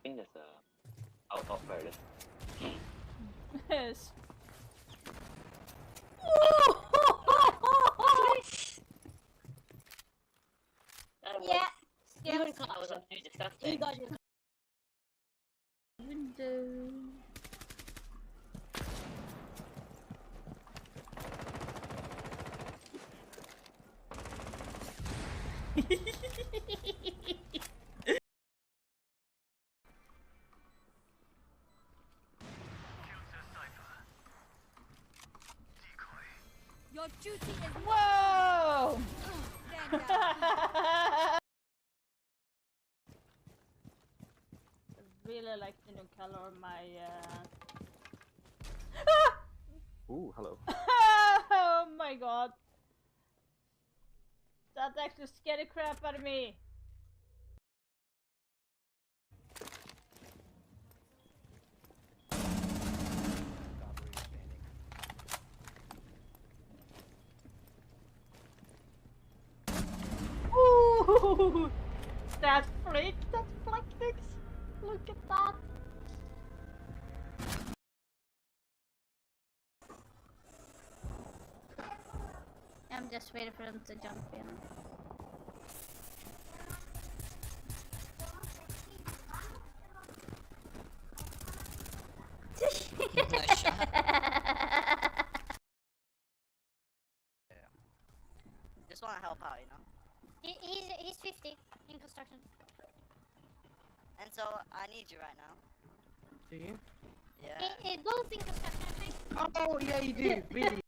think there's a... Oh, there it is. Yes. Yeah. Even thought I was absolutely disgusting. You got your window. Your duty is Whoa! stand down. I really like the new color of my Ooh, hello. Oh my god. That actually scared the crap out of me. Ooh, that flick, look at that. I'm just waiting for them to jump in. Nice shot. Just wanna help out, you know? He's 50 in construction. And so, I need you right now. Do you? Yeah. Both in construction, I think. Oh, yeah, you do, really.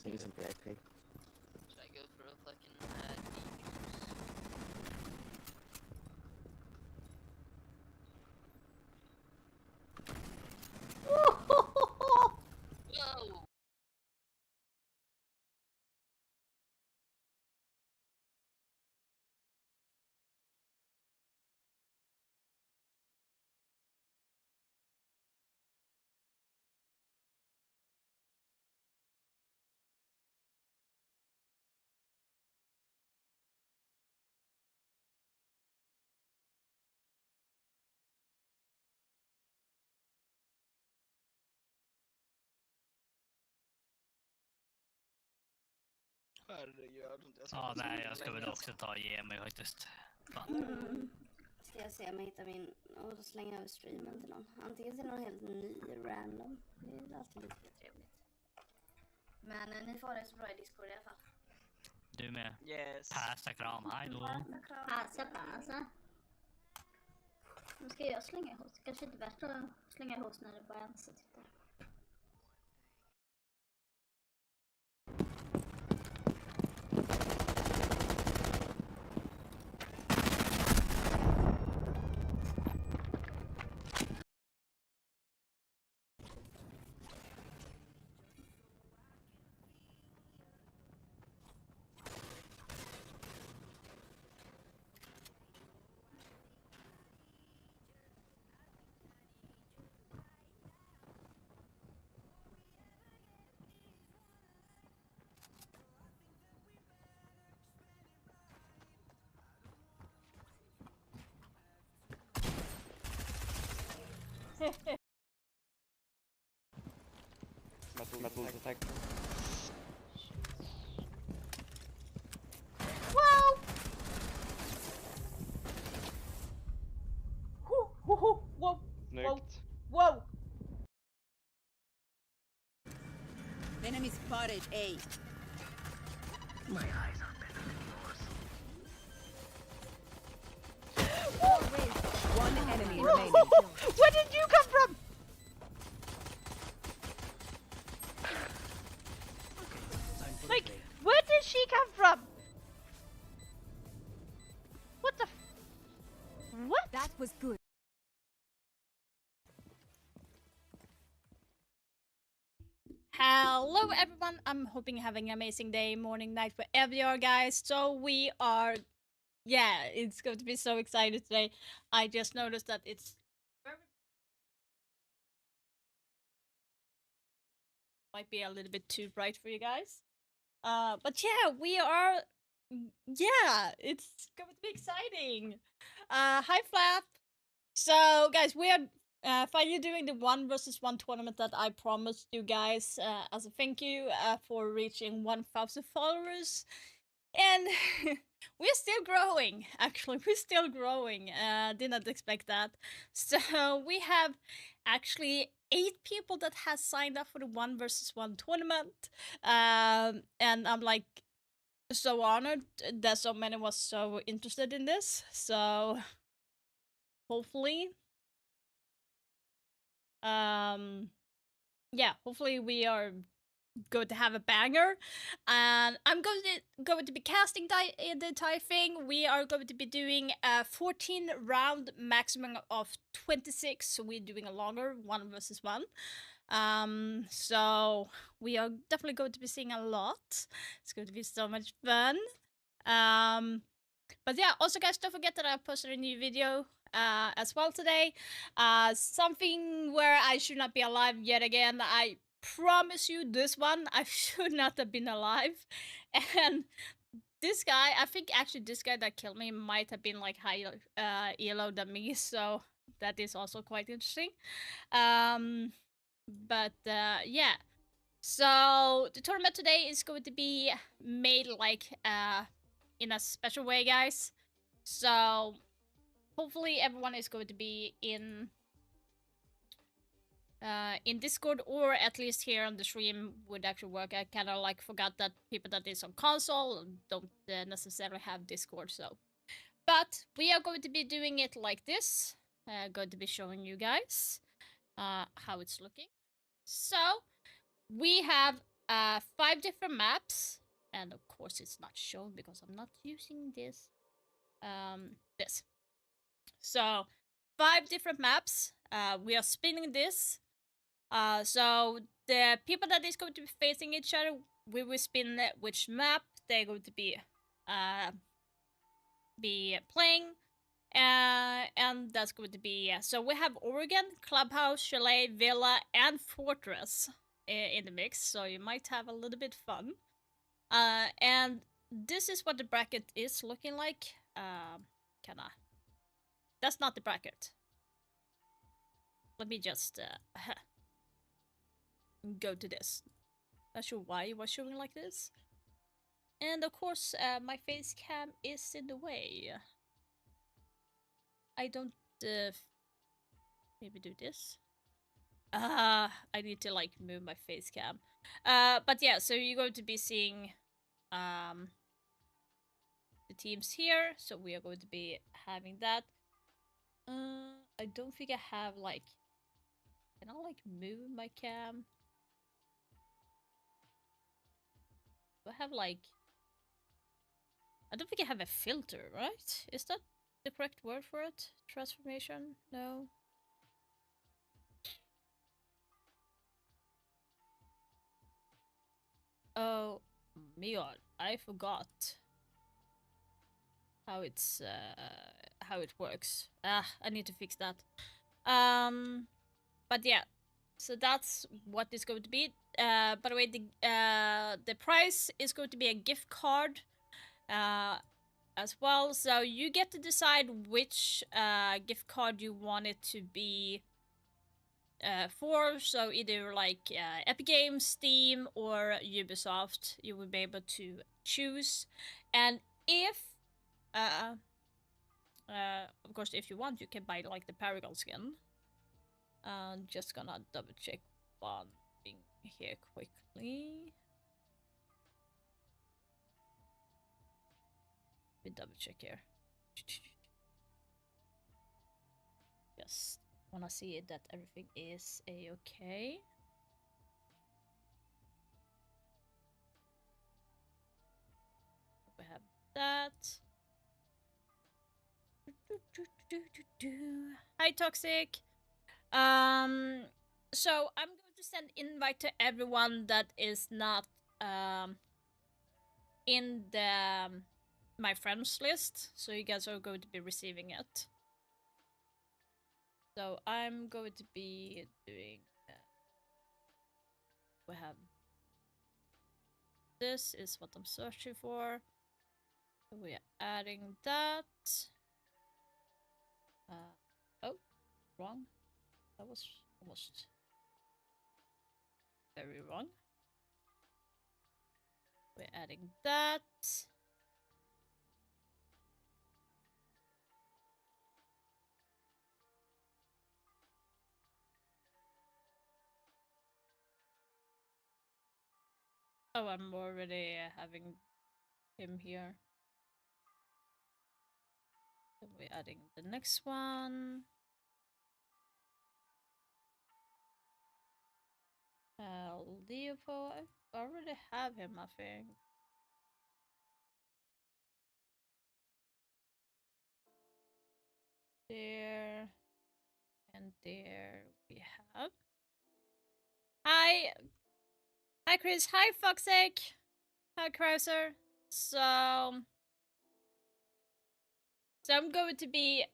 He's in VIP. Should I go for a fucking Whoa! Ja, nej, jag ska väl också ta och ge mig faktiskt. Ska jag se om jag hittar min... Och då slänger jag över streamen till någon. Antingen till någon helt ny random. Det är alltid lite trevligt. Men ni får det så bra i Discord i alla fall. Du med. Yes. Passa kram, hej då. Passa. Nu ska jag slänga hos. Kanske inte bättre att slänga hos när det bara är en som tittar. Metal detector. Wow! Whoa! Snyggt. Whoa! Enemy spotted A. My eyes are better than yours. One enemy remaining. Where did you come from? Like, where did she come from? What the what? That was good. Hello everyone I'm hoping you're having an amazing day, morning, night, wherever you are, guys. So we are, yeah, it's going to be so excited today. I just noticed that it's might be a little bit too bright for you guys. But yeah, we are, yeah, it's going to be exciting. Hi, Flap. So, guys, we are finally doing the 1v1 tournament that I promised you guys as a thank you for reaching 1,000 followers. And we're still growing, actually. We're still growing. Did not expect that. So, we have actually 8 people that has signed up for the 1v1 tournament. And I'm like so honored that so many was so interested in this. So, hopefully yeah, hopefully we are going to have a banger, and I'm going to be casting the entire thing. We are going to be doing a 14 round maximum of 26, so we're doing a longer 1v1. So we are definitely going to be seeing a lot. It's going to be so much fun. But yeah, also guys, don't forget that I posted a new video as well today. Something where I should not be alive yet again. I promise you this one, I should not have been alive. And this guy, I think actually this guy that killed me might have been like higher elo than me, so that is also quite interesting. But yeah. So the tournament today is going to be made like in a special way, guys. So hopefully everyone is going to be in Discord, or at least here on the stream would actually work. I kind of like forgot that people that is on console don't necessarily have Discord. So, but we are going to be doing it like this. Going to be showing you guys how it's looking. So we have 5 different maps. And of course it's not shown because I'm not using this. This. So 5 different maps. We are spinning this. So the people that is going to be facing each other, we will spin which map they're going to be playing. And that's going to be, so we have Oregon, Clubhouse, Chalet, Villa, and Fortress in the mix. So you might have a little bit fun. And this is what the bracket is looking like. That's not the bracket. Let me just go to this. Not sure why it was showing like this. And of course, my face cam is in the way. I don't maybe do this. I need to like move my face cam. But yeah, so you're going to be seeing the teams here. So we are going to be having that. I don't think I have like, can I like move my cam? Do I have like, I don't think I have a filter, right? Is that the correct word for it? Transformation? No. Oh, my god, I forgot how it's how it works. I need to fix that. But yeah, so that's what it's going to be. By the way, the price is going to be a gift card as well. So you get to decide which gift card you want it to be for. So either like Epic Games, Steam, or Ubisoft. You will be able to choose. And if of course, if you want, you can buy like the Paragon skin. I'm just gonna double check one thing here quickly. We double check here. Just wanna see that everything is a-okay. We have that. Hi, Toxic. So I'm going to send invite to everyone that is not in the my friends list, so you guys are going to be receiving it. So I'm going to be doing. We have. This is what I'm searching for. So we are adding that. Oh, wrong. That was almost very wrong. We're adding that. Oh, I'm already having him here. So we're adding the next one. Leopold, I already have him, I think. There and there we have. Hi, hi Chris. Hi Foxegg. Hi Krauser. So I'm going to be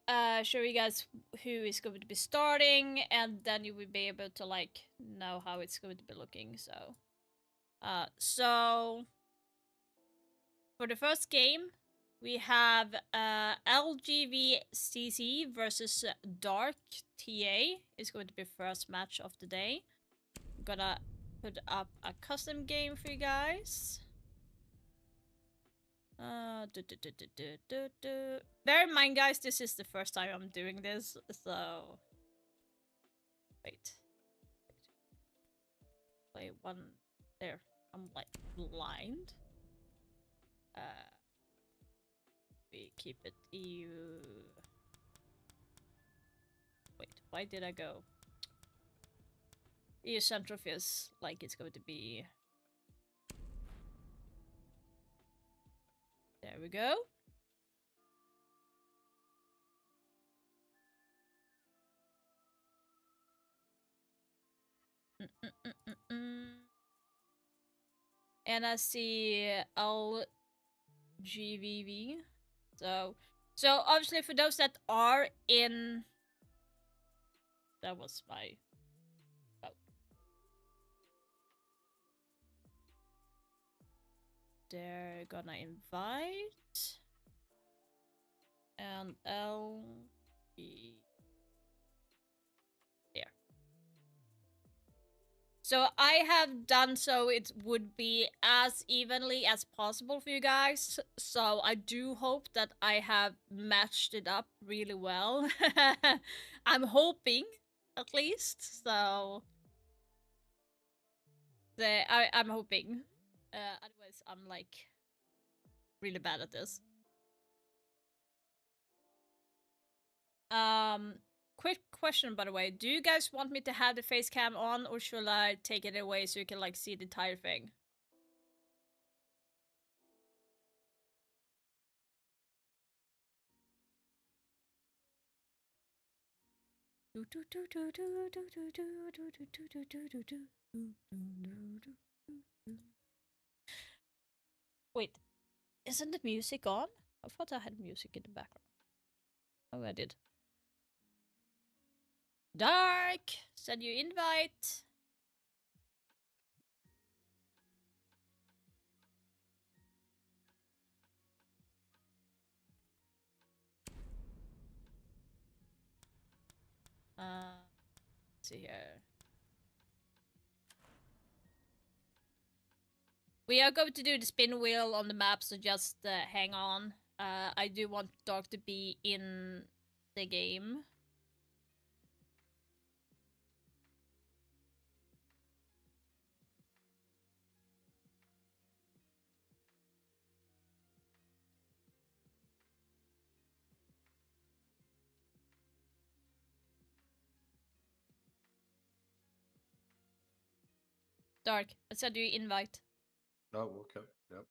showing you guys who is going to be starting, and then you will be able to like know how it's going to be looking. So for the first game, we have LGVCC versus Dark TA. Is going to be first match of the day. I'm gonna put up a custom game for you guys. Bear in mind, guys, this is the first time I'm doing this, so wait. Play one there. I'm like blind. We keep it EU. Wait, why did I go? EU Central feels like it's going to be. There we go. And I see LGVV. So obviously for those that are in. That was my. Oh. They're gonna invite. And there. So I have done so it would be as evenly as possible for you guys. So I do hope that I have matched it up really well. I'm hoping, at least. So I'm hoping. Otherwise, I'm like really bad at this. Quick question, by the way. Do you guys want me to have the face cam on, or should I take it away so you can like see the entire thing? Wait, isn't the music on? I thought I had music in the background. Oh, I did. Dark! Send you invite. Let's see here. We are going to do the spin wheel on the map, so just hang on. I do want Dark to be in the game. Dark, I said you invite. Oh, okay. Yep.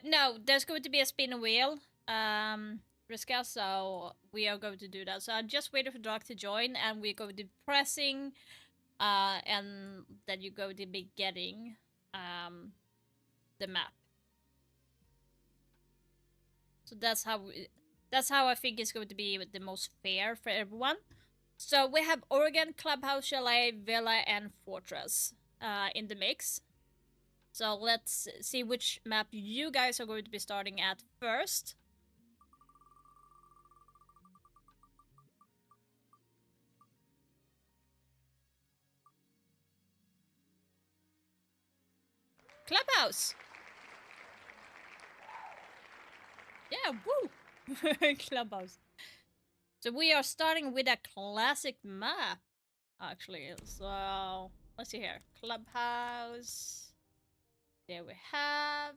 No, there's going to be a spin wheel. Riska, so we are going to do that. So I'm just waiting for Dark to join, and we're going to be pressing, and then you're going to be getting the map. So that's how I think it's going to be the most fair for everyone. So we have Oregon, Clubhouse, Chalet, Villa, and Fortress in the mix. So let's see which map you guys are going to be starting at first. Clubhouse! Yeah, woo! Clubhouse. So we are starting with a classic map, actually. So, let's see here. Clubhouse. There we have.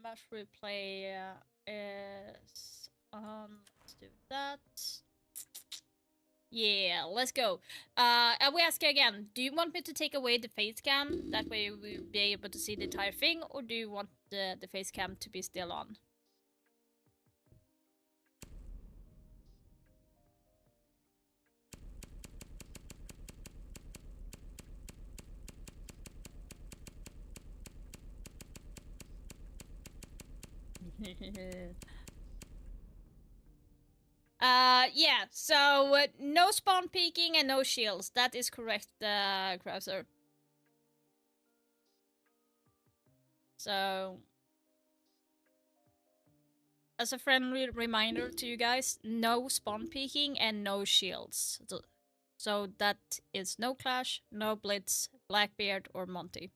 Match replay is on. Let's do that. Yeah, let's go. And we ask again, do you want me to take away the face cam? That way we'll be able to see the entire thing, or do you want the face cam to be still on? Yeah, so no spawn peeking and no shields. That is correct, Krauser. So, as a friendly reminder to you guys, no spawn peeking and no shields. So that is no Clash, no Blitz, Blackbeard, or Monty.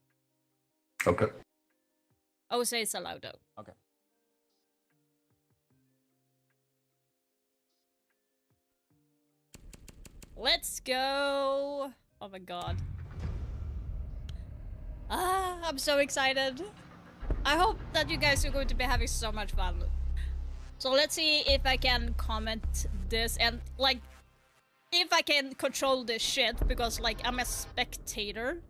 Okay. Ose is allowed though. Okay. Let's go! Oh my god. I'm so excited. I hope that you guys are going to be having so much fun. So let's see if I can comment this and like if I can control this shit, because like I'm a spectator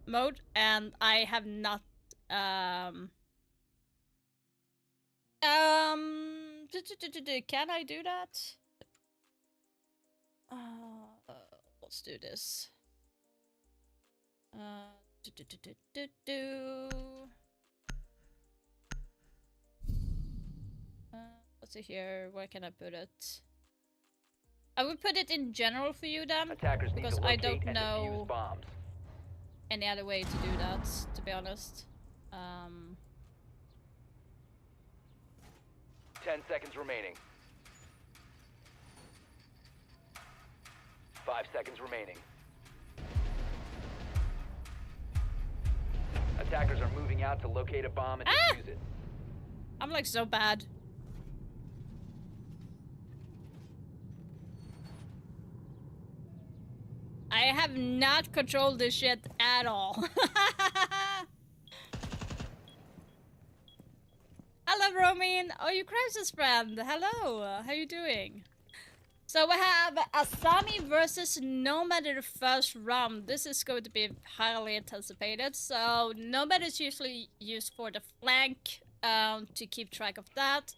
mode and I have not can I do that? Let's do this. Let's see here. Where can I put it? I will put it in general for you then, because I don't know any other way to do that, to be honest. 10 seconds remaining. 5 seconds remaining. Attackers are moving out to locate a bomb and defuse it. I'm like so bad. I have not controlled this shit at all. Hello, Romin. Oh, you Crisis friend. Hello. How you doing? So we have Asami versus Nomad in the first round. This is going to be highly anticipated. So Nomad is usually used for the flank to keep track of that.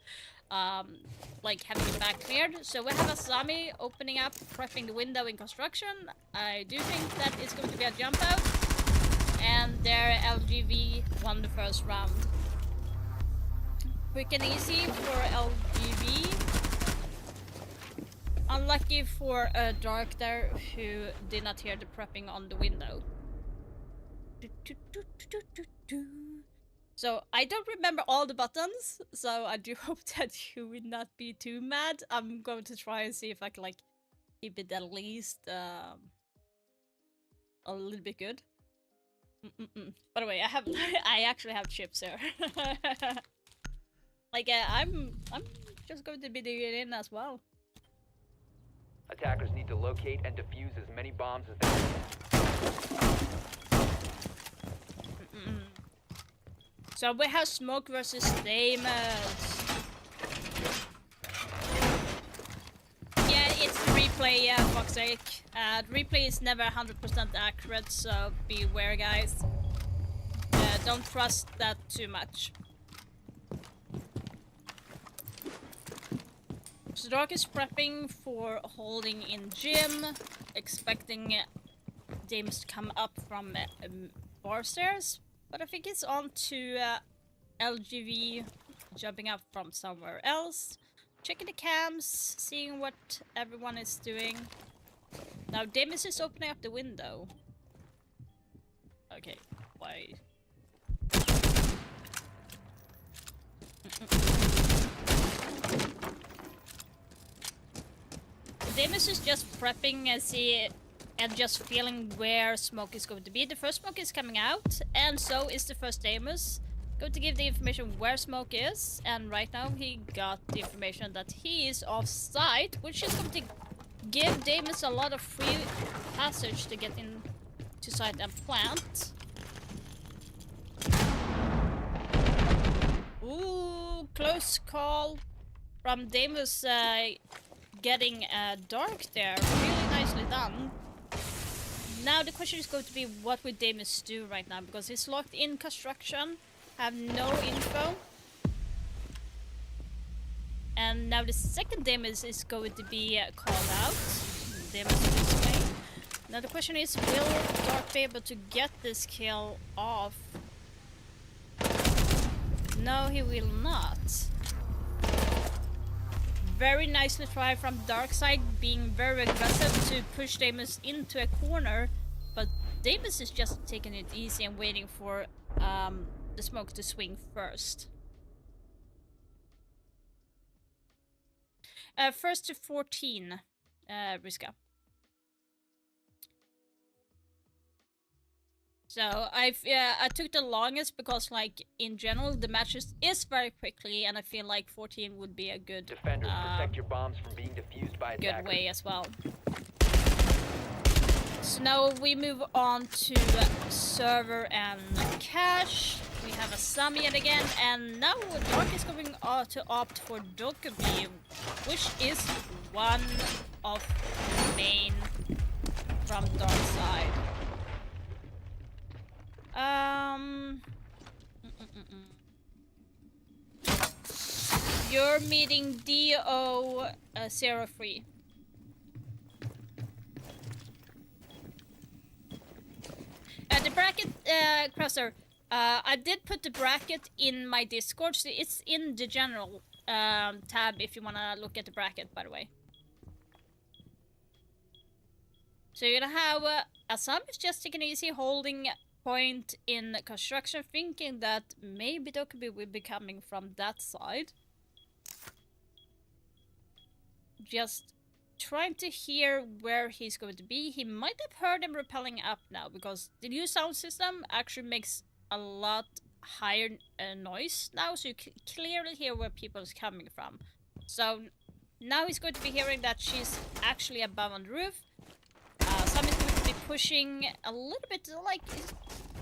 Like having it back cleared. So we have Asami opening up, prepping the window in construction. I do think that it's going to be a jump out. And their LGV won the first round. Quick and easy for LGV. Unlucky for Dark there, who did not hear the prepping on the window. So I don't remember all the buttons, so I do hope that you will not be too mad. I'm going to try and see if I can like keep it at least a little bit good. By the way, I actually have chips here. Like I'm just going to be doing it in as well. Attackers need to locate and defuse as many bombs as they can. So we have Smoke versus Stamers. Yeah, it's replay, yeah, fuck's sake. Replay is never 100% accurate, so beware, guys. Don't trust that too much. So Dark is prepping for holding in gym, expecting Damus to come up from bar stairs, but I think it's on to LGV jumping up from somewhere else, checking the cams, seeing what everyone is doing. Now Damus is opening up the window. Okay, why? Damus is just prepping and just feeling where smoke is going to be. The first smoke is coming out, and so is the first Damus. Going to give the information where smoke is, and right now he got the information that he is off site, which is going to give Damus a lot of free passage to get in to site and plant. Ooh, close call from Damus getting Dark there. Really nicely done. Now the question is going to be, what will Damus do right now? Because he's locked in construction, have no info. And now the second Damus is going to be called out. Damus this way. Now the question is, will Dark be able to get this kill off? No, he will not. Very nicely tried from Dark side, being very aggressive to push Damus into a corner, but Damus is just taking it easy and waiting for the smoke to swing first. First to 14, Briska. So I took the longest because, like, in general the matches is very quickly, and I feel like 14 would be a good Defenders, protect your bombs from being defused by good attackers. way as well. So now we move on to server and cache. We have a Sami yet again, and now Dark is going to opt for Dokkaebi, which is one of the main from Dark side. You're meeting DO03. The bracket, Crosser, I did put the bracket in my Discord, so it's in the general tab if you wanna look at the bracket, by the way. So you're gonna have Assam is just taking it easy, holding point in construction, thinking that maybe Dokkaebi will be coming from that side. Just trying to hear where he's going to be. He might have heard him rappelling up now, because the new sound system actually makes a lot higher noise now, so you can clearly hear where people is coming from. So now he's going to be hearing that she's actually above on the roof. Sam is going to be pushing a little bit, like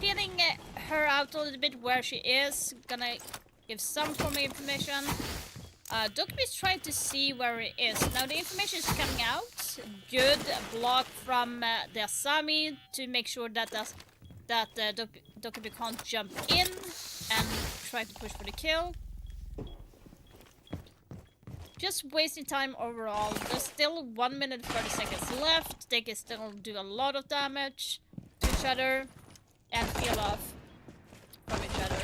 feeling her out a little bit where she is, gonna give some form of information. Dokkaebi is trying to see where it is. Now the information is coming out. Good block from the Asami to make sure that Dokkaebi can't jump in and try to push for the kill. Just wasting time overall. There's still 1 minute and 30 seconds left. They can still do a lot of damage to each other and peel off from each other.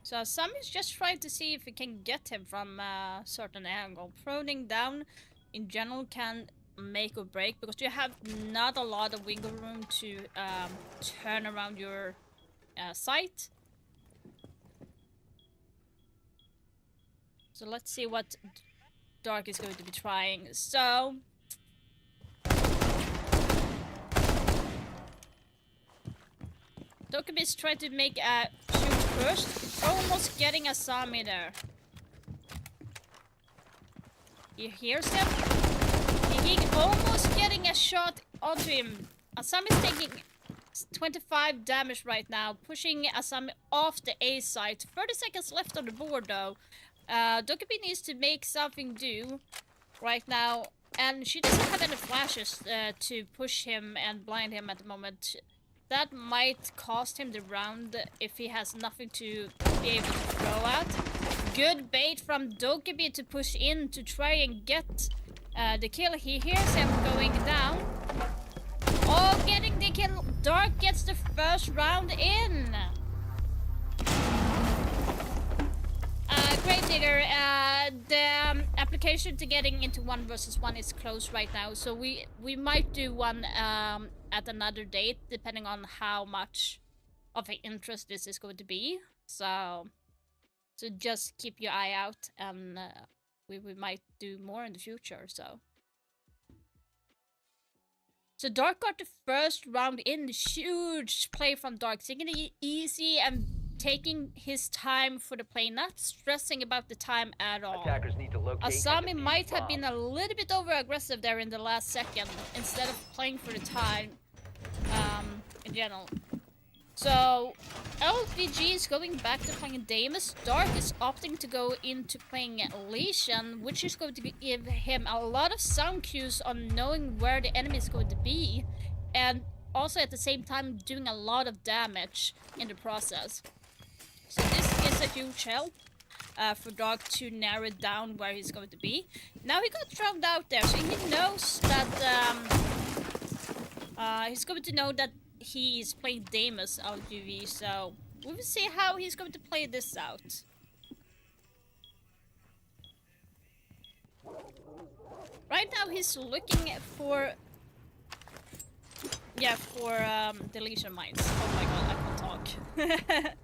So Sam is just trying to see if we can get him from a certain angle. Proning down in general can make or break, because you have not a lot of wiggle room to turn around your sight. So let's see what Dark is going to be trying. So Dokkaebi is trying to make a shoot first, almost getting Asami there. He hears him. He almost getting a shot onto him. Asami is taking 25 damage right now, pushing Asami off the A site. 30 seconds left on the board though. Dokkaebi needs to make something do right now, and she doesn't have any flashes to push him and blind him at the moment. that might cost him the round if he has nothing to be able to throw at. Good bait from Dokkaebi to push in to try and get the kill. He hears him going down. Oh, getting the kill. Dark gets the first round in. Great Digger, the application to getting into 1 versus 1 is closed right now, so we might do one at another date, depending on how much of an interest this is going to be. So just keep your eye out, and we might do more in the future. So Dark got the first round in. Huge play from Dark, taking it easy and taking his time for the play, not stressing about the time at all. Attackers need to locate and Asami defuse might have been bombs. a little bit over aggressive there in the last second instead of playing for the time in general. So LVG is going back to playing Damus. Dark is opting to go into playing Lesion, which is going to give him a lot of sound cues on knowing where the enemy is going to be, and also at the same time doing a lot of damage in the process. So this is a huge help for Dark to narrow down where he's going to be. Now he got drowned out there, so he knows that he's going to know that he is playing Damus LGV, so we will see how he's going to play this out. Right now he's looking for deletion mines. Oh my god, I can't talk.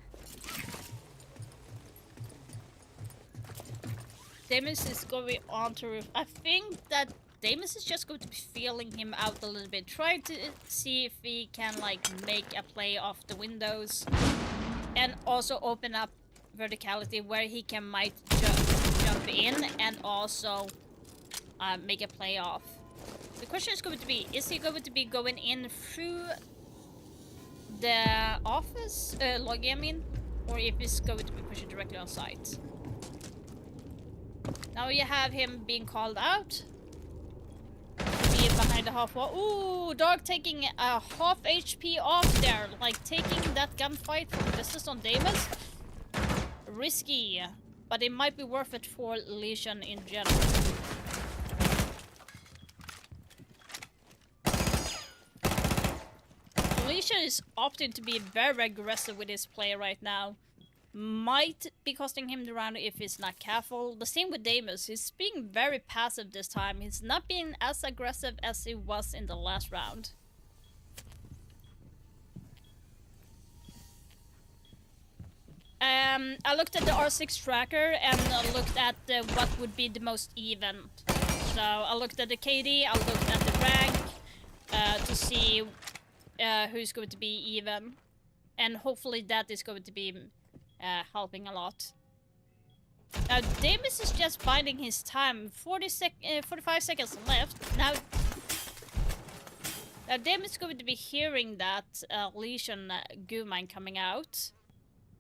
Damus is going on to roof. I think that Damus is just going to be feeling him out a little bit, trying to see if he can like make a play off the windows, and also open up verticality where he can might jump in and also make a play off. The question is going to be: is he going to be going in through the office lobby, I mean, or if he's going to be pushing directly on site? Now you have him being called out. Be behind the half wall. Ooh, Dark taking a half HP off there, like taking that gunfight from distance on Damus. Risky, but it might be worth it for Lesion in general. Lesion is opting to be very aggressive with his play right now. Might be costing him the round if he's not careful. The same with Damus. He's being very passive this time. He's not being as aggressive as he was in the last round. I looked at the R6 tracker and looked at what would be the most even. So I looked at the KD, I looked at the rank to see who's going to be even. And hopefully that is going to be helping a lot. Now Damus is just biding his time. 45 seconds left. Now Damus is going to be hearing that Lesion goo mine coming out.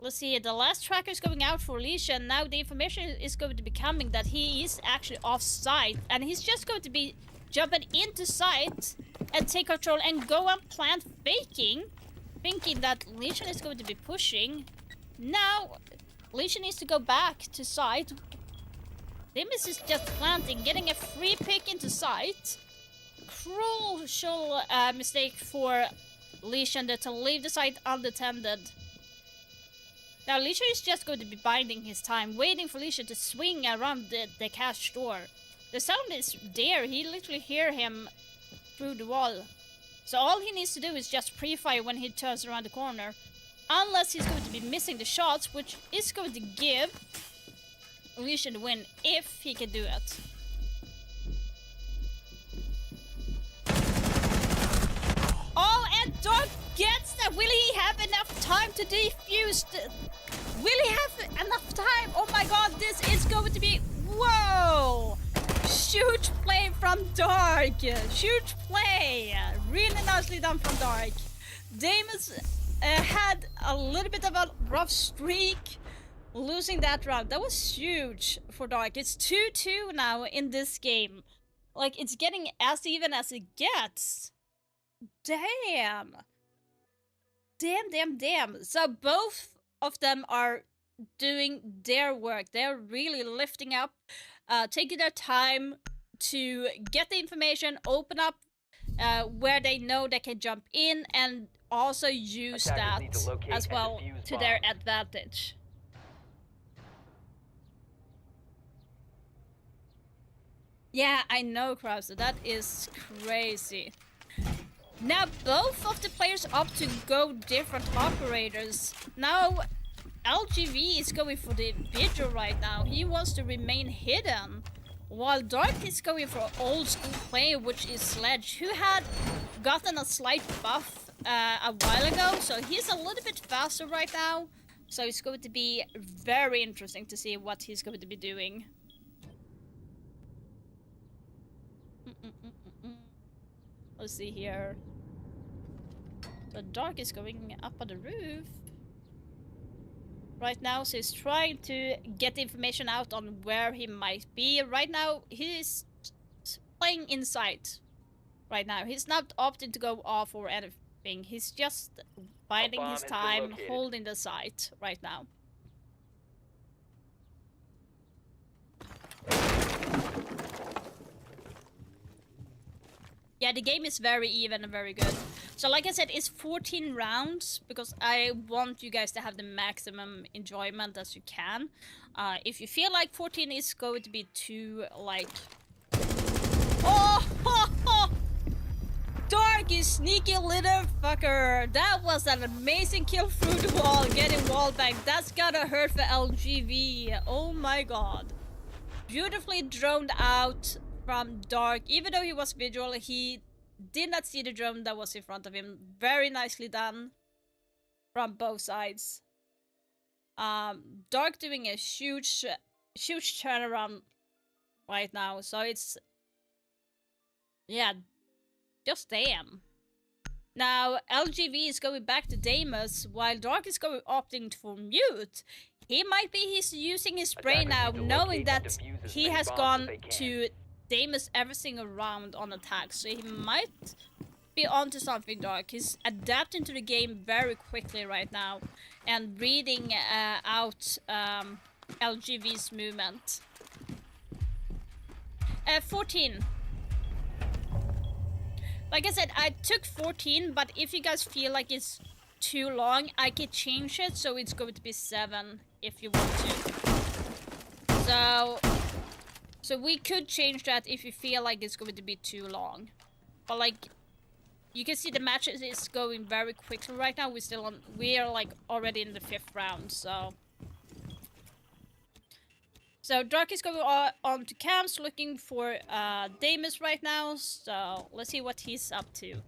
Let's see, the last tracker is going out for Lesion. Now the information is going to be coming that he is actually off site, and he's just going to be jumping into site and take control and go and plant faking, thinking that Lesion is going to be pushing. Now Lesion needs to go back to site. Damus is just planting, getting a free pick into site. Crucial mistake for Lesion to leave the site unattended. Now Lesion is just going to be biding his time, waiting for Lesion to swing around the cash door. The sound is there, he literally hear him through the wall. So all he needs to do is just pre-fire when he turns around the corner. Unless he's going to be missing the shots, which is going to give Lesion the win if he can do it. Oh, and Dark gets that. Will he have enough time to defuse? Will he have enough time? Oh my god, this is going to be... Whoa! Huge play from Dark. Huge play. Really nicely done from Dark. Damus had a little bit of a rough streak, losing that round. That was huge for Dark. It's 2-2 now in this game. Like, it's getting as even as it gets. Damn. damn. So both of them are doing their work. They're really lifting up, taking their time to get the information, open up where they know they can jump in, and also use Attackers need to that locate as and well defuse to their bombs. advantage. Yeah, I know, Krause. That is crazy. Now, both of the players opt to go different operators. Now, LGV is going for the Vigil right now. He wants to remain hidden. While Dark is going for old school play, which is Sledge, who had gotten a slight buff a while ago. So he's a little bit faster right now. So it's going to be very interesting to see what he's going to be doing. Let's see here. So Dark is going up on the roof right now, so he's trying to get the information out on where he might be. Right now, he's playing inside. Right now, he's not opting to go off or anything. He's just biding bomb his has been time, located. holding the site right now. Yeah, the game is very even and very good. So like I said, it's 14 rounds because I want you guys to have the maximum enjoyment as you can. If you feel like 14 is going to be too light. Oh! Ho, ho! Dark, you sneaky little fucker! That was an amazing kill through the wall, getting wall bang. That's gotta hurt for LGV. Oh my god. Beautifully droned out from Dark. Even though he was visual, he did not see the drone that was in front of him. Very nicely done from both sides. Dark doing a huge turnaround right now. So it's, yeah, just damn. Now LGV is going back to Damus while Dark is opting for mute. He might be using his spray now, knowing that he has gone to Damus every single round on attack, so he might be onto something. Dark. He's adapting to the game very quickly right now and reading out LGV's movement. 14. Like I said, I took 14, but if you guys feel like it's too long, I can change it so it's going to be 7 if you want to. So we could change that if you feel like it's going to be too long. But like, you can see the match is going very quickly right now. We are like already in the 5th round, so. So Dark is going on to camps looking for Damus right now. So let's see what he's up to.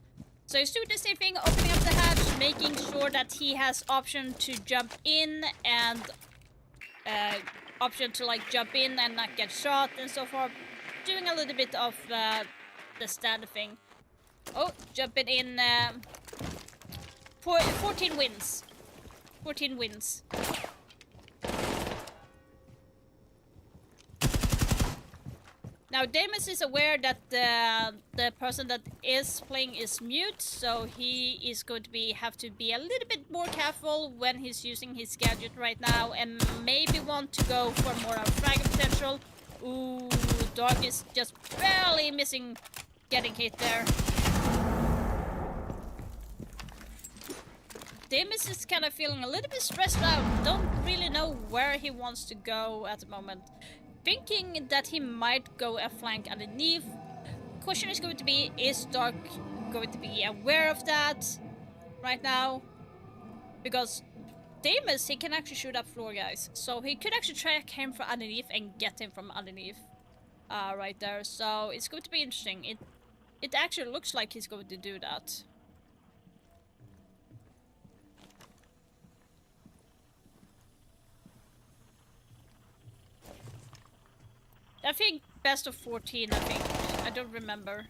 So he's doing the same thing, opening up the hatch, making sure that he has option to jump in and option to like jump in and not get shot and so forth. Doing a little bit of the standard thing. Oh, jumping in. 14 wins. 14 wins. Now Damus is aware that the person that is playing is mute, so he is going to have to be a little bit more careful when he's using his gadget right now, and maybe want to go for more of frag potential. Ooh, Dark is just barely missing getting hit there. Damus is kind of feeling a little bit stressed out. Don't really know where he wants to go at the moment. Thinking that he might go a flank underneath. Question is going to be, is Dark going to be aware of that right now? Because Damus, he can actually shoot up floor guys. So he could actually track him from underneath and get him from underneath. Right there. So it's going to be interesting. It actually looks like he's going to do that. I think best of 14, I think. I don't remember.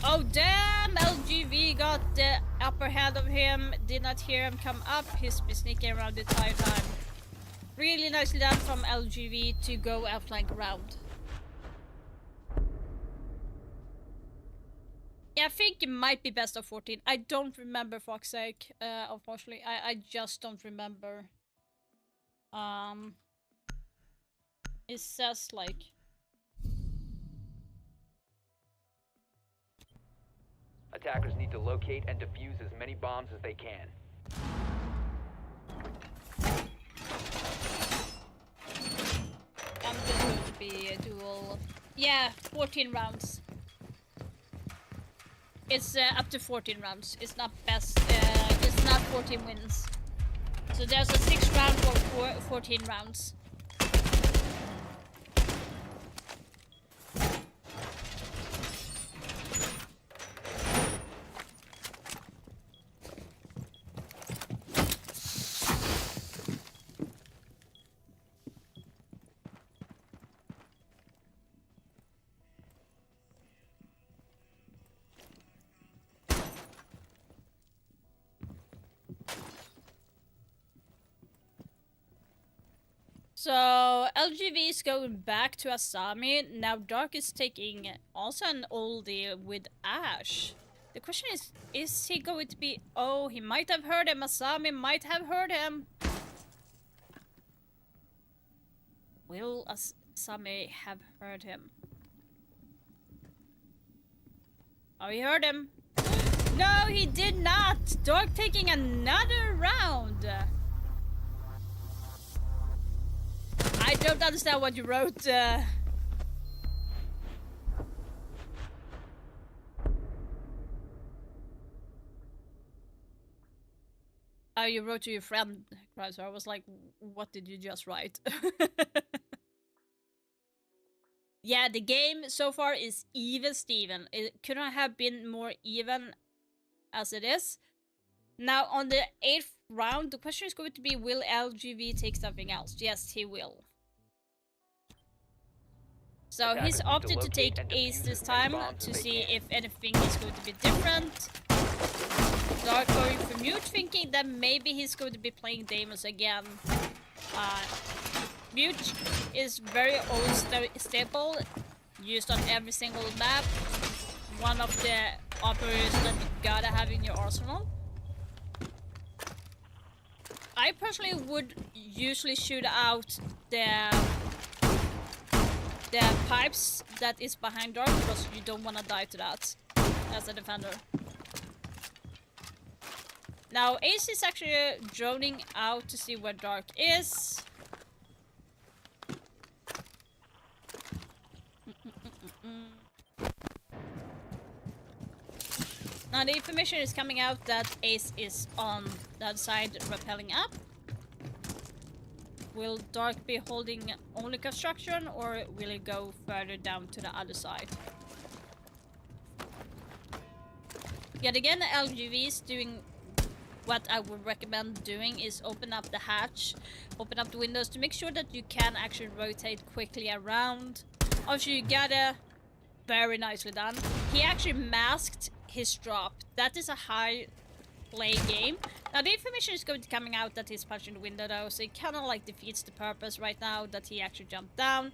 Oh damn! LGV got the upper hand of him. Did not hear him come up. He's been sneaking around the entire time. Really nicely done from LGV to go outflank around. Yeah, I think it might be best of 14. I don't remember, for fuck's sake. Unfortunately, I just don't remember. It says like. Attackers need to locate and defuse as many bombs as they can. I'm just going to be a dual. Yeah, 14 rounds. It's up to 14 rounds. It's not best. It's not 14 wins. So there's a 6 round for 14 rounds. So LGV is going back to Asami. Now Dark is taking also an oldie with Ash. The question is he going to be... Oh, he might have heard him. Asami might have heard him. Will Asami have heard him? Oh, he heard him. No, he did not. Dark taking another round. I don't understand what you wrote. Oh, you wrote to your friend, Chrysler. I was like, what did you just write? Yeah, the game so far is even Steven. It couldn't have been more even as it is. Now, on the 8th round, the question is going to be, will LGV take something else? Yes, he will. So he's opted to take Ace this time to see if anything is going to be different. Dark going for Mute, thinking that maybe he's going to be playing Deimos again. Mute is very old staple, used on every single map. One of the operators that you gotta have in your arsenal. I personally would usually shoot out the pipes that is behind Dark because you don't want to die to that as a defender. Now Ace is actually droning out to see where Dark is. Now the information is coming out that Ace is on that side rappelling up. Will Dark be holding only construction or will it go further down to the other side? Yet again, LGV is doing what I would recommend doing is open up the hatch, open up the windows to make sure that you can actually rotate quickly around. Obviously you gotta, very nicely done. He actually masked his drop. That is a high play game. Now the information is going to be coming out that he's punching the window though, so it kind of like defeats the purpose right now that he actually jumped down,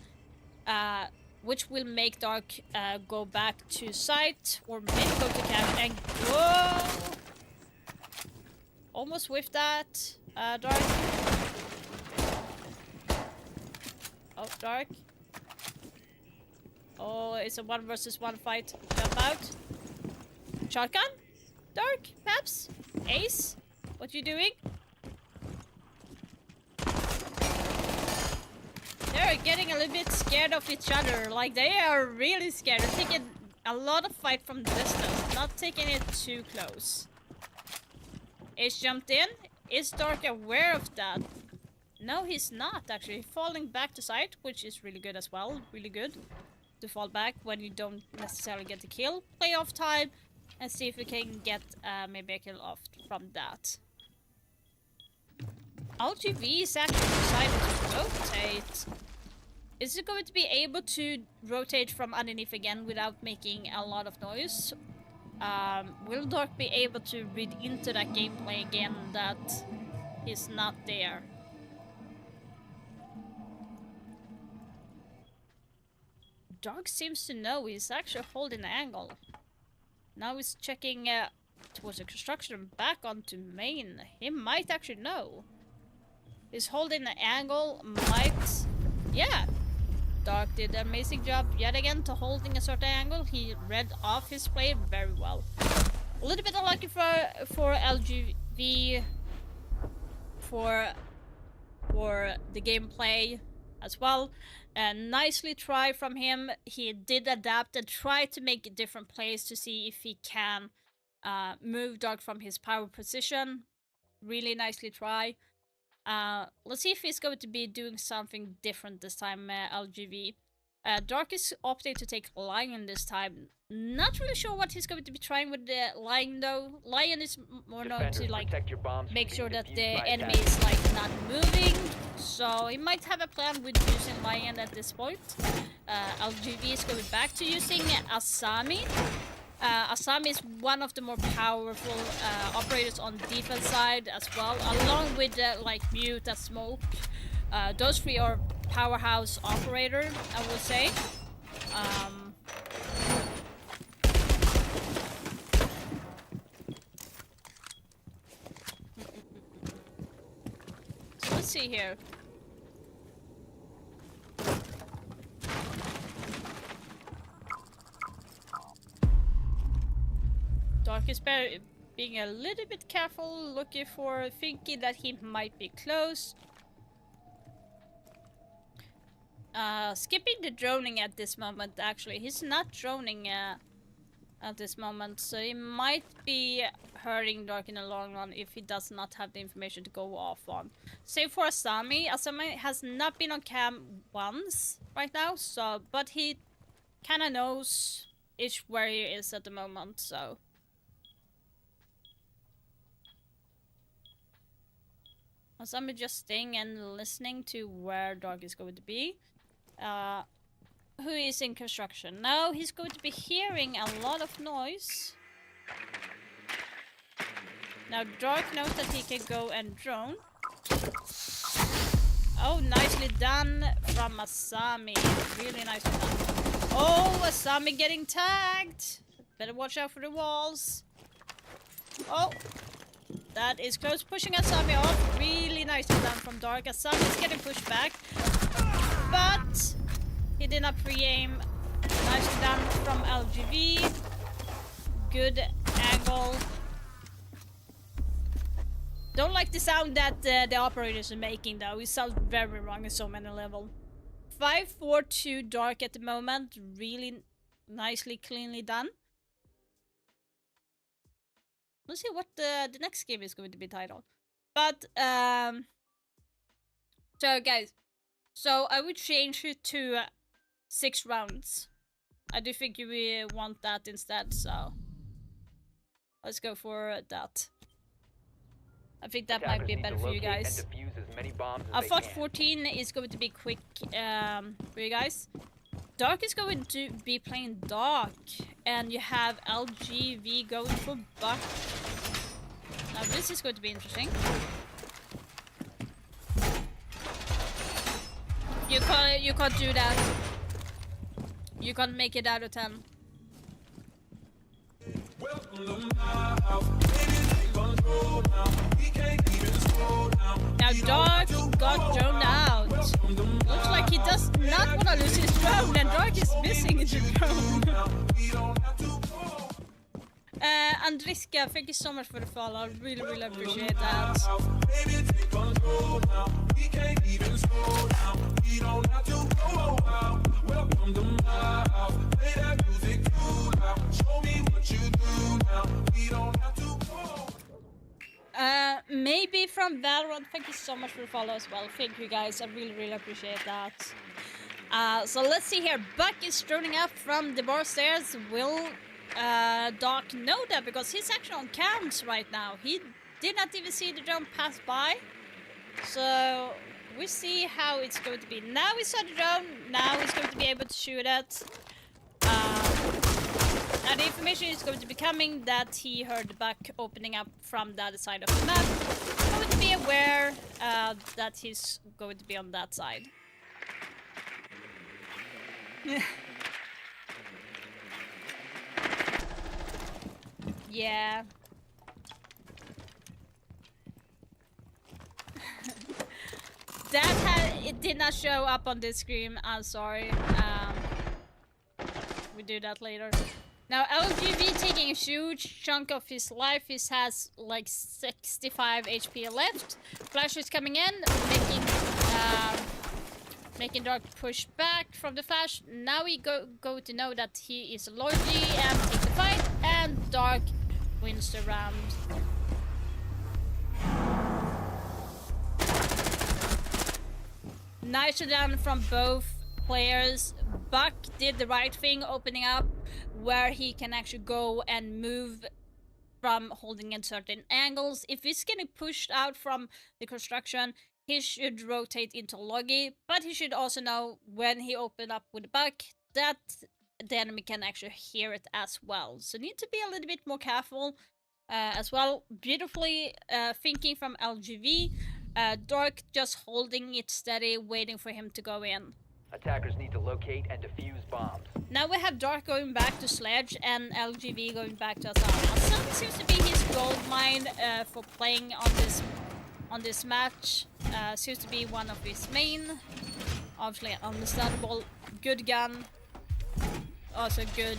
which will make Dark go back to site or maybe go to camp and whoa! Almost with that, Dark. Oh, Dark. Oh, it's a 1 versus 1 fight. Jump out. Shotgun? Dark? Perhaps? Ace? What you doing? They're getting a little bit scared of each other. Like, they are really scared. They're taking a lot of fight from distance, not taking it too close. Ace jumped in. Is Dark aware of that? No, he's not, actually. Falling back to site, which is really good as well. Really good to fall back when you don't necessarily get the kill. Play off time and see if we can get maybe a kill off from that. LGV is actually decided to rotate. Is it going to be able to rotate from underneath again without making a lot of noise? Will Dark be able to read into that gameplay again that is not there? Dark seems to know he's actually holding the angle. Now he's checking towards the construction back onto main. He might actually know. He's holding the angle, might... Yeah! Dark did an amazing job yet again to holding a certain angle. He read off his play very well. A little bit unlucky for LGV for the gameplay as well. And nicely try from him. He did adapt and try to make different plays to see if he can move Dark from his power position. Really nicely try. Let's see if he's going to be doing something different this time, LGV. Dark is opting to take Lion this time. Not really sure what he's going to be trying with the Lion though. Lion is more known to like make sure that the enemy is like not moving. So he might have a plan with using Lion at this point. LGV is going back to using Asami. Asami is one of the more powerful operators on the defense side as well, along with like Mute and Smoke. Those three are powerhouse operator, I would say. So let's see here. Dark is being a little bit careful, looking for, thinking that he might be close. Skipping the droning at this moment, actually. He's not droning at this moment, so he might be hurting Dark in the long run if he does not have the information to go off on. Same for Asami. Asami has not been on cam once right now, so but he kind of knows where he is at the moment, so... Asami just staying and listening to where Dark is going to be. Who is in construction. Now he's going to be hearing a lot of noise. Now Dark knows that he can go and drone. Oh, nicely done from Asami. Really nicely done. Oh, Asami getting tagged. Better watch out for the walls. Oh. That is close, pushing Asami off. Really nicely done from Dark. Asami is getting pushed back. But he did not pre-aim. Nicely done from LGV. Good angle. Don't like the sound that the operators are making though. It sounds very wrong in so many levels. 5-4-2 Dark at the moment. Really nicely, cleanly done. Let's see what the next game is going to be titled. But, so guys, so I would change it to 6 rounds. I do think you will want that instead, so let's go for that. I think that might be better for you guys. I thought 14 is going to be quick for you guys. Dark is going to be playing Dark, and you have LGV going for Buck. Now this is going to be interesting. You can't do that. You can't make it out of 10. Now Dark got droned out. Looks like he does not want to lose his drone, and Dark is missing his drone. Andriska, thank you so much for the follow. I really, really appreciate that. Maybe from Valorant, thank you so much for the follow as well. Thank you guys, I really, really appreciate that. So let's see here. Buck is droning up from the bar stairs. Will Dark know that? Because he's actually on cams right now. He did not even see the drone pass by. So we see how it's going to be. Now he saw the drone. Now he's going to be able to shoot it. And the information is going to be coming that he heard Buck opening up from the other side of the map. Going to be aware that he's going to be on that side. Yeah. It did not show up on this screen. I'm sorry. We do that later. Now LGV taking a huge chunk of his life. He has like 65 HP left. Flash is coming in, making Dark push back from the Flash. Now we go to know that he is Logi and take the fight, and Dark wins the round. Nice done from both players. Buck did the right thing, opening up where he can actually go and move from holding in certain angles. If he's getting pushed out from the construction, he should rotate into Logi, but he should also know when he opened up with Buck that the enemy can actually hear it as well. So need to be a little bit more careful as well. Beautifully thinking from LGV. Dark just holding it steady, waiting for him to go in. Attackers need to locate and defuse bombs. Now we have Dark going back to Sledge and LGV going back to Asana. Asana seems to be his gold mine for playing on this match. Seems to be one of his main. Obviously understandable. Good gun. Also good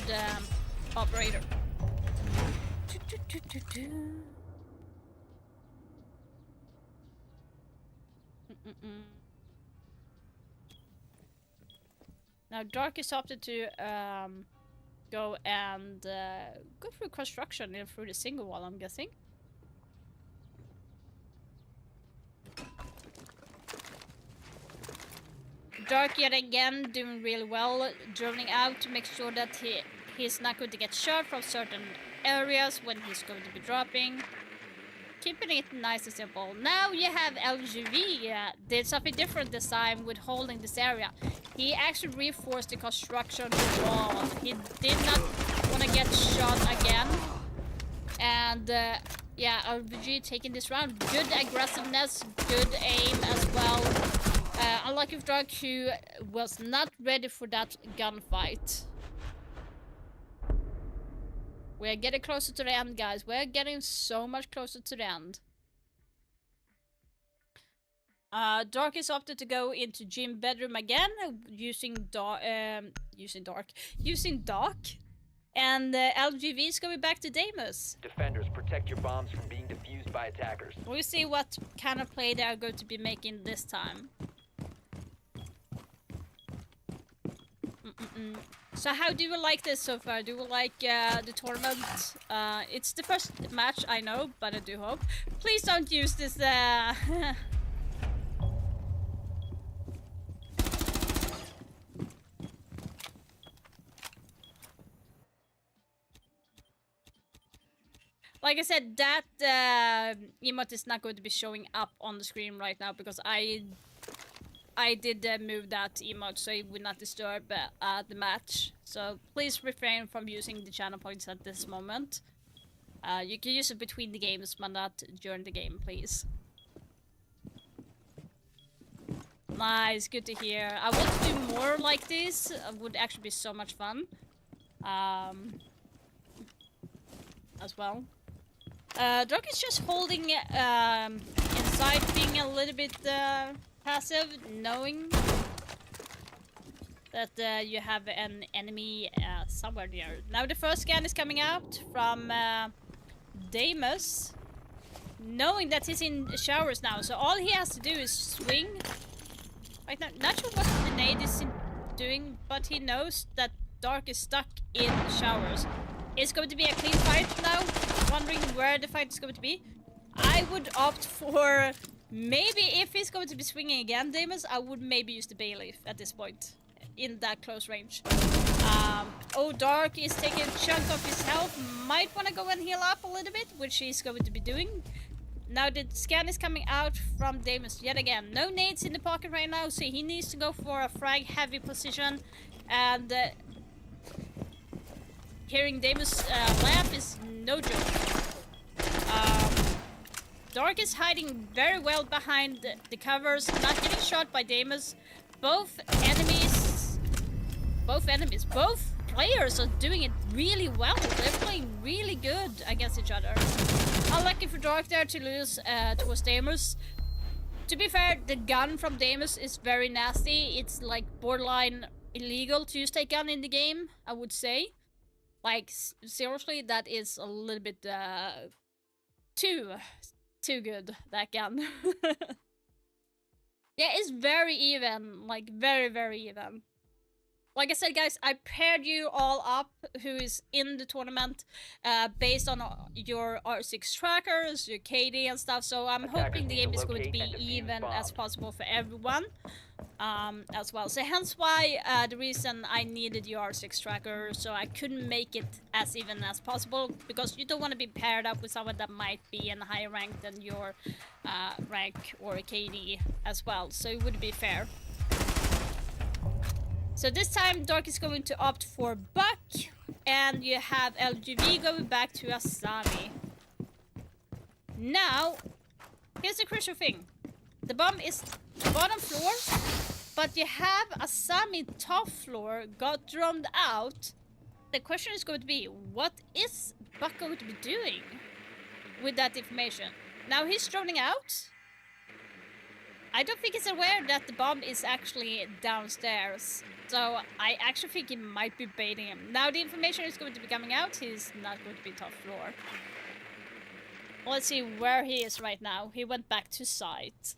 operator. Now Dark is opted to go and go through construction and through the single wall, I'm guessing. Dark yet again doing really well, droning out to make sure that he's not going to get shot from certain areas when he's going to be dropping. Keeping it nice and simple. Now you have LGV did something different this time with holding this area. He actually reinforced the construction wall. He did not want to get shot again. And yeah, LGV taking this round. Good aggressiveness, good aim as well. Unlike with Dark, who was not ready for that gunfight. We're getting closer to the end, guys. We're getting so much closer to the end. Dark is opted to go into gym bedroom again, using Doc. And LGV is going back to Damus. Defenders, protect your bombs from being defused by attackers. We'll see what kind of play they are going to be making this time. So how do you like this so far? Do you like the tournament? It's the first match, I know, but I do hope. Please don't use this like I said, that emote is not going to be showing up on the screen right now because I did move that emote so it would not disturb the match. So please refrain from using the channel points at this moment. You can use it between the games, but not during the game, please. Nice, good to hear. I want to do more like this. It would actually be so much fun. As well. Dark is just holding inside, being a little bit passive, knowing that you have an enemy somewhere near. Now the first scan is coming out from Damus, knowing that he's in showers now, so all he has to do is swing. Right now, not sure what the nade is doing, but he knows that Dark is stuck in showers. It's going to be a clean fight now, wondering where the fight is going to be. I would opt for... Maybe if he's going to be swinging again, Damus, I would maybe use the Bayleaf at this point, in that close range. Oh, Dark is taking a chunk of his health, might want to go and heal up a little bit, which he's going to be doing. Now the scan is coming out from Damus yet again. No nades in the pocket right now, so he needs to go for a frag heavy position. And hearing Damus laugh is no joke. Dark is hiding very well behind the covers, not getting shot by Damus. Both players are doing it really well. They're playing really good. against each other. Unlucky for Dark there to lose towards Damus. To be fair, the gun from Damus is very nasty. It's like borderline illegal to use that gun in the game, I would say. Like, seriously, that is a little bit too good, that gun. Yeah, it's very even, like very, very even. Like I said, guys, I paired you all up who is in the tournament based on your R6 trackers, your KD and stuff. So I'm hoping the game is going to be even as possible for everyone as well. So hence why the reason I needed your R6 tracker, so I couldn't make it as even as possible, because you don't want to be paired up with someone that might be in a higher rank than your rank or a KD as well. So it would be fair. So this time Dark is going to opt for Buck, and you have LGV going back to Asami. Now, here's the crucial thing. The bomb is bottom floor, but you have Asami top floor got droned out. The question is going to be, what is Buck going to be doing with that information? Now he's droning out. I don't think he's aware that the bomb is actually downstairs. So I actually think he might be baiting him. Now the information is going to be coming out. He's not going to be top floor. Let's see where he is right now. He went back to site.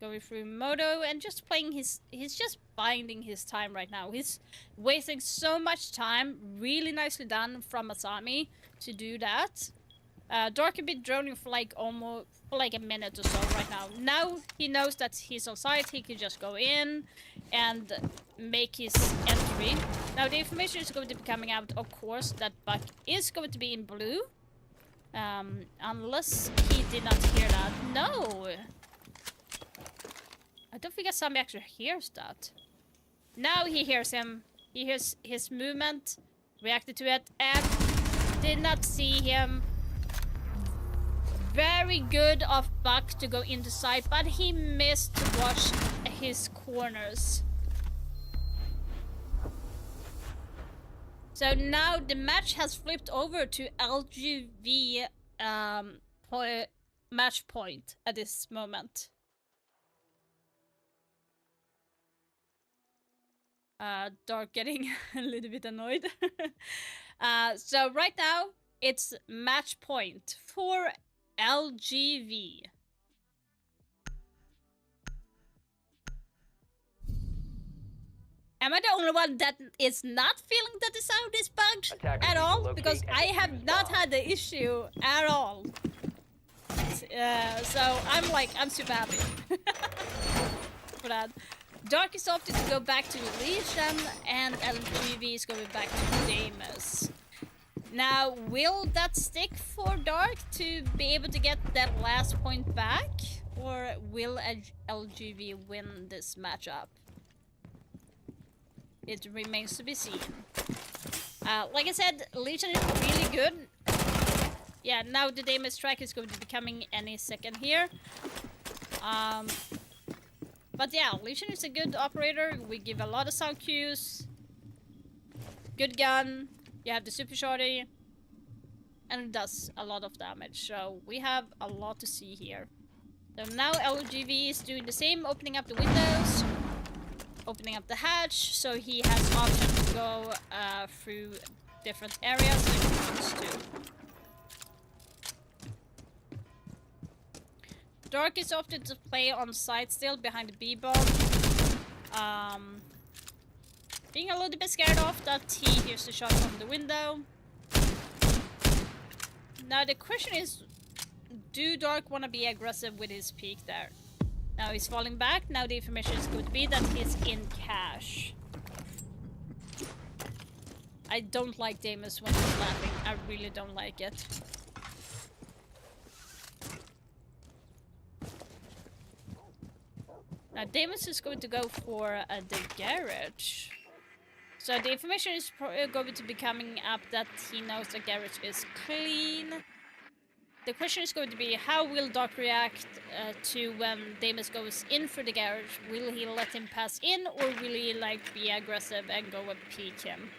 Going through Moto and just playing his... He's just binding his time right now. He's wasting so much time. Really nicely done from Asami to do that. Dark can be droning for like almost... for like a minute or so right now. Now he knows that he's on site, he can just go in and make his entry. Now the information is going to be coming out, of course, that Buck is going to be in blue. Unless he did not hear that. No! I don't think Asami actually hears that. Now he hears him. He hears his movement, reacted to it, and did not see him. Very good of Buck to go into side, but he missed to watch his corners. So now the match has flipped over to LGV match point at this moment. Dark getting a little bit annoyed. So right now it's match point for LGV. Am I the only one that is not feeling that the sound is bugged at all? Because I have not had the issue at all. So I'm super happy for that. Dark is opted to go back to Legion, and LGV is going back to Damus. Now, will that stick for Dark to be able to get that last point back? Or will LGV win this matchup? It remains to be seen. Like I said, Legion is really good. Yeah, now the Damus track is going to be coming any second here. But yeah, Legion is a good operator. We give a lot of sound cues. Good gun. You have the super shorty. And it does a lot of damage. So we have a lot to see here. So now LGV is doing the same, opening up the windows. Opening up the hatch, so he has option to go through different areas if he wants to. Dark is opted to play on site still behind the B-bomb. Being a little bit scared off that he hears the shot from the window. Now the question is, do Dark want to be aggressive with his peek there? Now he's falling back. Now the information is going to be that he's in cash. I don't like Damus when he's laughing. I really don't like it. Now Damus is going to go for the garage. So the information is going to be coming up that he knows the garage is clean. The question is going to be, how will Dark react to when Damus goes in for the garage? Will he let him pass in, or will he like be aggressive and go and peek him?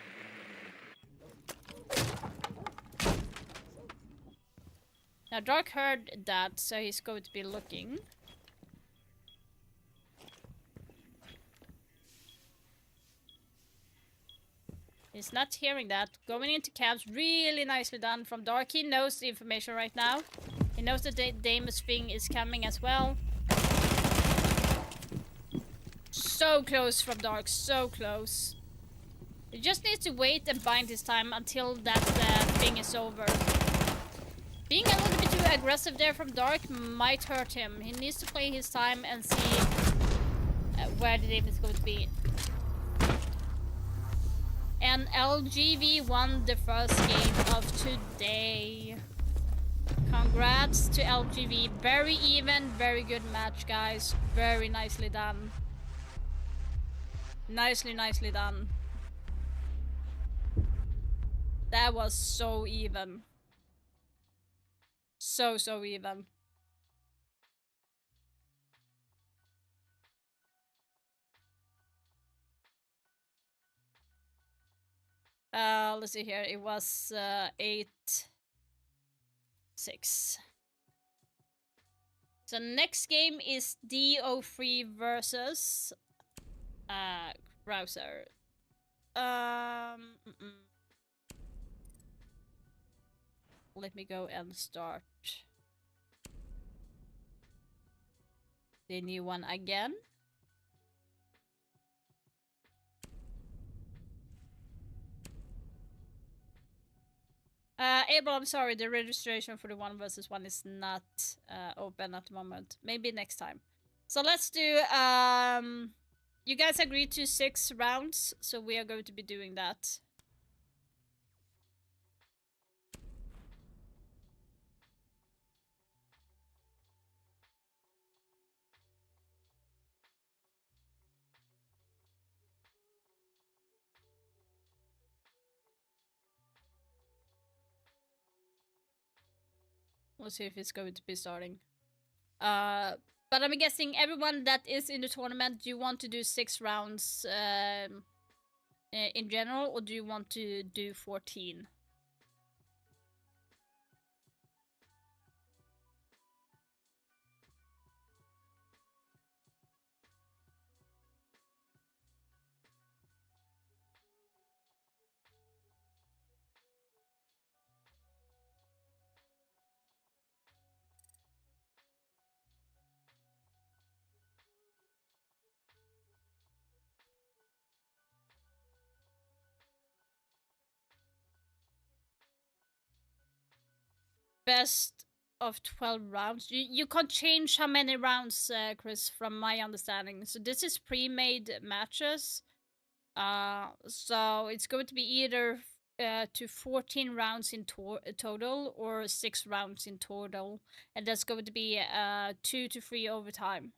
Now Dark heard that, so he's going to be looking. He's not hearing that. Going into cabs, really nicely done from Dark. He knows the information right now. He knows that the Damus thing is coming as well. So close from Dark, so close. He just needs to wait and bind his time until that thing is over. Being a little bit too aggressive there from Dark might hurt him. He needs to play his time and see where the Damus is going to be. And LGV won the first game of today. Congrats to LGV. Very even, very good match, guys. Very nicely done. Nicely done. That was so even. So even. Let's see here. It was 8-6. So next game is DO3 versus Krauser. Let me go and start the new one again. Abel, I'm sorry, the registration for the 1 versus 1 is not open at the moment. Maybe next time. So let's do, you guys agreed to 6 rounds, so we are going to be doing that. Let's see if it's going to be starting. But I'm guessing everyone that is in the tournament, do you want to do 6 rounds in general, or do you want to do 14? Best of 12 rounds. You can't change how many rounds, Chris, from my understanding. So this is pre-made matches. So it's going to be either to 14 rounds in total or 6 rounds in total. And that's going to be 2 to 3 overtime.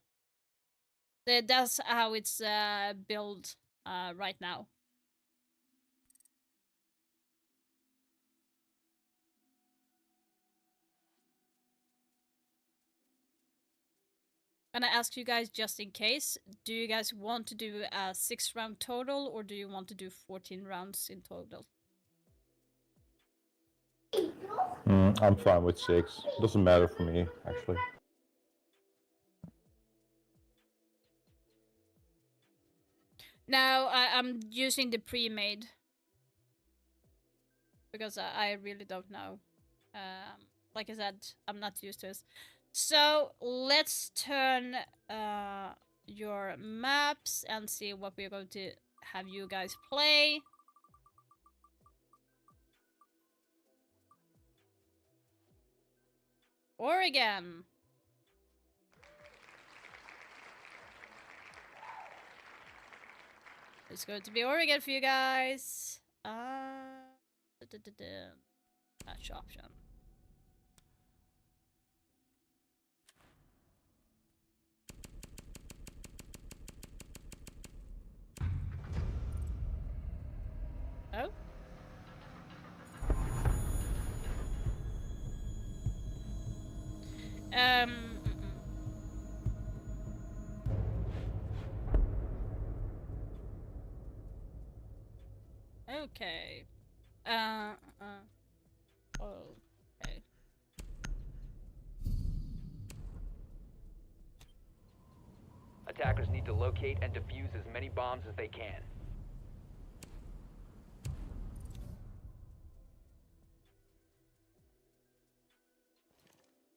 That's how it's built right now. Gonna ask you guys just in case, do you guys want to do a 6 round total, or do you want to do 14 rounds in total? I'm fine with 6. Doesn't matter for me, actually. No, I'm using the pre-made. Because I really don't know. Like I said, I'm not used to this. So let's turn your maps and see what we're going to have you guys play. Oregon. It's going to be Oregon for you guys. Match option. Oh. Okay. Okay. need to locate and defuse as many bombs as they can.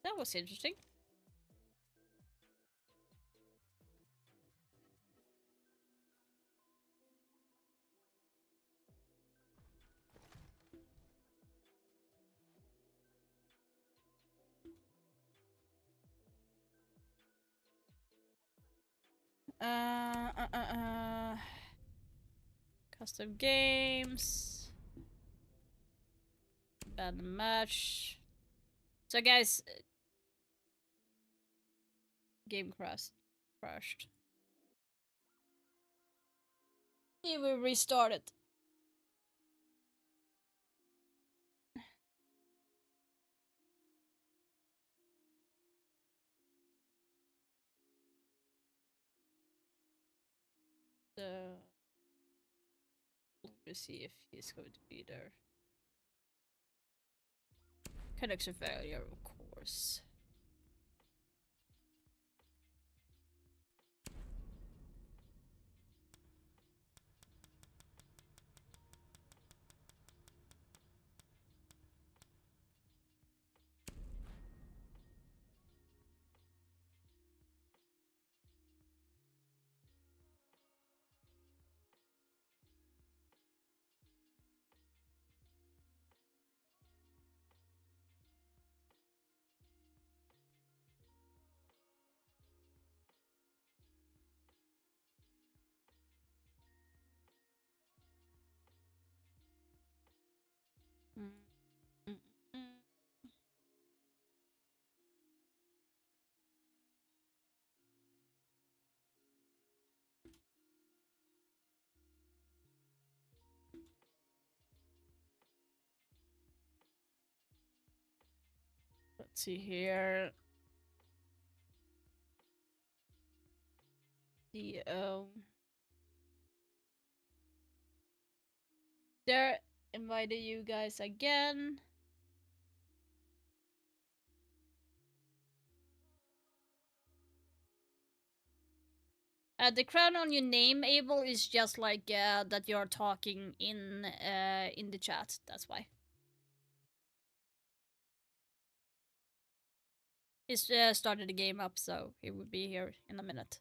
That was interesting. Custom games. Bad match. So guys, game crashed. It will restart it. So let me see if he's going to be there. Connection failure, of course. Let's see here. The there invited you guys again. The crown on your name, Abel, is just like that you're talking in the chat. That's why. He's started the game up, so he will be here in a minute.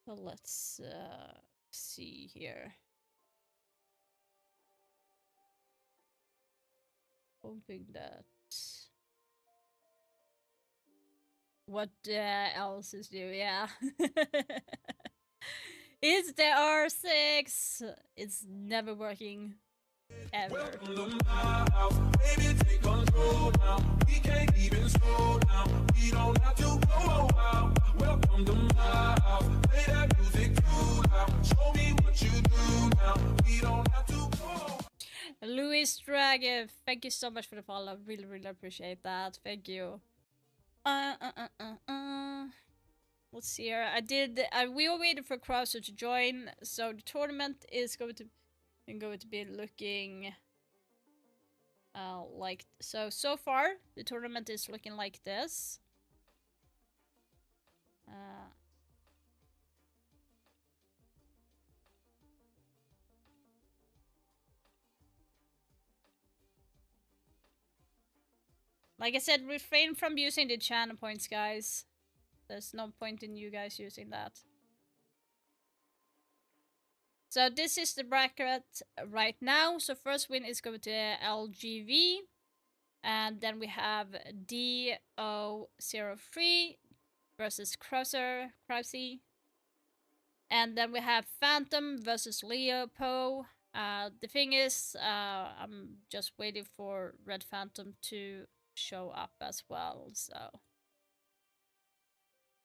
So let's see here. Hoping that what else is new? Yeah. It's the R6. It's never working ever. Louis Dragon, thank you so much for the follow. Really, really appreciate that. Thank you. Let's see here. We were waiting for Krauser to join, so the tournament is going to be looking like so. So far, the tournament is looking like this. Like I said, refrain from using the channel points, guys. There's no point in you guys using that. So this is the bracket right now. So first win is going to LGV. And then we have DO03 versus Krauser. And then we have Phantom versus Leopo. The thing is, I'm just waiting for Red Phantom to show up as well, so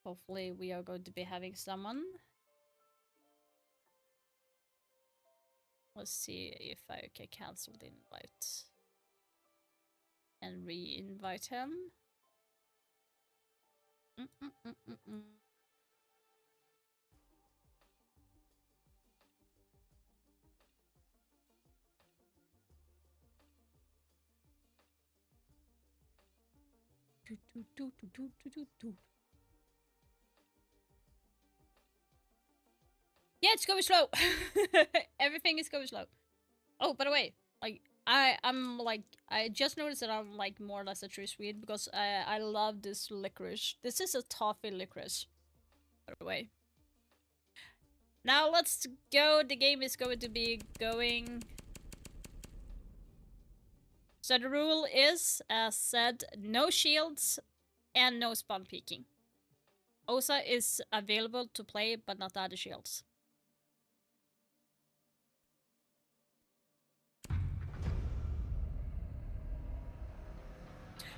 hopefully we are going to be having someone. Let's see if I can cancel the invite and re-invite him. Yeah, it's going slow. Everything is going slow. Oh, by the way, like I just noticed that I'm like more or less a true Swede because I love this licorice. This is a toffee licorice, by the way. Now let's go. The game is going to be going. So the rule is, as said, no shields and no spawn peeking. Osa is available to play, but not the other shields.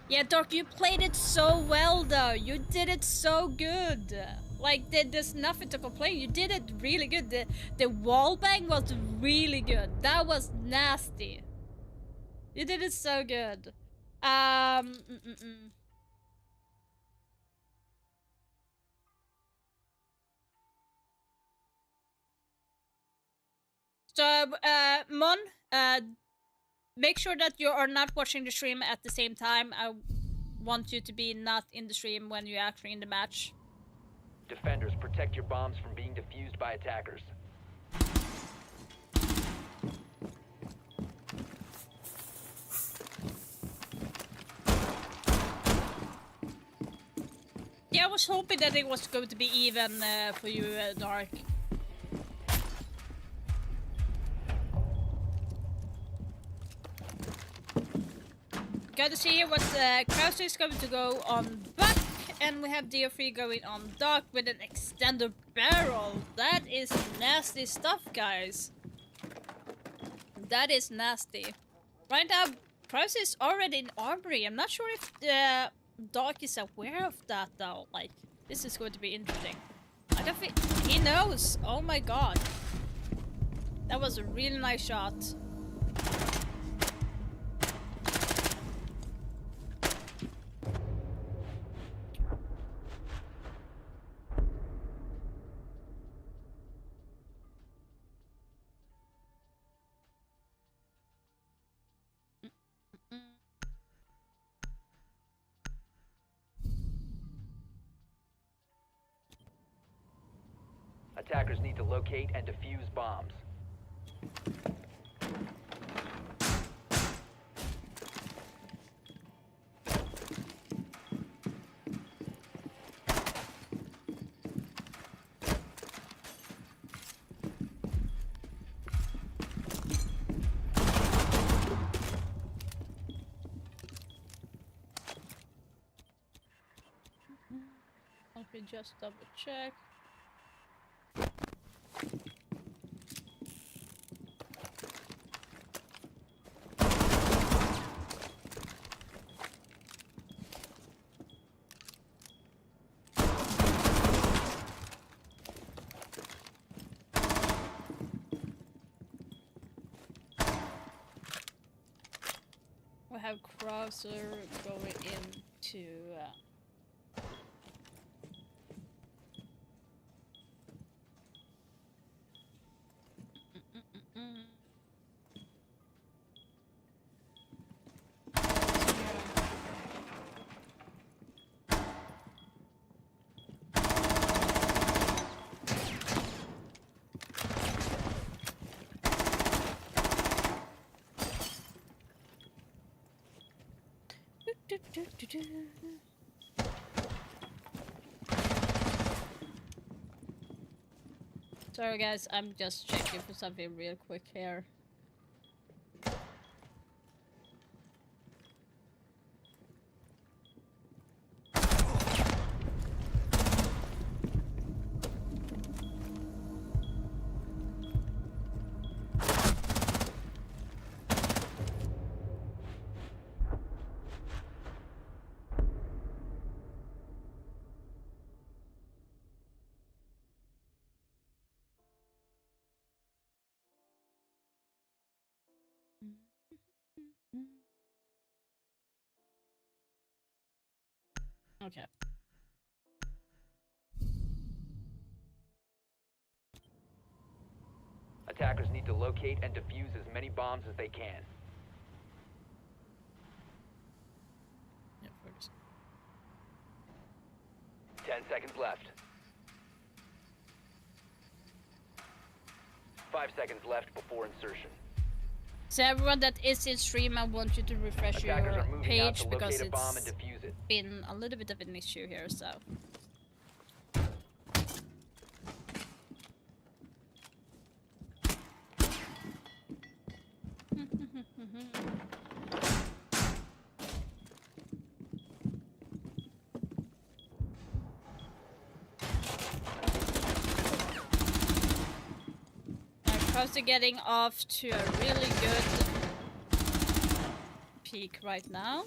Yeah, Dark, you played it so well, though. You did it so good. Like, there's nothing to complain. You did it really good. The wall bang was really good. That was nasty. You did it so good. So, Mon, make sure that you are not watching the stream at the same time. I want you to be not in the stream when you're actually in the match. Defenders, protect your bombs from being defused by attackers. Yeah, I was hoping that it was going to be even for you, Dark. Got to see what Krause is going to go on back, and we have DO3 going on dark with an extended barrel. That is nasty stuff, guys. That is nasty. Right now, Krause is already in armory. I'm not sure if Dark is aware of that, though. Like, this is going to be interesting. I don't think he knows. Oh my god. That was a really nice shot. Attackers need to locate and defuse bombs. Let me just double check. We have Krauser going into Sorry guys, I'm just checking for something real quick here. Okay. Attackers need to locate and defuse as many bombs as they can. Yeah, focus. 10 seconds left. 5 seconds left before insertion. So everyone that is in stream, I want you to refresh Attackers your are moving out page to because locate a bomb and it's defuse it. been a little bit of an issue here, so. Close to getting off to a really good peak right now.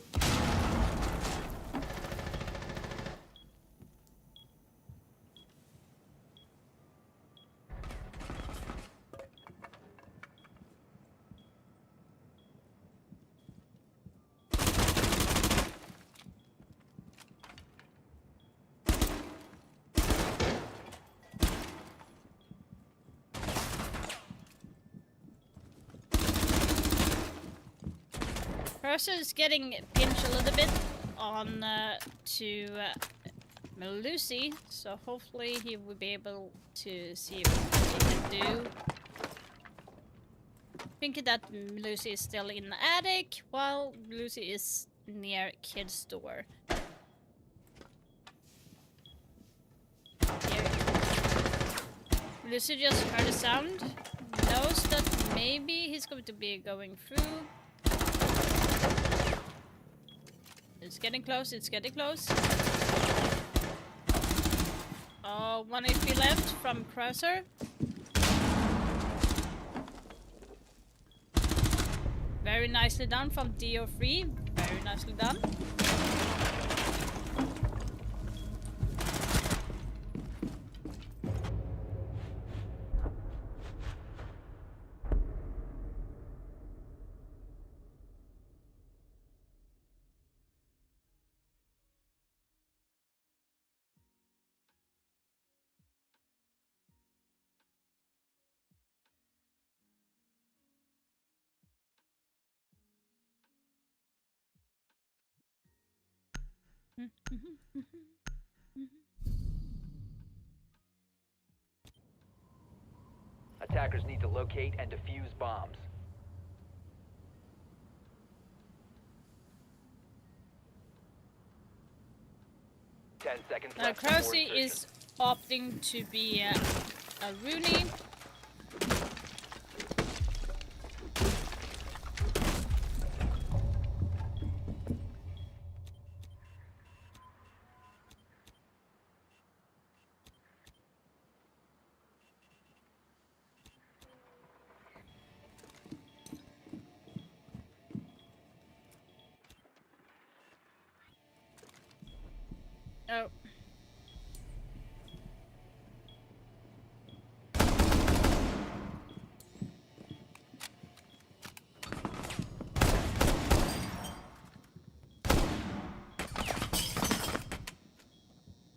Cursor is getting pinched a little bit on to Melusi, so hopefully he will be able to see what he can do. Thinking that Melusi is still in the attic, while Melusi is near Kid's door. Melusi just heard a sound, knows that maybe he's going to be going through. It's getting close, it's getting close. Oh, 1 HP left from Krauser. Very nicely done from DO3. Very nicely done. Attackers need to locate and defuse bombs. Ten seconds left. before Krause insertion. is opting to be a Rooney. Oh.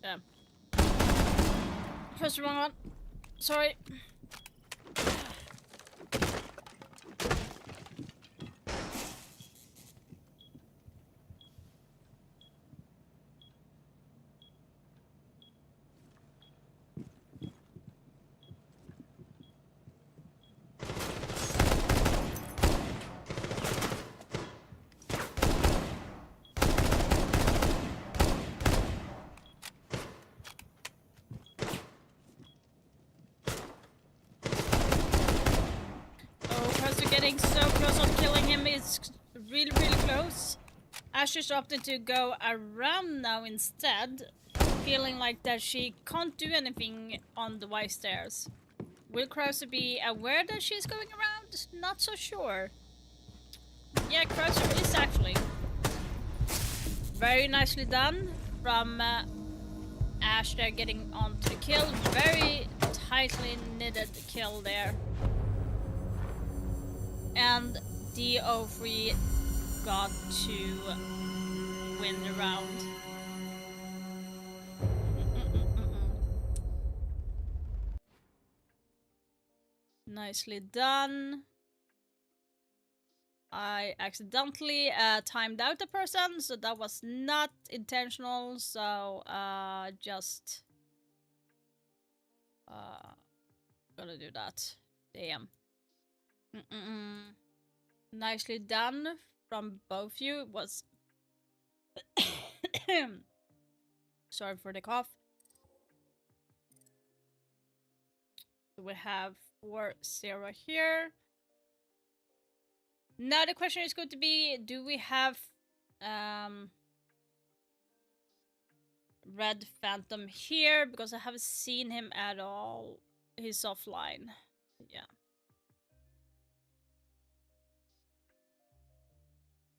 Yeah. Press the wrong one. Sorry. Getting so close on killing him is really close. Asher's opted to go around now instead, feeling like that she can't do anything on the white stairs. Will Krauser be aware that she's going around? Not so sure. Yeah, Krauser is actually. Very nicely done from Ash there getting on to the kill. Very tightly knitted kill there. And DO3 got to win the round. Nicely done. I accidentally timed out the person, so that was not intentional. So just gonna do that. Damn. Nicely done from both you. It was sorry for the cough. We have 4-0 here. Now the question is going to be, do we have Red Phantom here? Because I haven't seen him at all. He's offline. Yeah.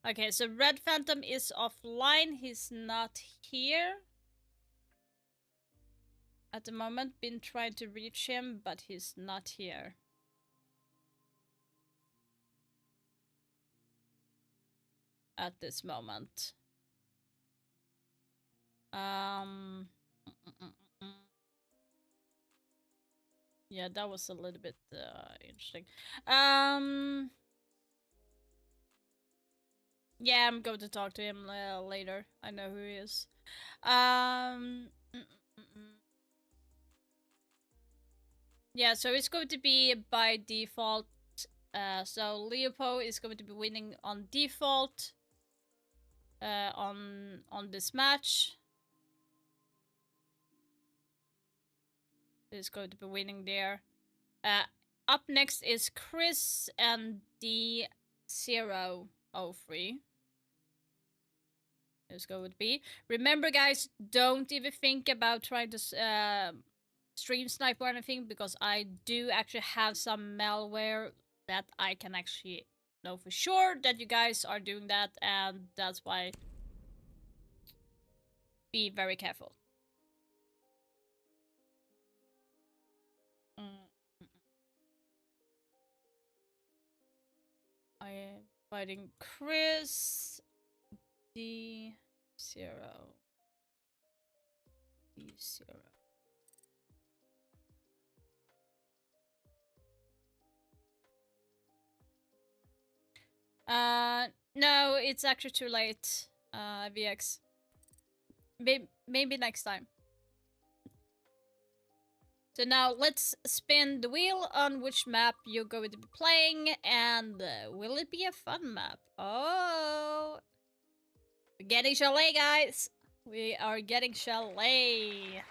Okay, so Red Phantom is offline. He's not here at the moment. Been trying to reach him, but he's not here. At this moment. Yeah, that was a little bit interesting. Yeah, I'm going to talk to him later. I know who he is. Yeah, so it's going to be by default. So Leopold is going to be winning on default. On this match. He's going to be winning there. Up next is Chris and D003. Let's go with B. Remember, guys, don't even think about trying to stream snipe or anything, because I do actually have some malware that I can actually know for sure that you guys are doing that, and that's why be very careful. I am fighting Chris D0. No, it's actually too late, VX. Maybe next time. So now let's spin the wheel on which map you're going to be playing, and will it be a fun map? Oh, we're getting Chalet, guys. We are getting Chalet.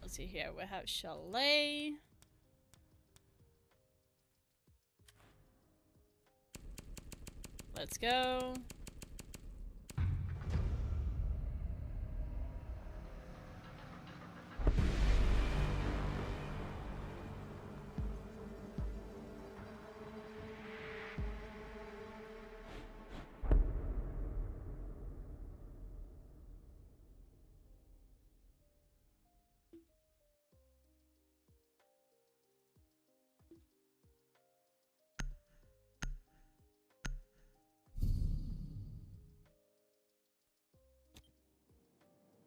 Let's see here. We have Chalet. Let's go.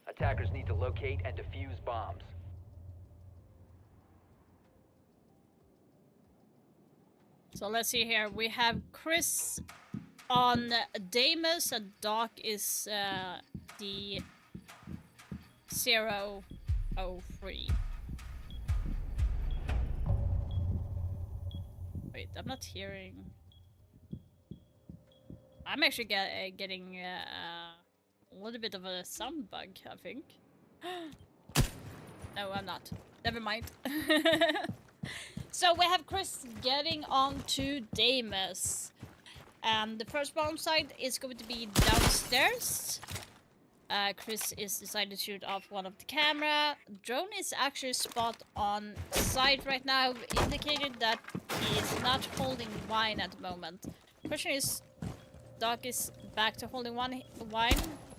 Attackers need to locate and defuse bombs. So let's see here. We have Chris on Damus, and Doc is the 003. Wait, I'm not hearing. I'm actually getting a little bit of a sound bug, I think. No, I'm not. Never mind. So we have Chris getting on to Damus. And the first bomb site is going to be downstairs. Chris is decided to shoot off one of the camera. Drone is actually spot on site right now, indicated that he is not holding wine at the moment. Question is, Doc is back to holding wine.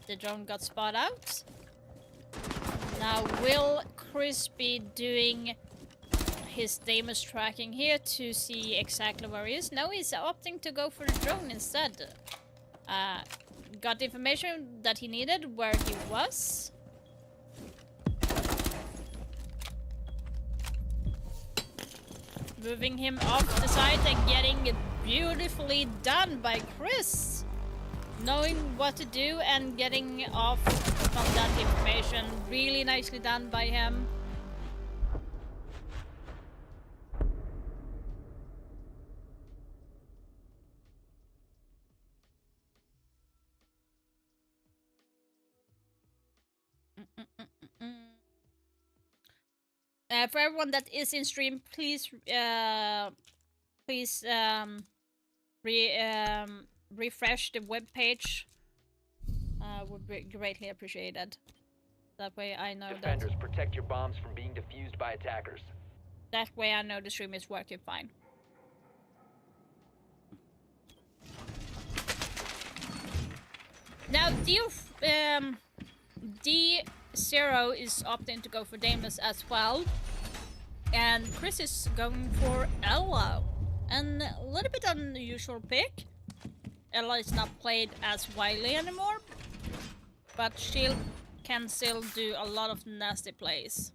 The drone got spot out. Now, will Chris be doing his Damus tracking here to see exactly where he is. No, he's opting to go for the drone instead. Got the information that he needed where he was. Moving him off the site and getting it beautifully done by Chris. Knowing what to do and getting off from that information. Really nicely done by him. For everyone that is in stream, please refresh the web page. Would be greatly appreciated. That way I know Defenders, protect your bombs from being defused by attackers. that way I know the stream is working fine. Now D0 is opting to go for Damus as well. And Chris is going for Ella. And a little bit unusual pick. Ella is not played as widely anymore. But she can still do a lot of nasty plays.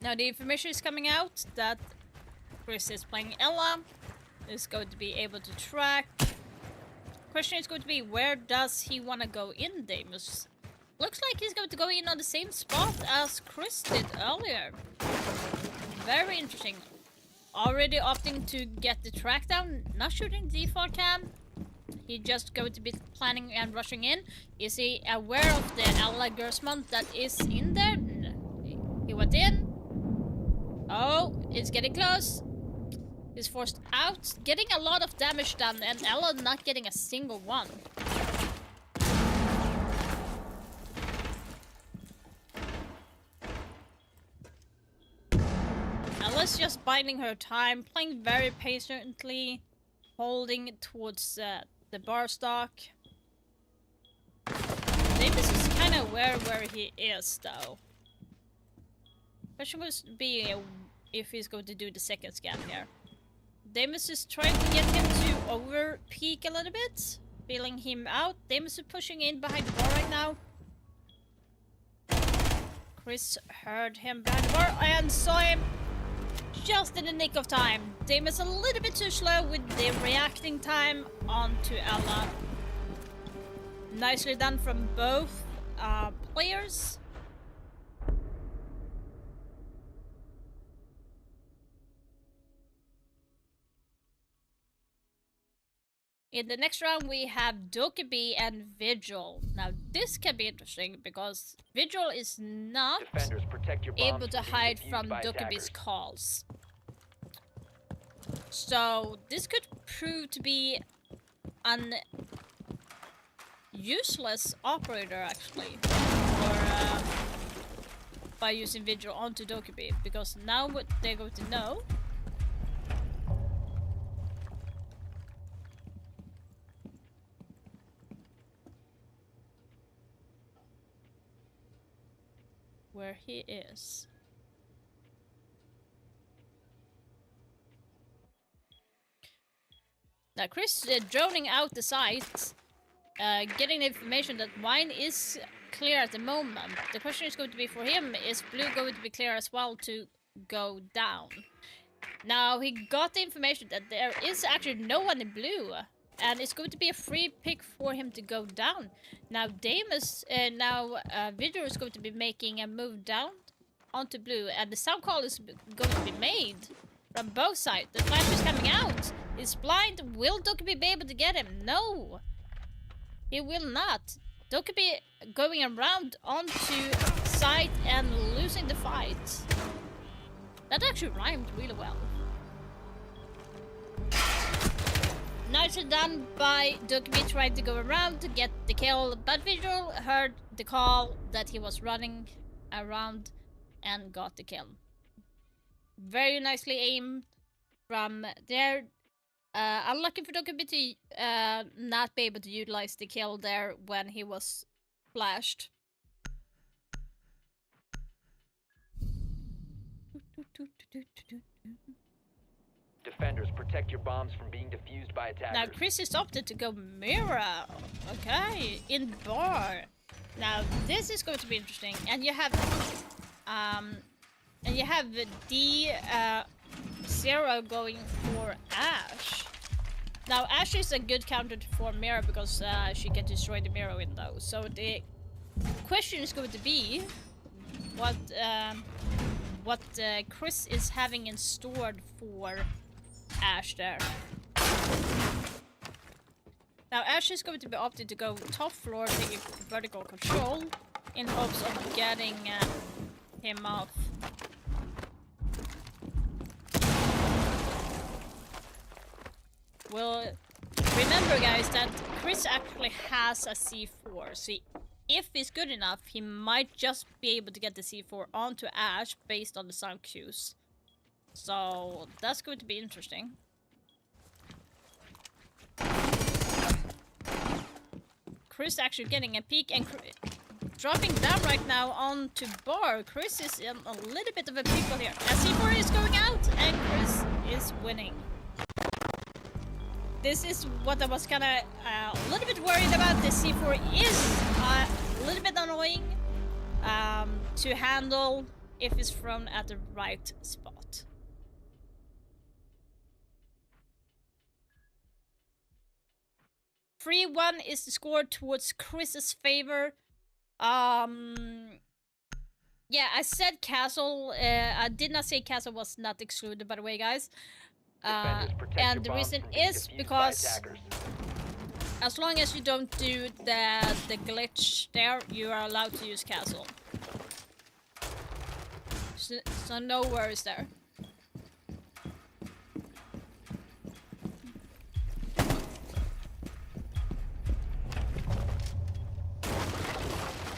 Now the information is coming out that Chris is playing Ella. Is going to be able to track. Question is going to be, where does he want to go in, Damus? Looks like he's going to go in on the same spot as Chris did earlier. Very interesting. Already opting to get the track down, not shooting default cam. He's just going to be planning and rushing in. Is he aware of the Ella Gersmont that is in there? He went in. Oh, it's getting close. He's forced out, getting a lot of damage done, and Ella not getting a single one. Ella's just biding her time, playing very patiently, holding towards the bar stock. Davis is kind of aware where he is, though. Question was be if he's going to do the second scan here. Damus is trying to get him to over peek a little bit, feeling him out. Damus is pushing in behind the bar right now. Chris heard him behind the bar and saw him just in the nick of time. Damus a little bit too slow with the reacting time onto Ella. Nicely done from both players. In the next round, we have Dokkaebi and Vigil. Now, this can be interesting because Vigil is not Defenders, protect your bombs able to from being hide defused from by Dokkaebi's attackers. calls. So, this could prove to be an useless operator, actually, or by using Vigil onto Dokkaebi, because now what they're going to know where he is. Now Chris droning out the site, getting the information that Wine is clear at the moment. The question is going to be for him, is Blue going to be clear as well to go down? Now he got the information that there is actually no one in Blue, and it's going to be a free pick for him to go down. Now Vigil is going to be making a move down onto Blue, and the sound call is going to be made from both sides. The flash is coming out. He's blind. Will Dokkaebi be able to get him? No, he will not. Dokkaebi going around onto site and losing the fight. That actually rhymed really well. Nicely done by Dokkaebi trying to go around to get the kill, but Vigil heard the call that he was running around and got the kill. Very nicely aimed from there. Unlucky for Dokkaebi to not be able to utilize the kill there when he was flashed. Defenders, protect your bombs from being defused by attackers. Now Chris is opted to go Mira. Okay, in bar. Now this is going to be interesting, and you have D Zero going for Ash. Now Ash is a good counter for Mira because she can destroy the mirror window. So the question is going to be what Chris is having in store for Ash there. Now Ash is going to be opted to go top floor, taking vertical control in hopes of getting him off. Well, remember guys that Chris actually has a C4, so if he's good enough, he might just be able to get the C4 onto Ash based on the sound cues. So that's going to be interesting. Chris actually getting a peek and dropping down right now onto bar. Chris is in a little bit of a pickle here. A C4 is going out and Chris is winning. This is what I was kinda a little bit worried about. The C4 is a little bit annoying to handle if it's thrown at the right spot. Three 1 is the score towards Chris's favor. Yeah, I said Castle. I did not say Castle was not excluded, by the way, guys. And the reason is because as long as you don't do the glitch there, you are allowed to use Castle. So no worries there.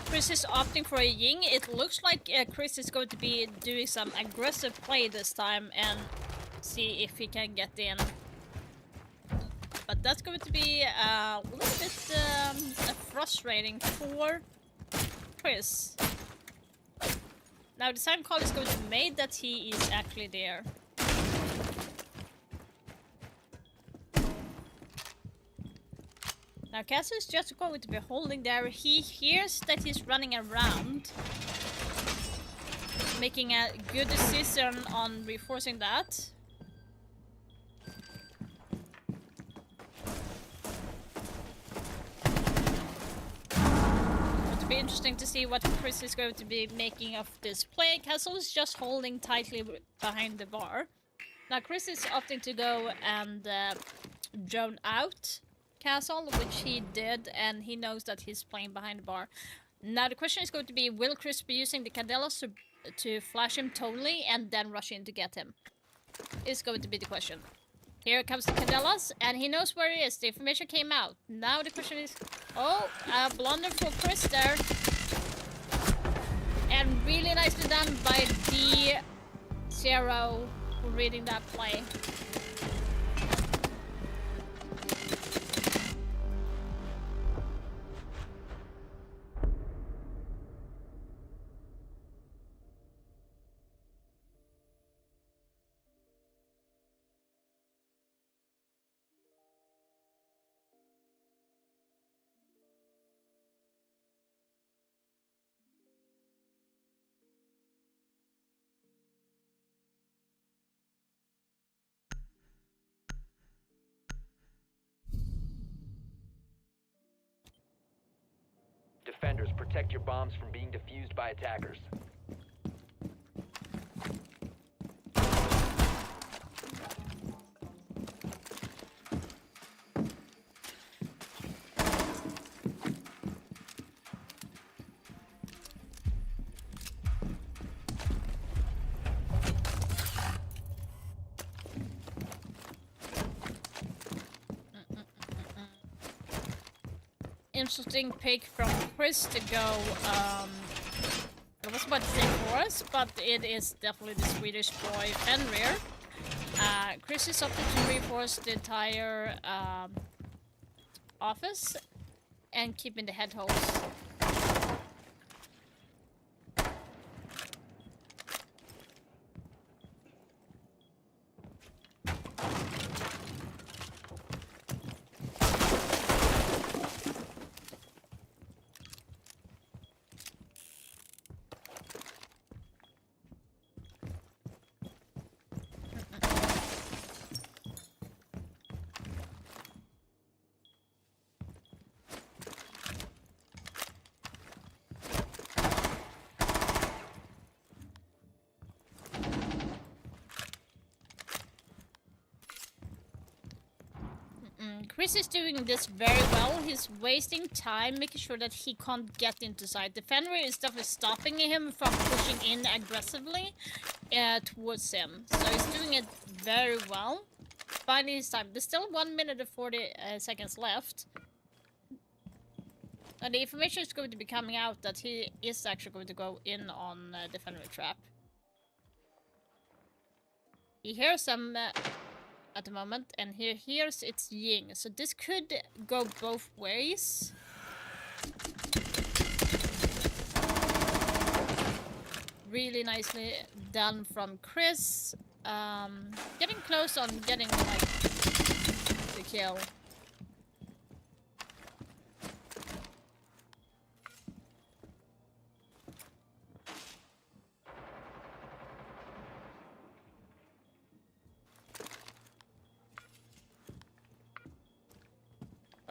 Chris is opting for a Ying. It looks like Chris is going to be doing some aggressive play this time and see if he can get in. But that's going to be a little bit frustrating for Chris. Now the time call is going to be made that he is actually there. Now Castle is just going to be holding there. He hears that he's running around, making a good decision on reinforcing that. It'll be interesting to see what Chris is going to be making of this play. Castle is just holding tightly behind the bar. Now Chris is opting to go and drone out Castle, which he did, and he knows that he's playing behind the bar. Now the question is going to be, will Chris be using the Candelas to flash him totally and then rush in to get him? Is going to be the question. Here comes the Candelas, and he knows where he is. The information came out. Now the question is, oh, a blunder for Chris there. And really nicely done by D0 reading that play. Defenders, protect your bombs from being defused by attackers. Interesting pick from Chris to go, I was about to say Forest, but it is definitely the Swedish boy Fenrir. Chris is opted to reinforce the entire office and keeping the head holes. Chris is doing this very well. He's wasting time making sure that he can't get into sight. The Fenrir is definitely stopping him from pushing in aggressively towards him. So he's doing it very well. Finding his time. There's still 1 minute and 40 seconds left. And the information is going to be coming out that he is actually going to go in on the Fenrir trap. He hears some... at the moment, and here's its Ying. So this could go both ways. Really nicely done from Chris. Getting close on getting like the kill.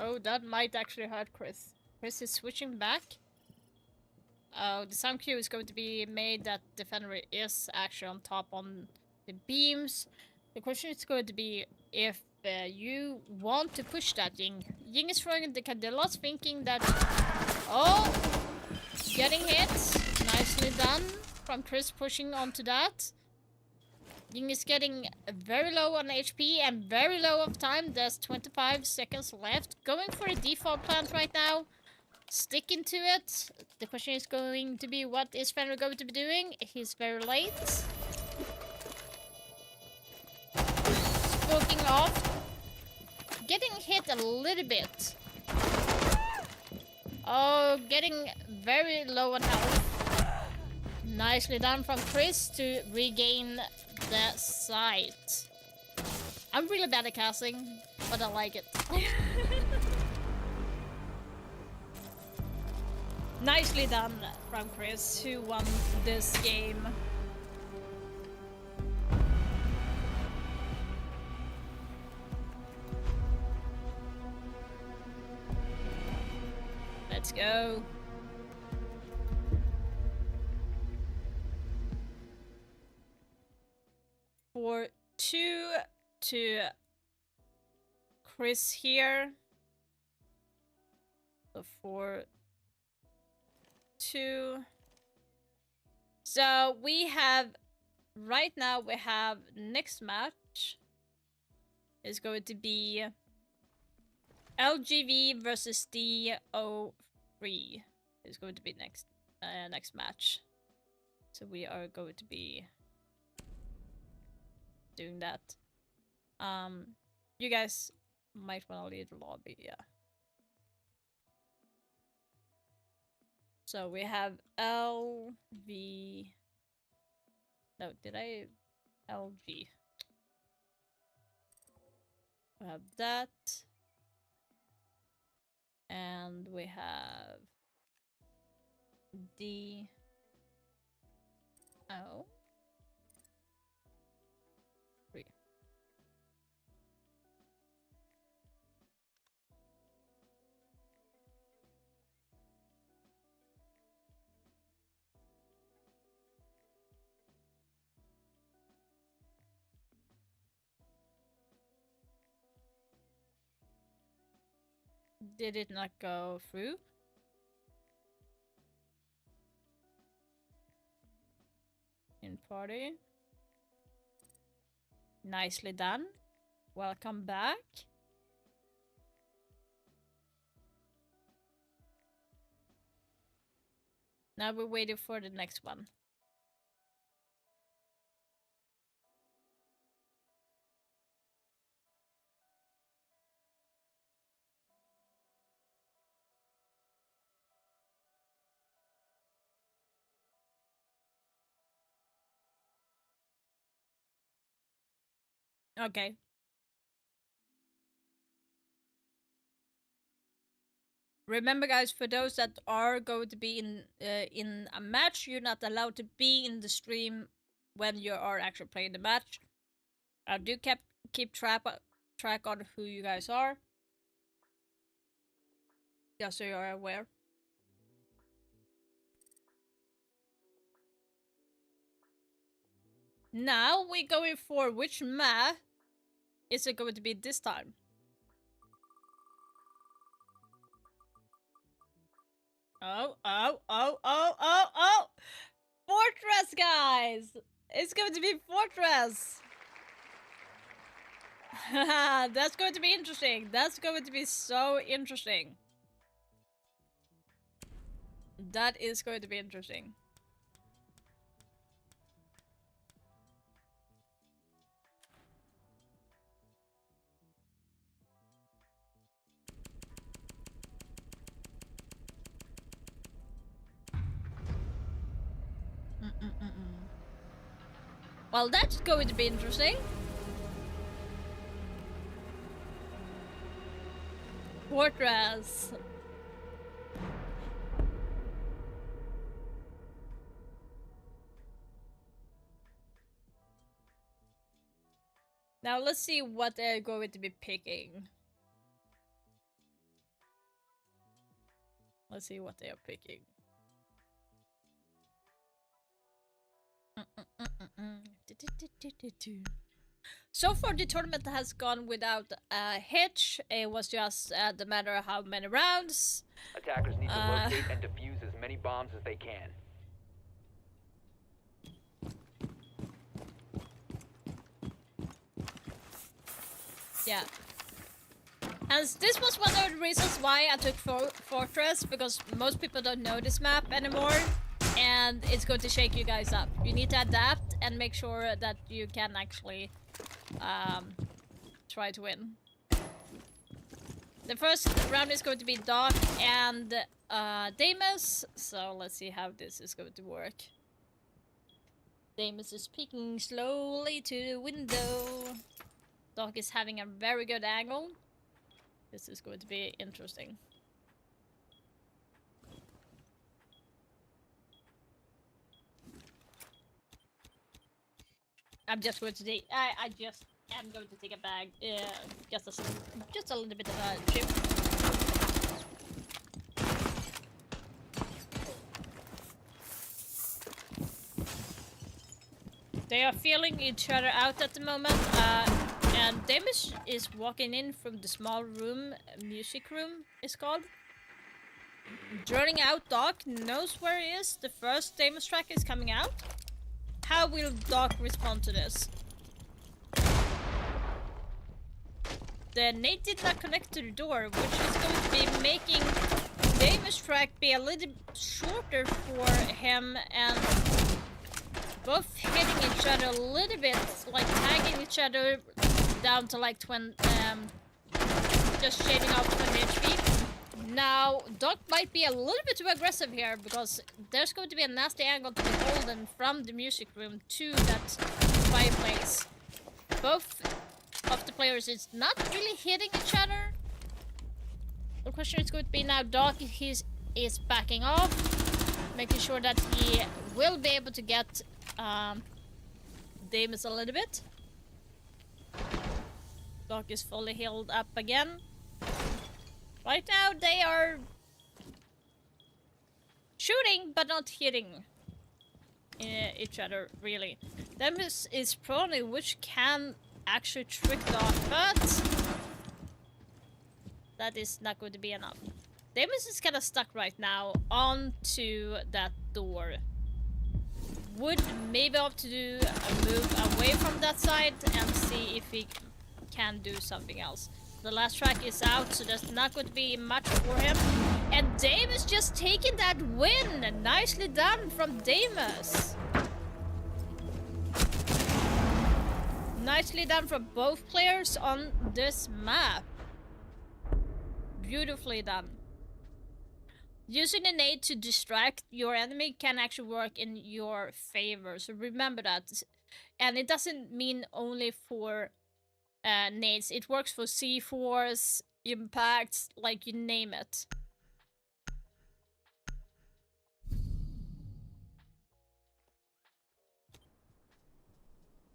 Oh, that might actually hurt Chris. Chris is switching back. Oh, the sound cue is going to be made that the Fenrir is actually on top on the beams. The question is going to be if you want to push that Ying. Ying is throwing the Candela's thinking that... Oh! Getting hit. Nicely done from Chris pushing onto that. Ying is getting very low on HP and very low of time. There's 25 seconds left. Going for a default plant right now. Sticking to it. The question is going to be, what is Fenrir going to be doing? He's very late. Smoking off. Getting hit a little bit. Oh, getting very low on health. Nicely done from Chris to regain the sight. I'm really bad at casting, but I like it. Nicely done from Chris, who won this game. Let's go. For 2 to Chris here. So 4-2. So we have right now we have next match is going to be LGV versus DO3 is going to be next match. So we are going to be doing that. You guys might want to leave the lobby, yeah. So we have LV. No, did I? LG. We have that. And we have D. O. 3. Did it not go through? In party. Nicely done. Welcome back. Now we're waiting for the next one. Okay. Remember, guys, for those that are going to be in a match, you're not allowed to be in the stream when you are actually playing the match. I do keep track on who you guys are, just so you are aware. Now we're going for which map is it going to be this time? Oh. Fortress, guys! It's going to be Fortress! That's going to be interesting. That's going to be so interesting. That is going to be interesting. Well, that's going to be interesting. Fortress. Now let's see what they're going to be picking. Let's see what they are picking. So far the tournament has gone without a hitch. It was just the matter of how many rounds. Attackers need to locate and defuse as many bombs as they can. Yeah. And this was one of the reasons why I took Fortress, because most people don't know this map anymore. And it's going to shake you guys up. You need to adapt and make sure that you can actually try to win. The first round is going to be Doc and Damus, so let's see how this is going to work. Damus is peeking slowly to the window. Doc is having a very good angle. This is going to be interesting. I'm just going to take. I just am going to take a bag. Just a little bit of a chip. They are feeling each other out at the moment. And Damus is walking in from the small room, music room is called. Droning out, Doc knows where he is. The first Damus track is coming out. How will Doc respond to this? The nade did not connect to the door, which is going to be making Damus track be a little shorter for him, and both hitting each other a little bit, like tagging each other down to like 20, just shaving off 20 HP. Now, Doc might be a little bit too aggressive here, because there's going to be a nasty angle to be golden from the music room to that fireplace. Both of the players is not really hitting each other. The question is going to be now, Doc is backing off, making sure that he will be able to get Damus a little bit. Doc is fully healed up again. Right now they are shooting but not hitting each other really. Damus is prone, which can actually trick Doc, but that is not going to be enough. Damus is kind of stuck right now onto that door. Would maybe have to do a move away from that side and see if he can do something else. The last track is out, so there's not going to be much for him. And Damus just taking that win! Nicely done from Damus! Nicely done from both players on this map. Beautifully done. Using a nade to distract your enemy can actually work in your favor, so remember that. And it doesn't mean only for nades. It works for C4s, impacts, like you name it.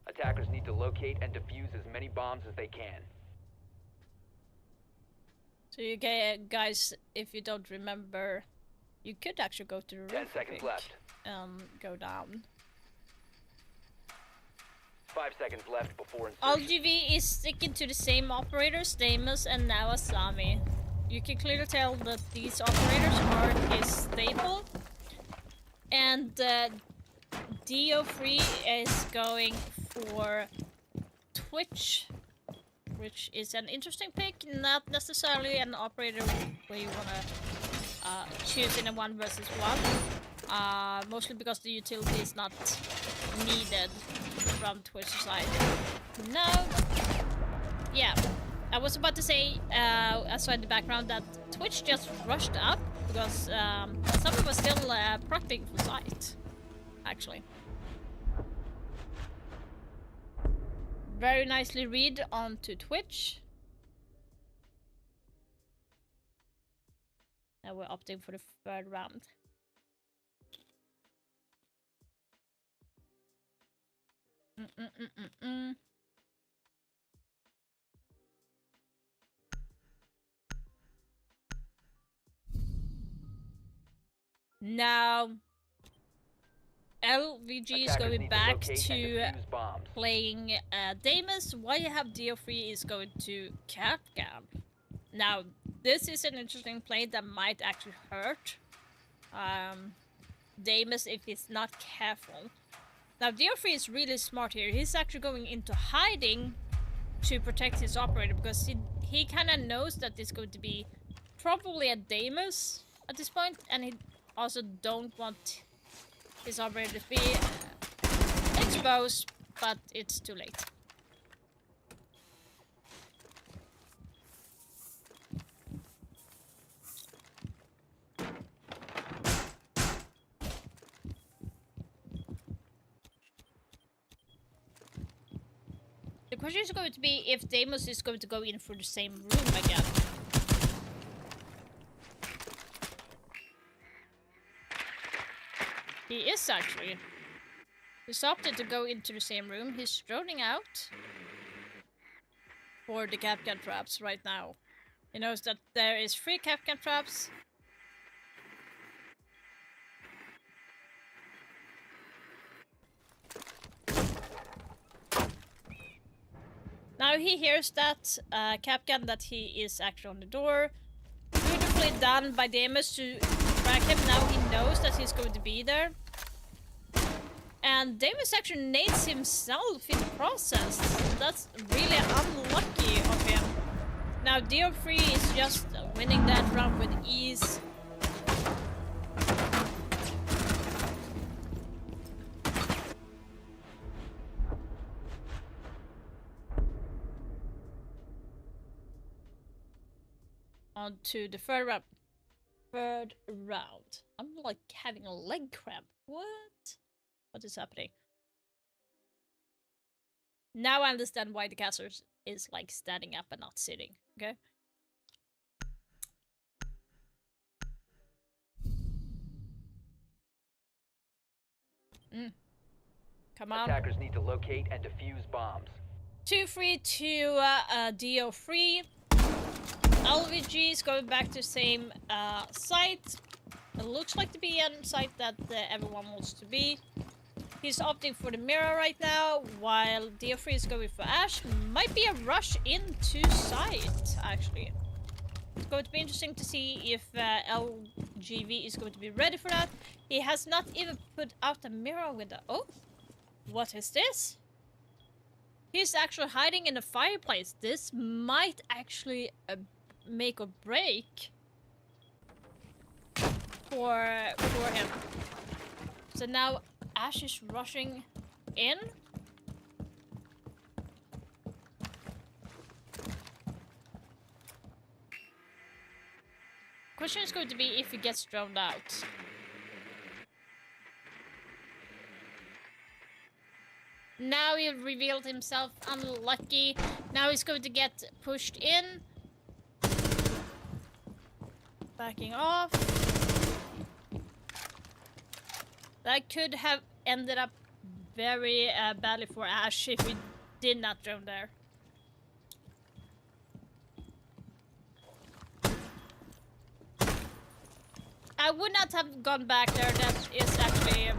Attackers need to locate and defuse as many bombs as they can. So you guys, if you don't remember, you could actually go to the roof. 10 seconds left. Go down. 5 seconds left before insertion. LGV is sticking to the same operators, Damus and now Asami. You can clearly tell that these operators are his staple. And Dio3 is going for Twitch, which is an interesting pick, not necessarily an operator where you wanna choose in a 1 versus 1. Mostly because the utility is not needed from Twitch side. No. Yeah. I was about to say, I saw in the background that Twitch just rushed up because someone was still prepping for site, actually. Very nicely read onto Twitch. Now we're opting for the 3rd round. Now, LVG is going back to playing Damus, while you have Dio3 is going to Capcan. Now, this is an interesting play that might actually hurt Damus if he's not careful. Now, Dio3 is really smart here. He's actually going into hiding to protect his operator because he kind of knows that it's going to be probably a Damus at this point, and he also don't want his operator to be exposed, but it's too late. The question is going to be if Damus is going to go in for the same room again. He is actually. He's opted to go into the same room. He's droning out for the Capcan traps right now. He knows that there is 3 Capcan traps. Now he hears that Capcan that he is actually on the door. Beautifully done by Damus to track him. Now he knows that he's going to be there. And Damus actually nades himself in the process. That's really unlucky of him. Now Dio3 is just winning that round with ease. On to the third round. I'm like having a leg cramp. What? What is happening? Now I understand why the caster is like standing up and not sitting. Okay. Come on. Attackers need to locate and defuse bombs. 2-3 to Dio3. LVG is going back to the same site. It looks like to be a site that everyone wants to be. He's opting for the mirror right now, while Dio3 is going for Ash. Might be a rush into site, actually. It's going to be interesting to see if LGV is going to be ready for that. He has not even put out a mirror window. Oh, what is this? He's actually hiding in the fireplace. This might actually make or break for him. So now Ash is rushing in. Question is going to be if he gets drowned out. Now he revealed himself unlucky. Now he's going to get pushed in. Backing off. That could have ended up very badly for Ash if we did not drone there. I would not have gone back there. That is actually...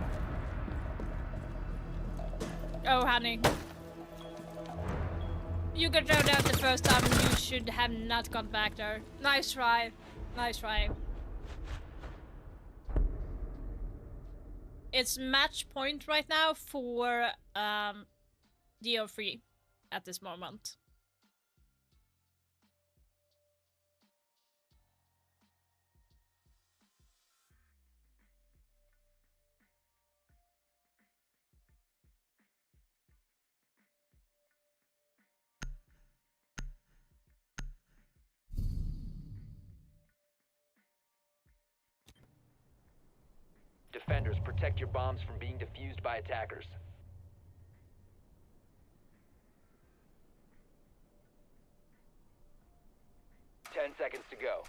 Oh, honey. You got thrown out the first time. You should have not gone back there. Nice try. Nice try. It's match point right now for DO3 at this moment. Defenders, protect your bombs from being defused by attackers. Ten seconds to go.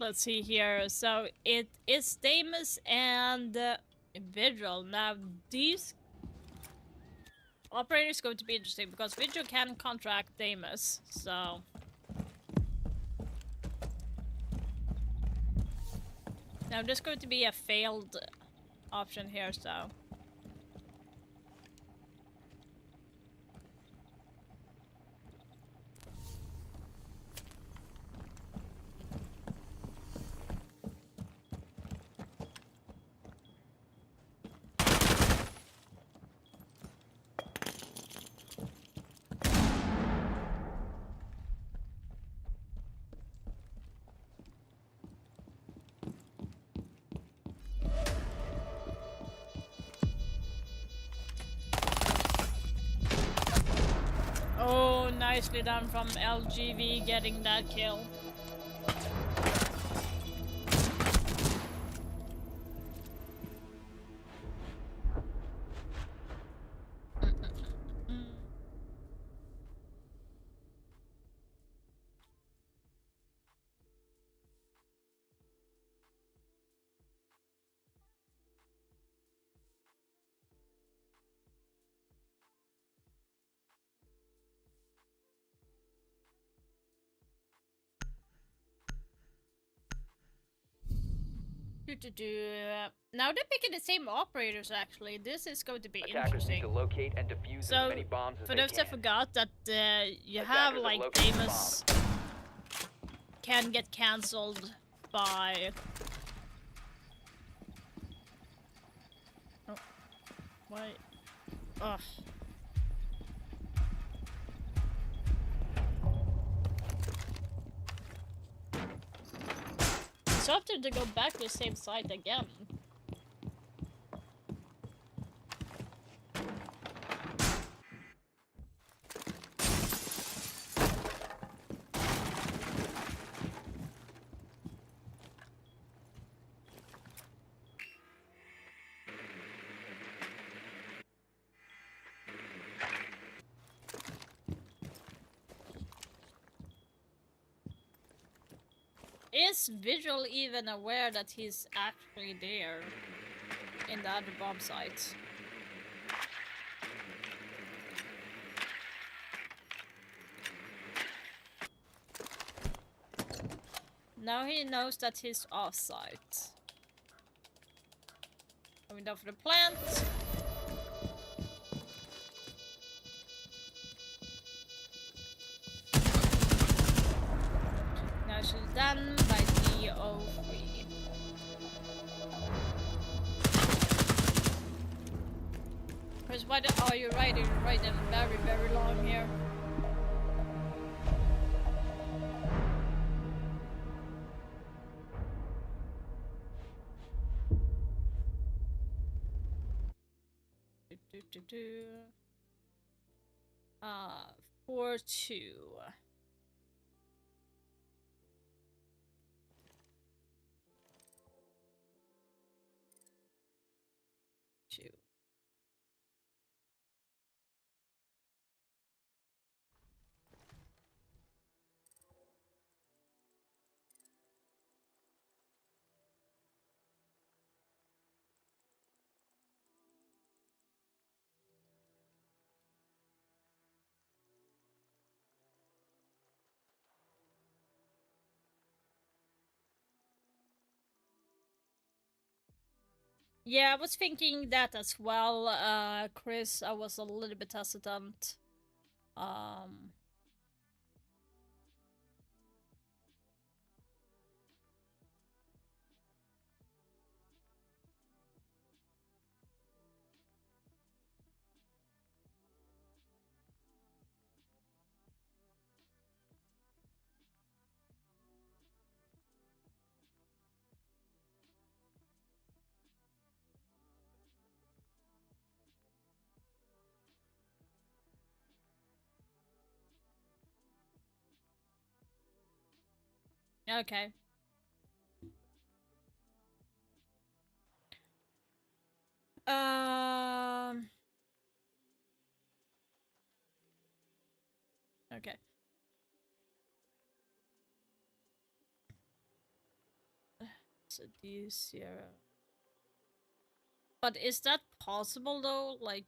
Let's see here. So it is Damus and Vigil. Now these operators going to be interesting because Vigil can contract Damus. So now there's going to be a failed option here. So. Oh, nicely done from LGV getting that kill. Now they're picking the same operators actually. This is going to be Attackers need interesting. to locate and defuse So, as many bombs as for they those that can. forgot that you Attackers have have like located the Damus can get cancelled by... Oh. Why? Ugh. So after to go back to the same site again. Is Vigil even aware that he's actually there in the other bomb site? Now he knows that he's off-site. Moving down for the plant. Now she's done by DO3. Chris, why are you writing very, very long here? Uh, 4-2. Two. Yeah, I was thinking that as well, Chris. I was a little bit hesitant. Okay. Okay. So these here. But is that possible though? Like.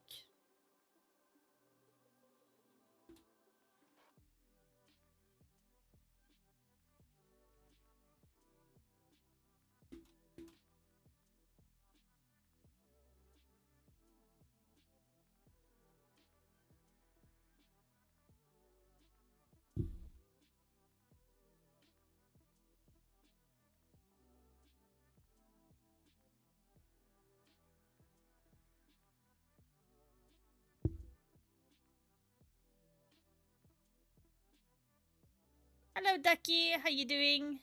Hello, Ducky. How you doing?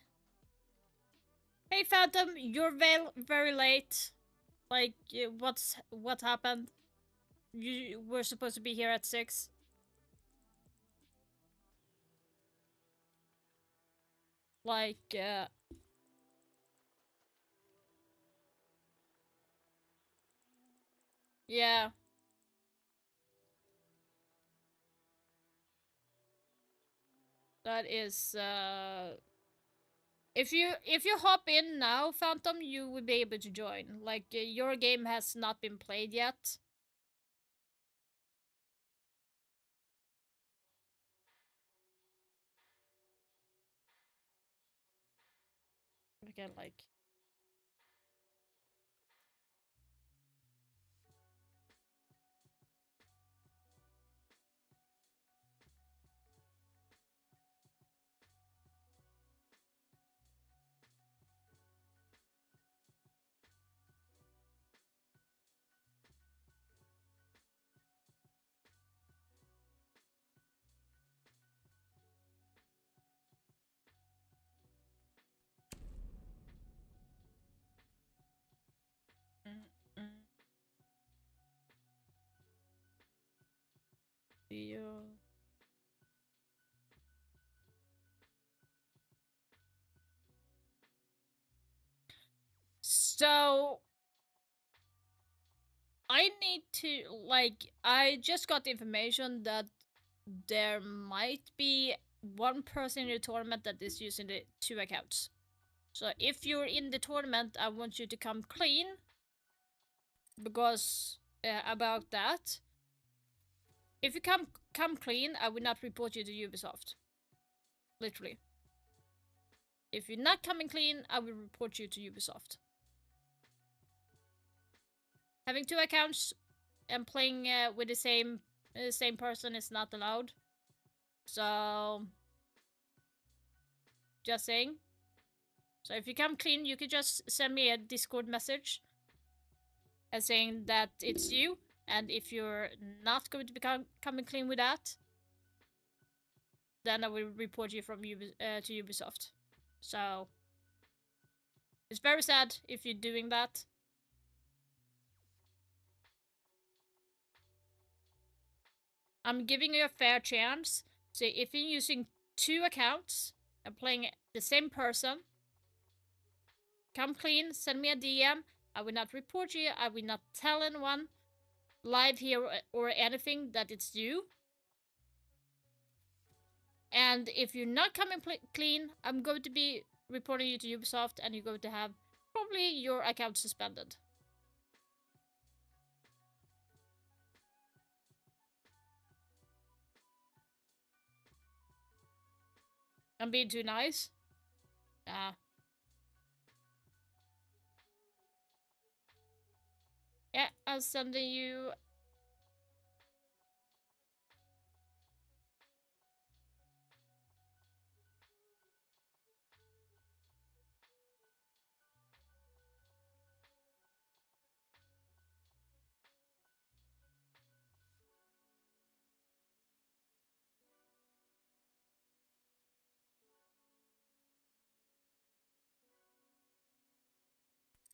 Hey, Phantom. You're very late. Like, what happened? You were supposed to be here at 6. Like, yeah. That is, if you hop in now, Phantom, you will be able to join. Like, your game has not been played yet. Okay, like. Video. So I need to, like, I just got the information that there might be one person in the tournament that is using the 2 accounts. So if you're in the tournament, I want you to come clean. Because about that, if you come clean, I will not report you to Ubisoft. Literally. If you're not coming clean, I will report you to Ubisoft. Having 2 accounts and playing with the same person is not allowed. So, just saying. So if you come clean, you can just send me a Discord message and saying that it's you. And if you're not going to be coming clean with that, then I will report you from to Ubisoft. So it's very sad if you're doing that. I'm giving you a fair chance. So if you're using 2 accounts and playing the same person, come clean, send me a DM. I will not report you. I will not tell anyone live here or anything that it's you. And if you're not coming clean, I'm going to be reporting you to Ubisoft and you're going to have probably your account suspended. I'm being too nice. Yeah, I'm sending you.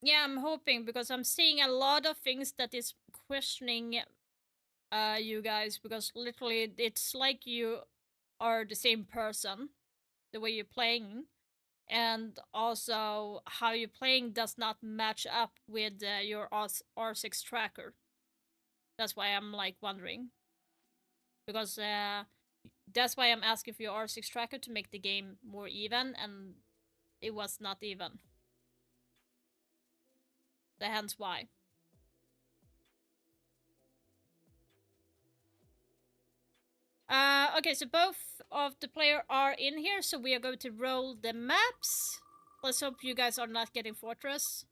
Yeah, I'm hoping, because I'm seeing a lot of things that is questioning you guys, because literally it's like you are the same person, the way you're playing, and also how you're playing does not match up with your R6 tracker. That's why I'm like wondering, because that's why I'm asking for your R6 tracker to make the game more even, and it was not even. Hence why. Okay, so both of the players are in here, so we are going to roll the maps. Let's hope you guys are not getting Fortress.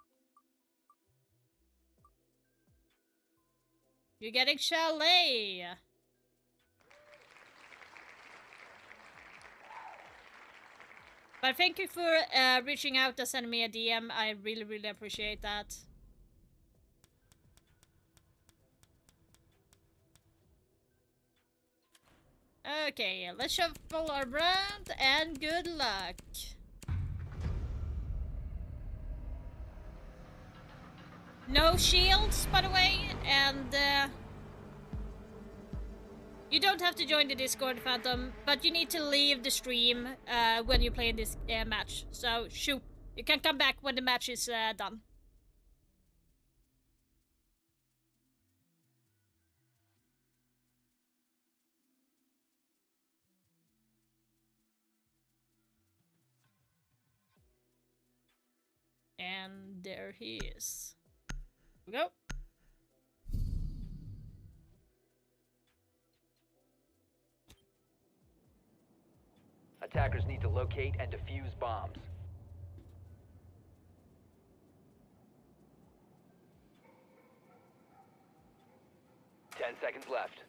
You're getting Chalet. But thank you for reaching out and sending me a DM. I really, really appreciate that. Okay, let's shuffle around and good luck. No shields, by the way, and you don't have to join the Discord, Phantom, but you need to leave the stream when you play this match. So shoot, you can come back when the match is done. And there he is. Here we go. Attackers need to locate and defuse bombs. Ten seconds left.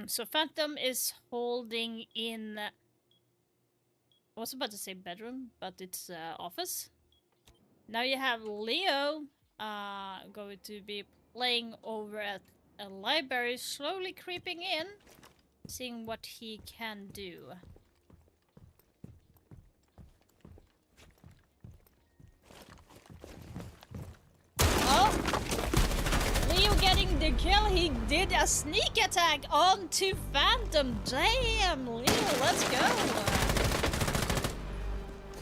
So Phantom is holding in, I was about to say bedroom, but it's office. Now you have Leo going to be playing over at a library, slowly creeping in, seeing what he can do. the kill. He did a sneak attack onto Phantom. Damn, Leo, let's go.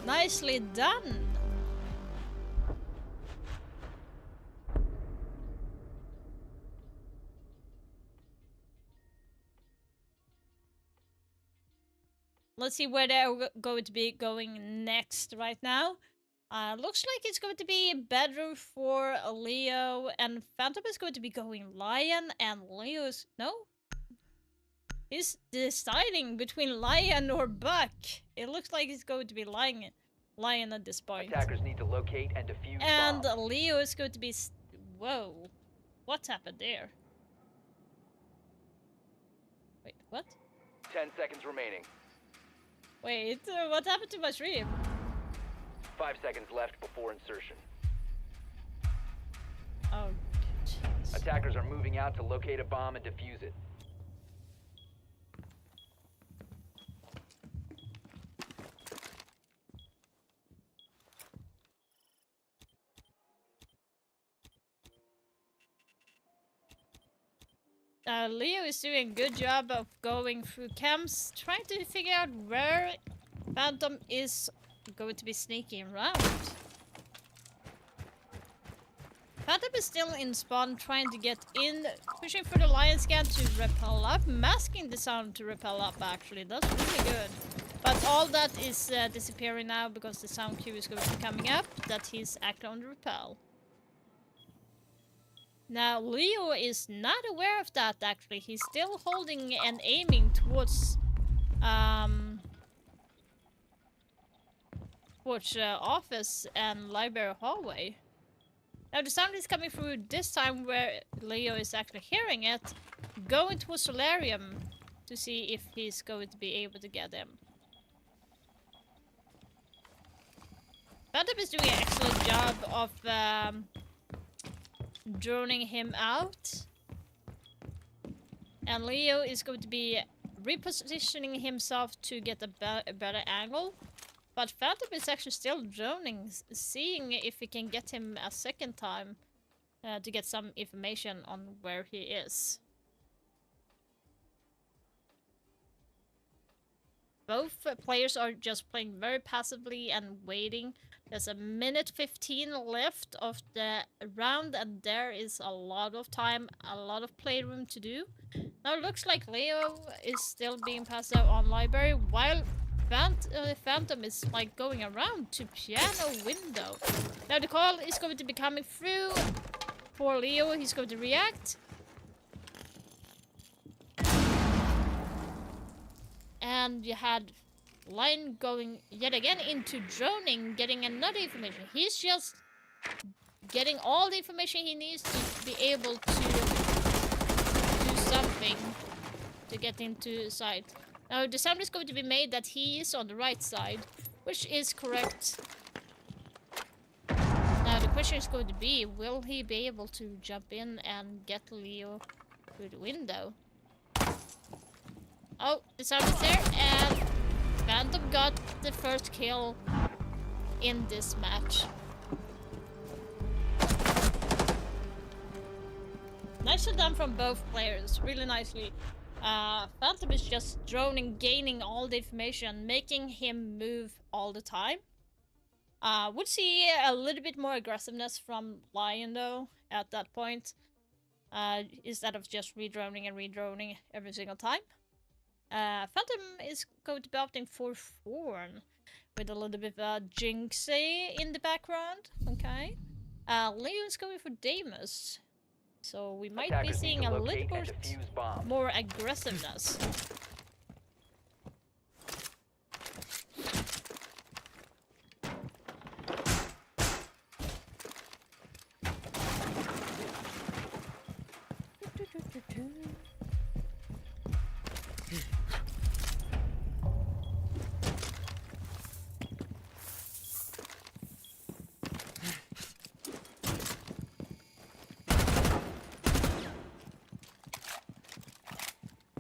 Nicely done. Let's see where they're going to be going next right now. Looks like it's going to be bedroom for Leo, and Phantom is going to be going Lion, and Leo's... no? He's deciding between Lion or Buck. It looks like he's going to be Lion at this point. Attackers need to locate and defuse And bombs. Leo is going to be... whoa. What happened there? Wait, what? 10 seconds remaining. Wait, what happened to my stream? 5 seconds left before insertion. Oh, jeez. Attackers are moving out to locate a bomb and defuse it. Leo is doing a good job of going through camps, trying to figure out where Phantom is going to be sneaking around. Phantom is still in spawn, trying to get in, pushing for the lion scan to repel up, masking the sound to repel up actually, that's really good. But all that is disappearing now because the sound cue is going to be coming up, that he's acting on the repel. Now, Leo is not aware of that, actually. He's still holding and aiming towards, office and library hallway. Now, the sound is coming through this time where Leo is actually hearing it, going towards Solarium to see if he's going to be able to get him. Phantom is doing an excellent job of, droning him out, and Leo is going to be repositioning himself to get a better angle, but Phantom is actually still droning, seeing if we can get him a second time to get some information on where he is. Both players are just playing very passively and waiting. There's a minute 15 left of the round, and there is a lot of time, a lot of playroom to do. Now it looks like Leo is still being passed out on library, while Phantom is like going around to piano window. Now the call is going to be coming through for Leo. He's going to react. And you had Lion going yet again into droning, getting another information. He's just getting all the information he needs to be able to do something to get into sight. Now the sound is going to be made that he is on the right side, which is correct. Now the question is going to be, will he be able to jump in and get Leo through the window? Oh, the sound is there, and Phantom got the first kill in this match. Nicely done from both players, really nicely. Phantom is just droning, gaining all the information, making him move all the time. Would see a little bit more aggressiveness from Lion though, at that point. Instead of just redroning and redroning every single time. Phantom is going to be opting for Thorn with a little bit of Jinxie in the background. Okay. Leo is going for Demus. So we might be seeing a little bit more aggressiveness.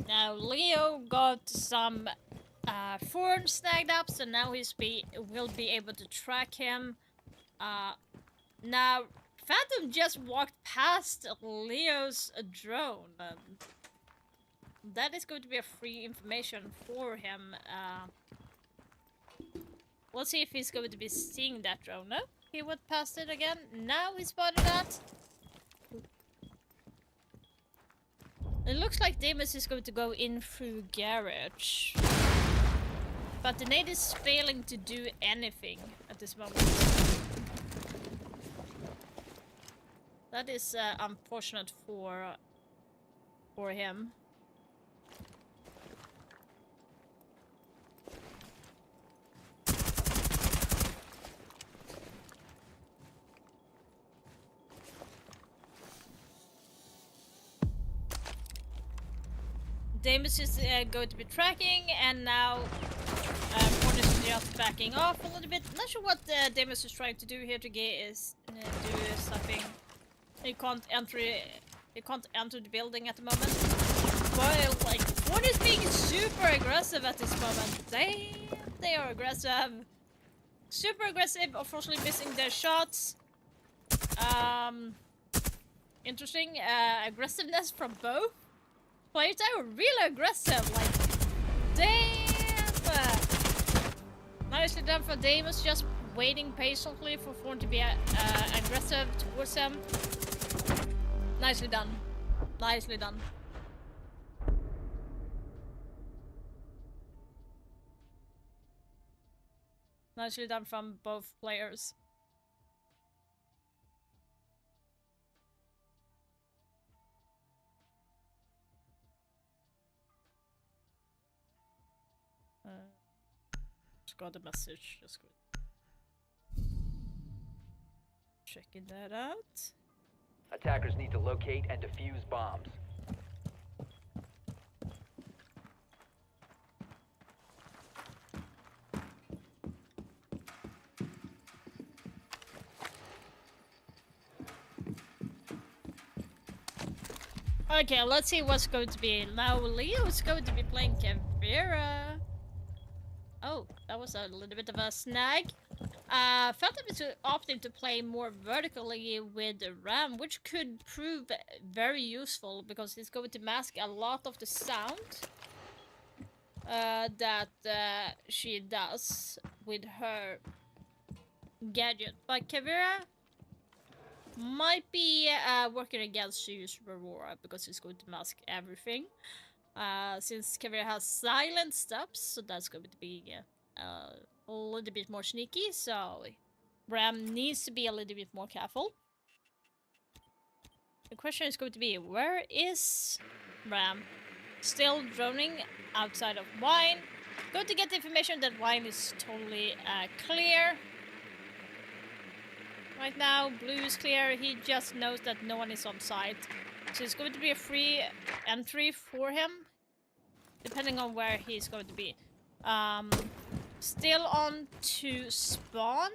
Now Leo got some Thorn snagged up, so now will be able to track him. Now Phantom just walked past Leo's drone. That is going to be a free information for him. Let's see if he's going to be seeing that drone. No, he went past it again. Now he spotted that. It looks like Demus is going to go in through garage. But the nade is failing to do anything at this moment. That is unfortunate for him. Demus is going to be tracking, and now Hornet is just backing off a little bit. Not sure what Demus is trying to do here to get is do something. He can't enter the building at the moment. But like Hornet is being super aggressive at this moment. They are aggressive, super aggressive. Unfortunately, missing their shots. Interesting aggressiveness from both players. They were really aggressive, like, damn! Nicely done for Demus, just waiting patiently for Thorn to be aggressive towards him. Nicely done. Nicely done. Nicely done from both players. Just got a message. Just good. Checking that out. Attackers need to locate and defuse bombs. Okay, let's see what's going to be. Now Leo's going to be playing Caveira. Oh, that was a little bit of a snag. Phantom is opting to play more vertically with the Ram, which could prove very useful because it's going to mask a lot of the sound that she does with her gadget. But Caveira might be working against use Aurora because it's going to mask everything. Since Caveira has silent steps, so that's going to be a little bit more sneaky, so Ram needs to be a little bit more careful. The question is going to be, where is Ram? Still droning outside of Wine. Going to get the information that Wine is totally clear. Right now, Blue is clear. He just knows that no one is on site. So it's going to be a free entry for him, depending on where he's going to be. Still on to spawn.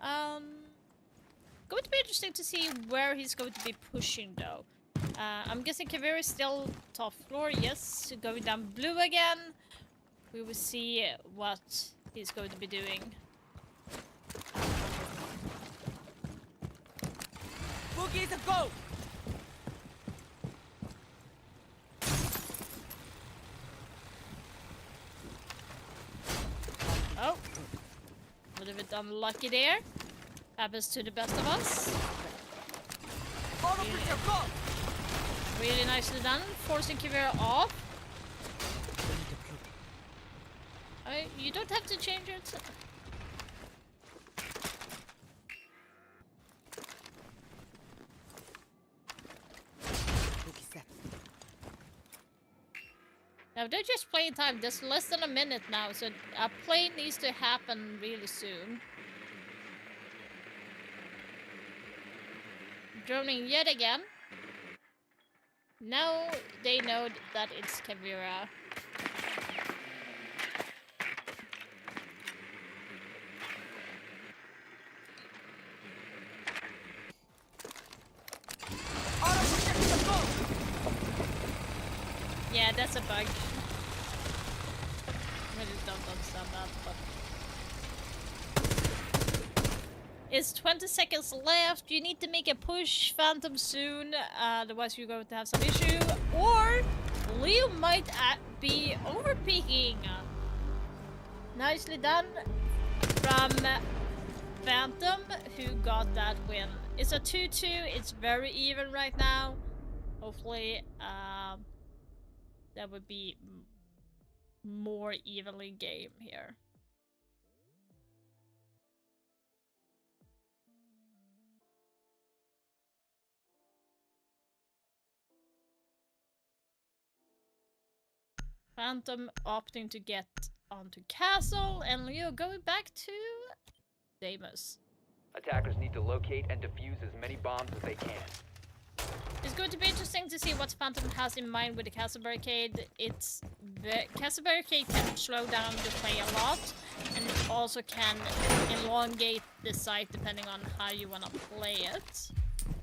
Going to be interesting to see where he's going to be pushing though. I'm guessing Caveira is still top floor. Yes, going down Blue again. We will see what he's going to be doing. Boogies a go! Oh, a little bit unlucky there. Happens to the best of us. Really nicely done, forcing Caveira off. You don't have to change it. Now they're just playing time. There's less than a minute now, so a play needs to happen really soon. Droning yet again. Now they know that it's Caveira. Yeah, that's a bug. Really don't understand that, but It's 20 seconds left. You need to make a push, Phantom, soon. Otherwise, you're going to have some issue. Or Leo might be overpeaking. Nicely done from Phantom, who got that win. It's a 2-2. It's very even right now. Hopefully, that would be more evenly game here. Phantom opting to get onto Castle, and Leo going back to Damus. Attackers need to locate and defuse as many bombs as they can. It's going to be interesting to see what Phantom has in mind with the Castle Barricade. The Castle Barricade can slow down the play a lot, and it also can elongate the site depending on how you want to play it.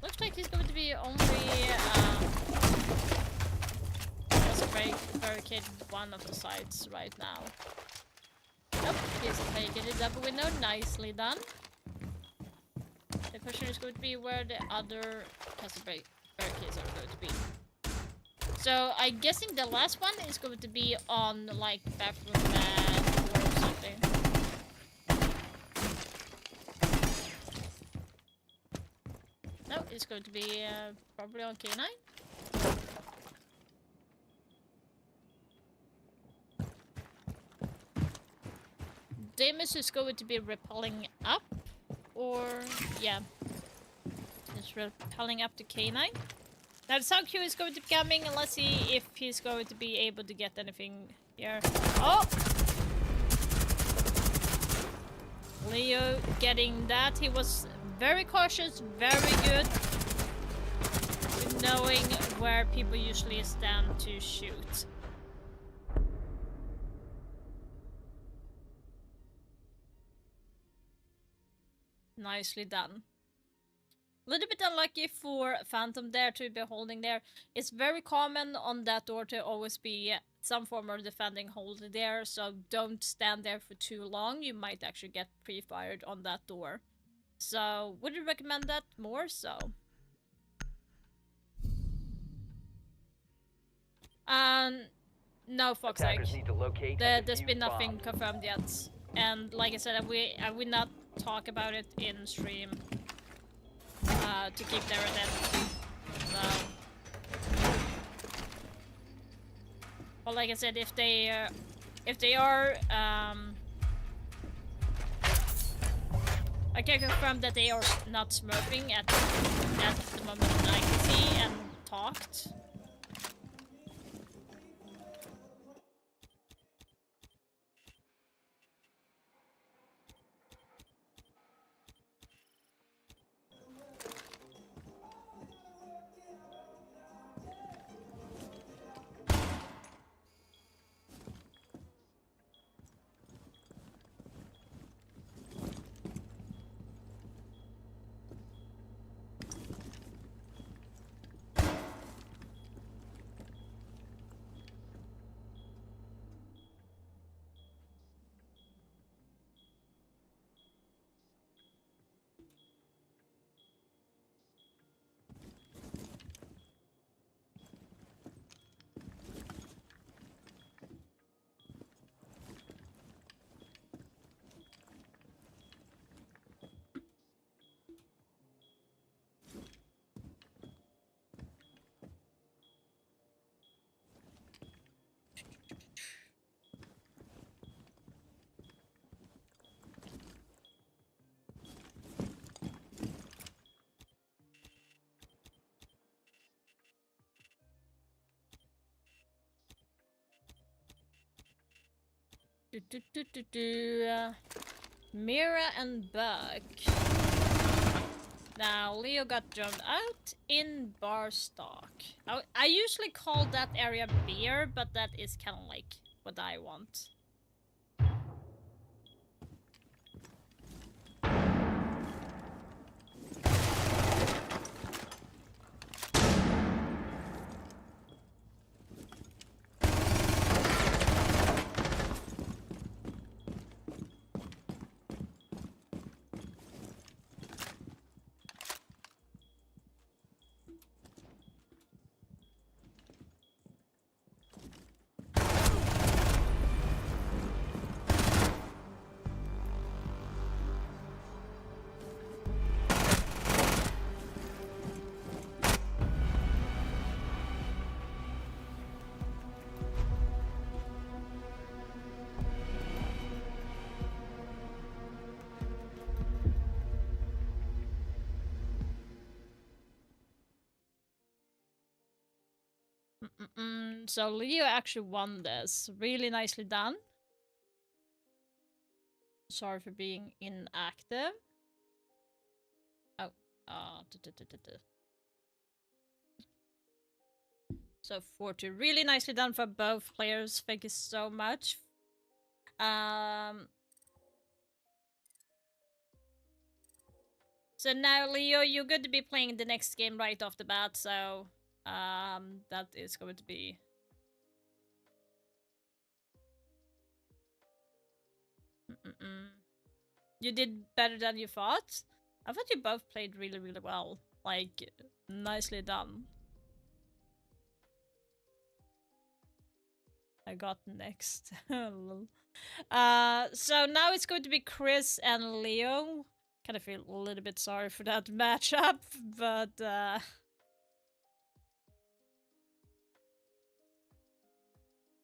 Looks like he's going to be only barricade one of the sides right now. Nope, he's taking a double window. Nicely done. The question is going to be where the other castle barricades are going to be. So I'm guessing the last one is going to be on like bathroom door or something. No, it's going to be probably on K9. Damus is going to be repelling up, or yeah, just repelling up to K9. That's how Q is going to be coming, and let's see if he's going to be able to get anything here. Oh! Leo getting that. He was very cautious, very good, with knowing where people usually stand to shoot. Nicely done. A little bit unlucky for Phantom there to be holding there. It's very common on that door to always be some form of defending hold there, so don't stand there for too long. You might actually get pre-fired on that door. So, would you recommend that more so? No, Foxegg. There's been nothing confirmed yet. And like I said, I will not talk about it in stream to keep their identity. So, well, like I said, if they are, I can confirm that they are not smurfing at the moment I can see and talked. Mira and Buck. Now, Leo got drowned out in Barstock. I usually call that area beer, but that is kind of like what I want. good. So Leo actually won this. Really nicely done. Sorry for being inactive. Oh, So 40. Really nicely done for both players. Thank you so much. So now, Leo, you're going to be playing the next game right off the bat, so that is going to be... You did better than you thought? I thought you both played really, really well. Like, nicely done. I got next. So now it's going to be Chris and Leo. Kind of feel a little bit sorry for that matchup, but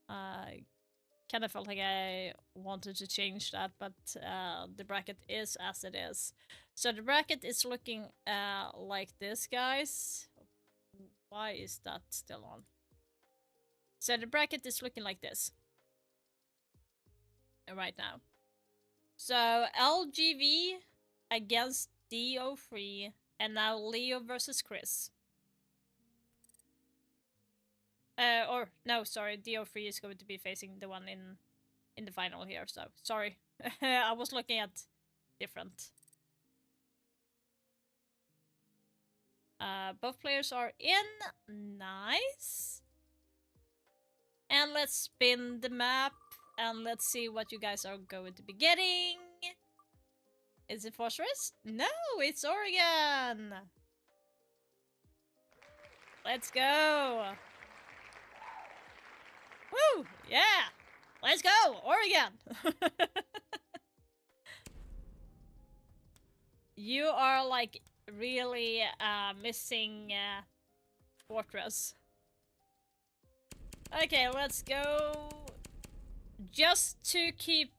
I kind of felt like I wanted to change that, but the bracket is as it is. So the bracket is looking like this, guys. Why is that still on? So the bracket is looking like this right now. So LGV against DO3, and now Leo versus Chris. Or no, sorry, DO3 is going to be facing the one in the final here. So sorry, I was looking at different. Both players are in. Nice. And let's spin the map and let's see what you guys are going to be getting. Is it Fortress? No, it's Oregon! Let's go! Woo! Yeah! Let's go! Oregon! You are like really missing Fortress. Okay, let's go. Just to keep...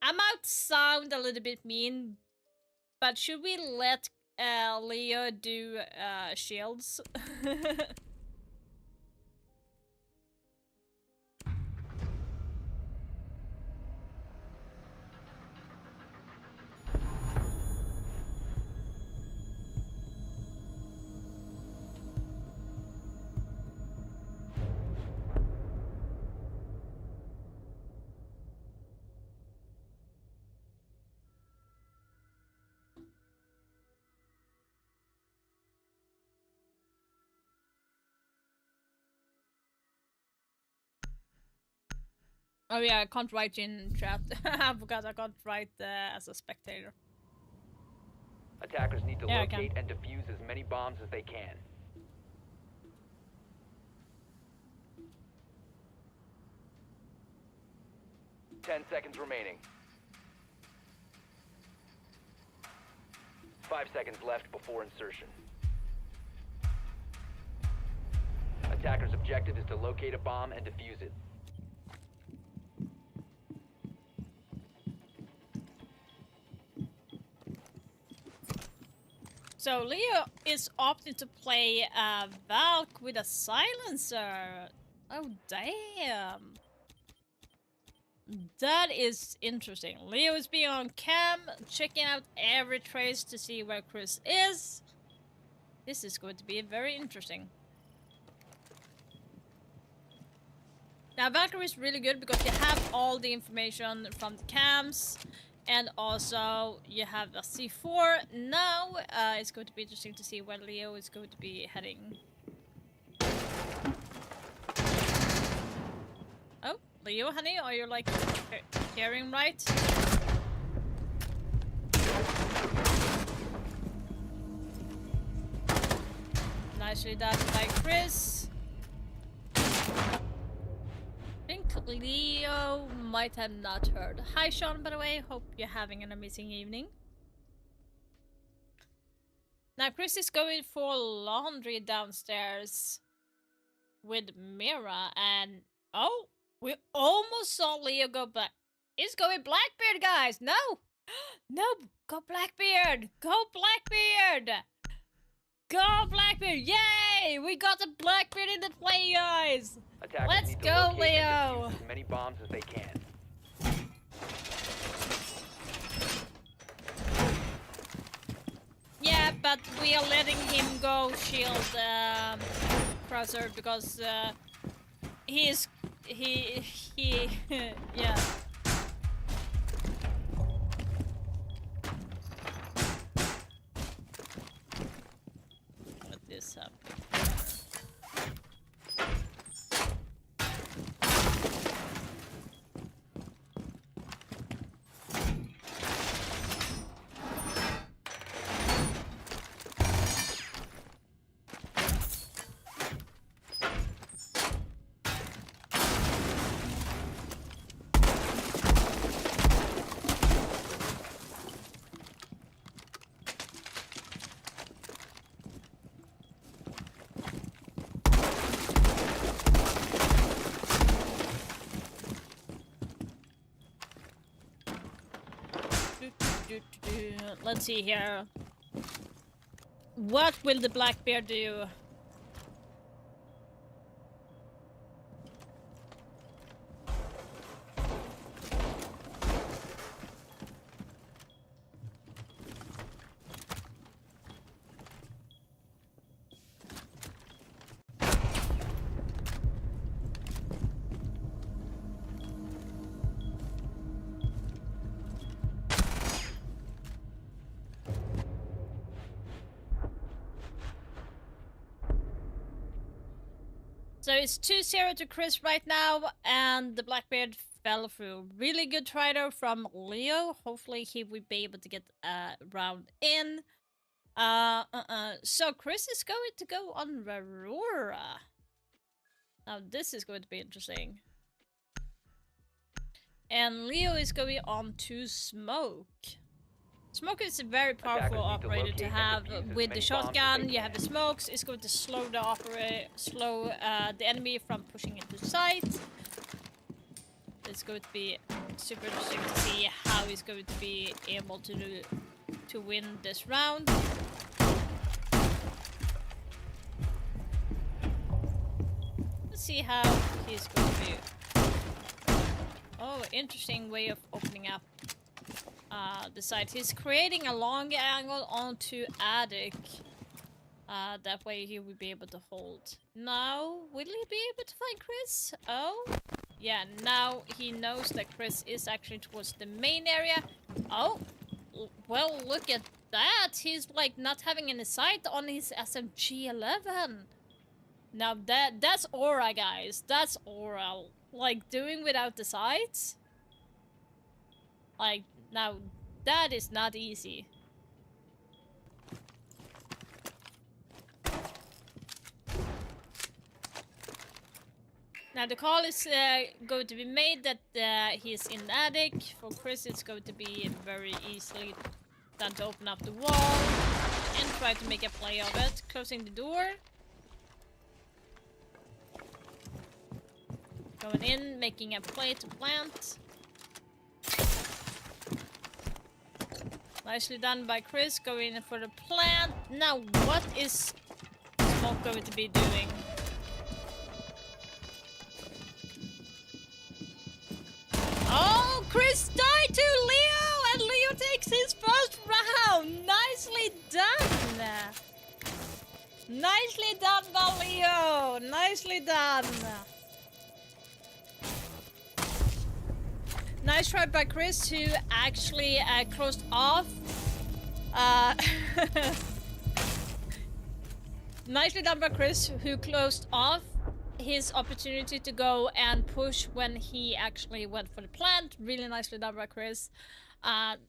I might sound a little bit mean, but should we let Leo do shields? Oh yeah, I can't write in chat. I forgot I can't write as a spectator. Attackers need to locate and defuse as many bombs as they can. Ten seconds remaining. 5 seconds left before insertion. Attacker's objective is to locate a bomb and defuse it. So Leo is opting to play Valk with a silencer. Oh damn. That is interesting. Leo is being on cam, checking out every trace to see where Chris is. This is going to be very interesting. Now Valkyrie is really good because you have all the information from the cams. And also, you have a C4. Now, it's going to be interesting to see where Leo is going to be heading. Oh, Leo, honey, are you like hearing right? Nicely done by Chris. I think Leo might have not heard. Hi Sean, by the way, hope you're having an amazing evening. Now Chris is going for laundry downstairs with Mira, and oh, we almost saw Leo go back. He's going Blackbeard, guys. No, no, go Blackbeard, go Blackbeard, go Blackbeard. Yay! Yay! We got a Blackbeard in the play, guys! Attackers Let's need to go, locate and Leo! defuse as many bombs as they can. Yeah, but we are letting him go shield Crusher because he yeah. What is happening? Let's see here. What will the Blackbeard do? So it's 2-0 to Chris right now, and the Blackbeard fell through. Really good try though from Leo. Hopefully he will be able to get a round in. So Chris is going to go on Aurora. Now this is going to be interesting. And Leo is going on to Smoke. Smoke is a very powerful operator to have with the shotgun. You have the smokes. It's going to slow the enemy from pushing into sight. It's going to be super interesting to see how he's going to be able to win this round. Let's see how he's going to be. Oh, interesting way of opening up the site. He's creating a long angle onto attic. That way he will be able to hold. Now, will he be able to find Chris? Oh, yeah, now he knows that Chris is actually towards the main area. Oh, well, look at that. He's like not having any sight on his SMG-11. Now that's aura, guys. That's aura. Like, doing without the sights? Like, now, that is not easy. Now, the call is going to be made that he's in the attic. For Chris, it's going to be very easily done to open up the wall and try to make a play of it. Closing the door. Going in, making a play to plant. Nicely done by Chris, going in for the plant. Now, what is Smoke going to be doing? Oh, Chris died to Leo, and Leo takes his first round. Nicely done. Nicely done by Leo. Nicely done. Nice try by Chris, who actually closed off. Nicely done by Chris, who closed off his opportunity to go and push when he actually went for the plant. Really nicely done by Chris.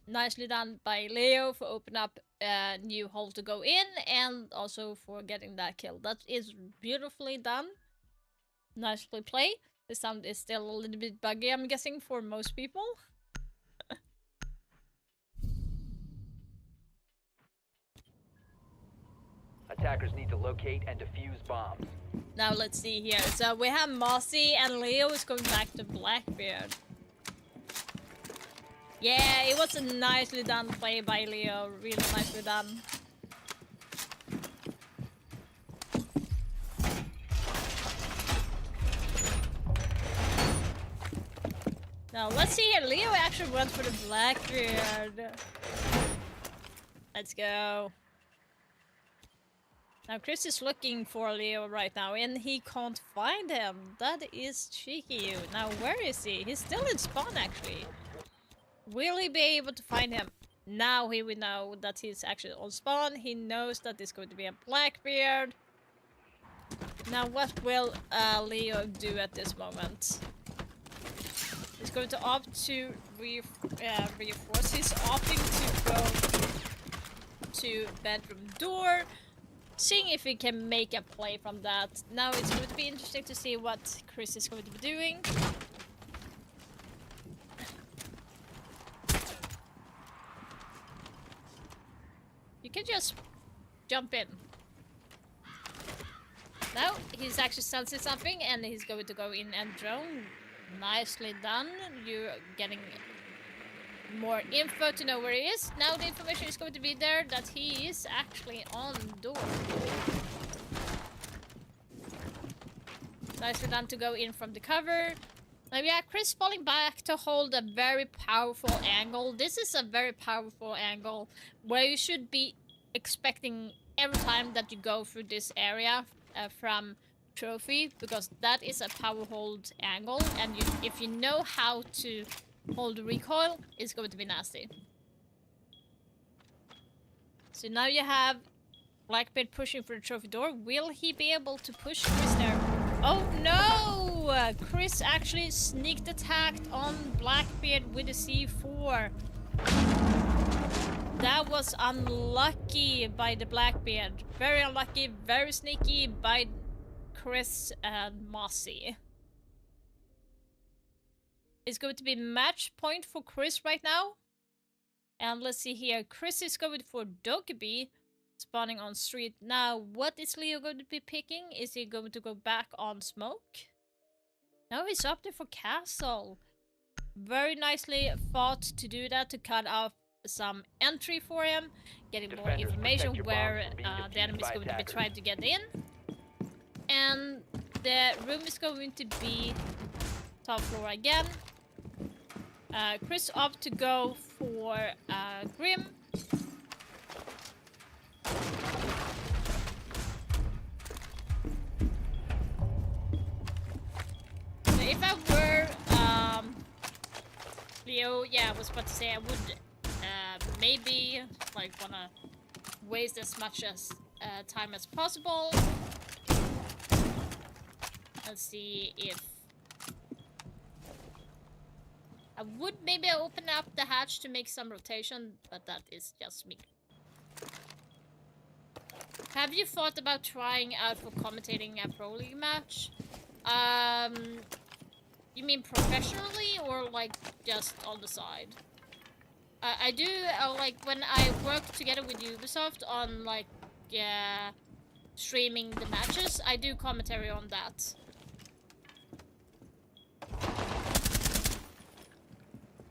Nicely done by Leo for opening up a new hole to go in, and also for getting that kill. That is beautifully done. Nicely played. The sound is still a little bit buggy, I'm guessing, for most people. Attackers need to locate and defuse bombs. Now let's see here. So we have Mossy, and Leo is going back to Blackbeard. Yeah, it was a nicely done play by Leo. Really nicely done. Now let's see here. Leo actually went for the Blackbeard. Let's go. Now Chris is looking for Leo right now and he can't find him. That is cheeky. Now where is he? He's still in spawn actually. Will he be able to find him? Now he will know that he's actually on spawn. He knows that there's going to be a Blackbeard. Now what will Leo do at this moment? He's going to opt to reinforce. He's opting to go to bedroom door, seeing if he can make a play from that. Now it's going to be interesting to see what Chris is going to be doing. You can just jump in. Now he's actually sensing something and he's going to go in and drone. Nicely done. You're getting more info to know where he is. Now the information is going to be there that he is actually on door. Nicely done to go in from the cover. Now yeah, Chris falling back to hold a very powerful angle. This is a very powerful angle where you should be expecting every time that you go through this area from trophy, because that is a power hold angle, and if you know how to hold the recoil, it's going to be nasty. So now you have Blackbeard pushing for the trophy door. Will he be able to push Chris there? Oh no! Chris actually sneaked attacked on Blackbeard with a C4. That was unlucky by the Blackbeard. Very unlucky, very sneaky by Chris and Mossy. It's going to be match point for Chris right now. And let's see here. Chris is going for Dokkaebi, spawning on street. Now, what is Leo going to be picking? Is he going to go back on smoke? No, he's up there for castle. Very nicely fought to do that, to cut off some entry for him. Getting more information where the enemy is going to be trying to get in. And the room is going to be top floor again. Chris opted to go for Grim. So if I were Leo, yeah, I was about to say I would maybe like wanna waste as much as time as possible. Let's see if I would maybe open up the hatch to make some rotation, but that is just me. Have you thought about trying out for commentating a Pro League match? You mean professionally or like just on the side? I do like when I work together with Ubisoft on like streaming the matches, I do commentary on that.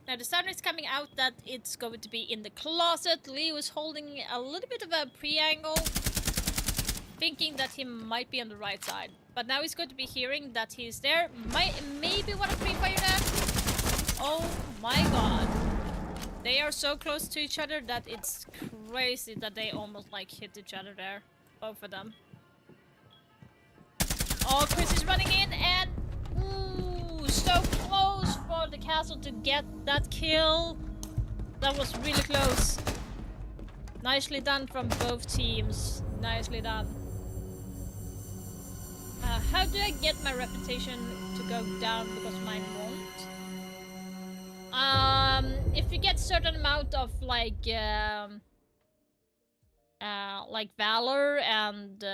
Now the sound is coming out that it's going to be in the closet. Leo is holding a little bit of a pre-angle, thinking that he might be on the right side. But now he's going to be hearing that he's there. Maybe want to pre-fire that? Oh my god. They are so close to each other that it's crazy that they almost like hit each other there. Both of them. Oh, Chris is running in and... Ooh, so close for the castle to get that kill. That was really close. Nicely done from both teams. Nicely done. How do I get my reputation to go down because mine won't? If you get certain amount of like valor and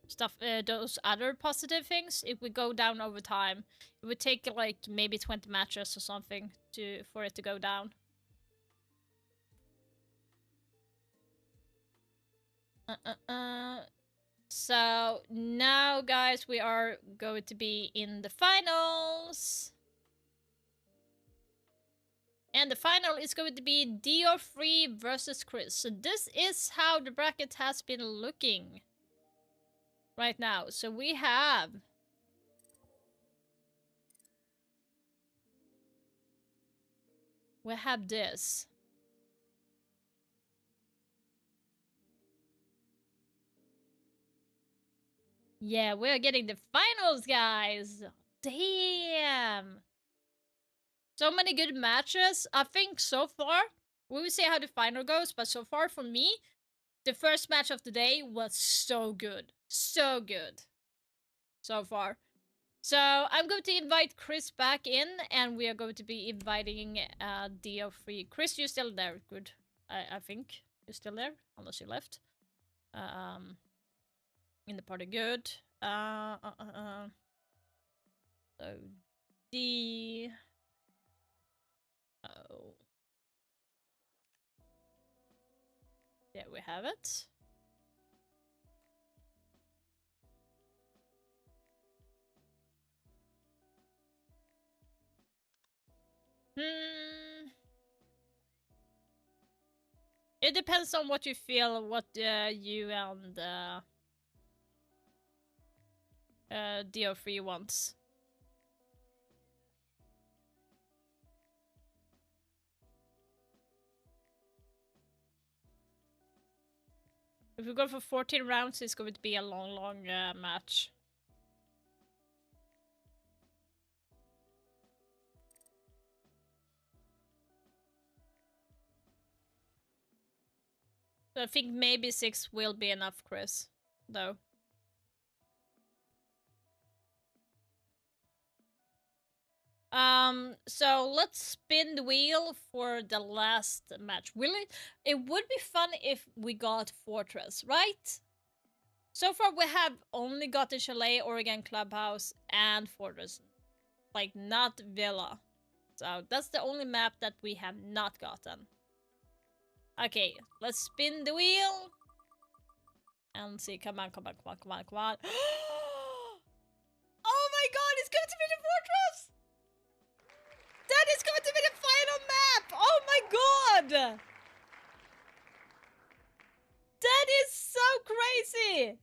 stuff, those other positive things, it would go down over time. It would take like maybe 20 matches or something for it to go down. So now, guys, we are going to be in the finals. And the final is going to be Dior3 versus Chris. So this is how the bracket has been looking right now. So we have we have this. Yeah, we're getting the finals, guys. Damn. So many good matches. I think so far, we will see how the final goes, but so far for me, the first match of the day was so good. So good. So far. So I'm going to invite Chris back in, and we are going to be inviting DO3. Chris, you're still there. Good. I think you're still there, unless you left. In the party, good. So D. Oh. There we have it. It depends on what you feel, what you and DO3 wants. If we go for 14 rounds, it's going to be a long match. So I think maybe 6 will be enough, Chris, though. So let's spin the wheel for the last match. It would be fun if we got Fortress, right? So far we have only got the Chalet, Oregon Clubhouse, and Fortress. Like, not Villa. So that's the only map that we have not gotten. Okay, let's spin the wheel. And see, come on. Oh my god, it's going to be the Fortress! That is going to be the final map! Oh my god! That is so crazy!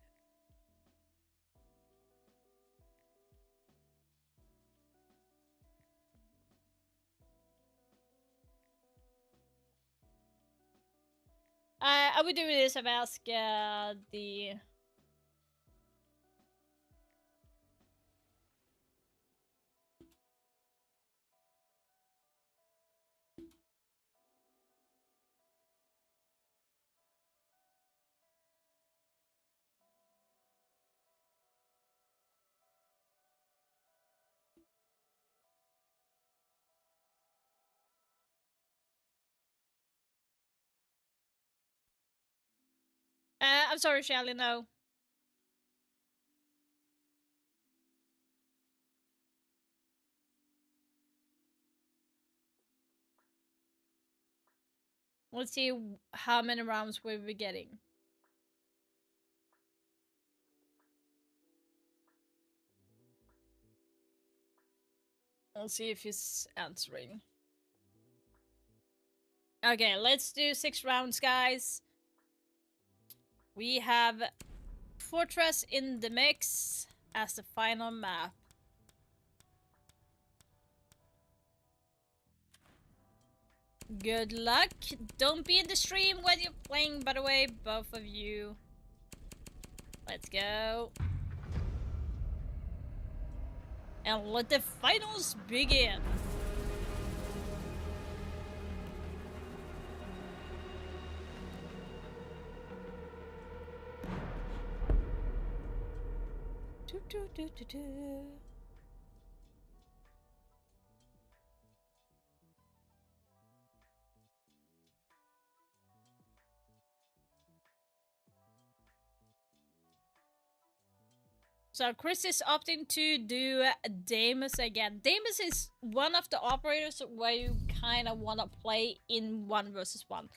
I would do this if I ask the... I'm sorry, Shelly, no. Let's see how many rounds we'll be getting. Let's see if he's answering. Okay, let's do 6 rounds, guys. We have Fortress in the mix as the final map. Good luck. Don't be in the stream when you're playing, by the way, both of you. Let's go. And let the finals begin. So Chris is opting to do Damus again. Damus is one of the operators where you kind of want to play in 1 versus 1.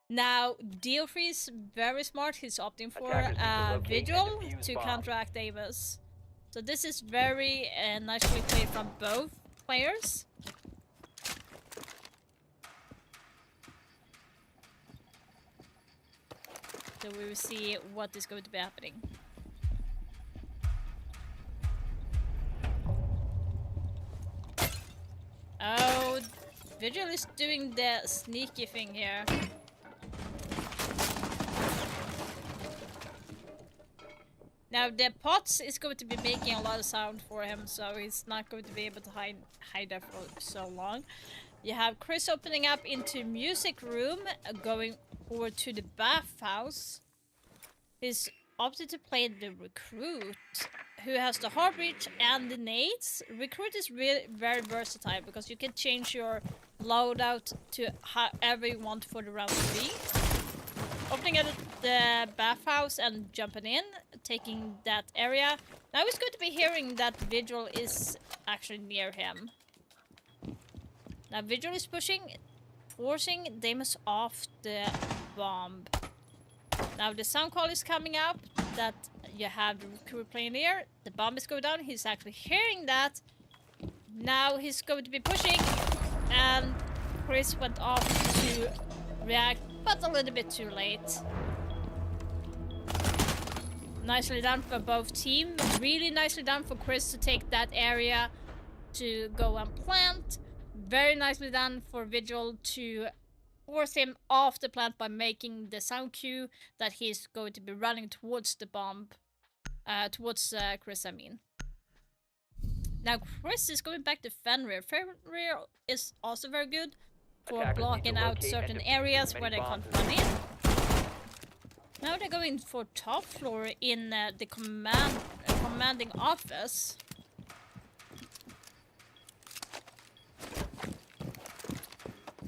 Now, DO3 is very smart. He's opting for Vigil to counteract Damus. So this is very nicely played from both players. So we will see what is going to be happening. Oh, Vigil is doing the sneaky thing here. Now the pots is going to be making a lot of sound for him, so he's not going to be able to hide there for so long. You have Chris opening up into music room, going forward to the bathhouse. He's opted to play the recruit, who has the hard reach and the nades. Recruit is really very versatile because you can change your loadout to however you want for the round 3. Opening at the bathhouse and jumping in, taking that area. Now he's going to be hearing that Vigil is actually near him. Now Vigil is pushing, forcing Deimos off the bomb. Now the sound call is coming up that you have the recruit playing here. The bomb is going down. He's actually hearing that. Now he's going to be pushing, and Chris went off to react, but a little bit too late. Nicely done for both teams. Really nicely done for Chris to take that area to go and plant. Very nicely done for Vigil to force him off the plant by making the sound cue that he's going to be running towards the bomb. Towards Chris, I mean. Now Chris is going back to Fenrir. Fenrir is also very good for blocking out certain areas where they can't run in. Now they're going for top floor in the commanding office.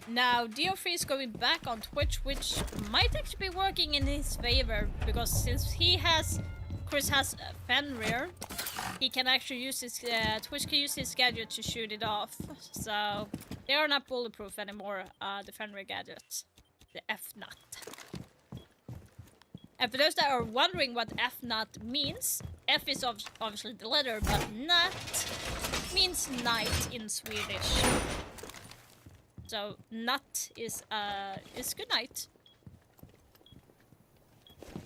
Now Dio3 is going back on Twitch, which might actually be working in his favor, because since Chris has Fenrir, he can actually use his Twitch can use his gadget to shoot it off. So they are not bulletproof anymore, the Fenrir gadgets, the F-Nut. And for those that are wondering what F-Nut means, F is obviously the letter, but nut means night in Swedish. So nut is good night,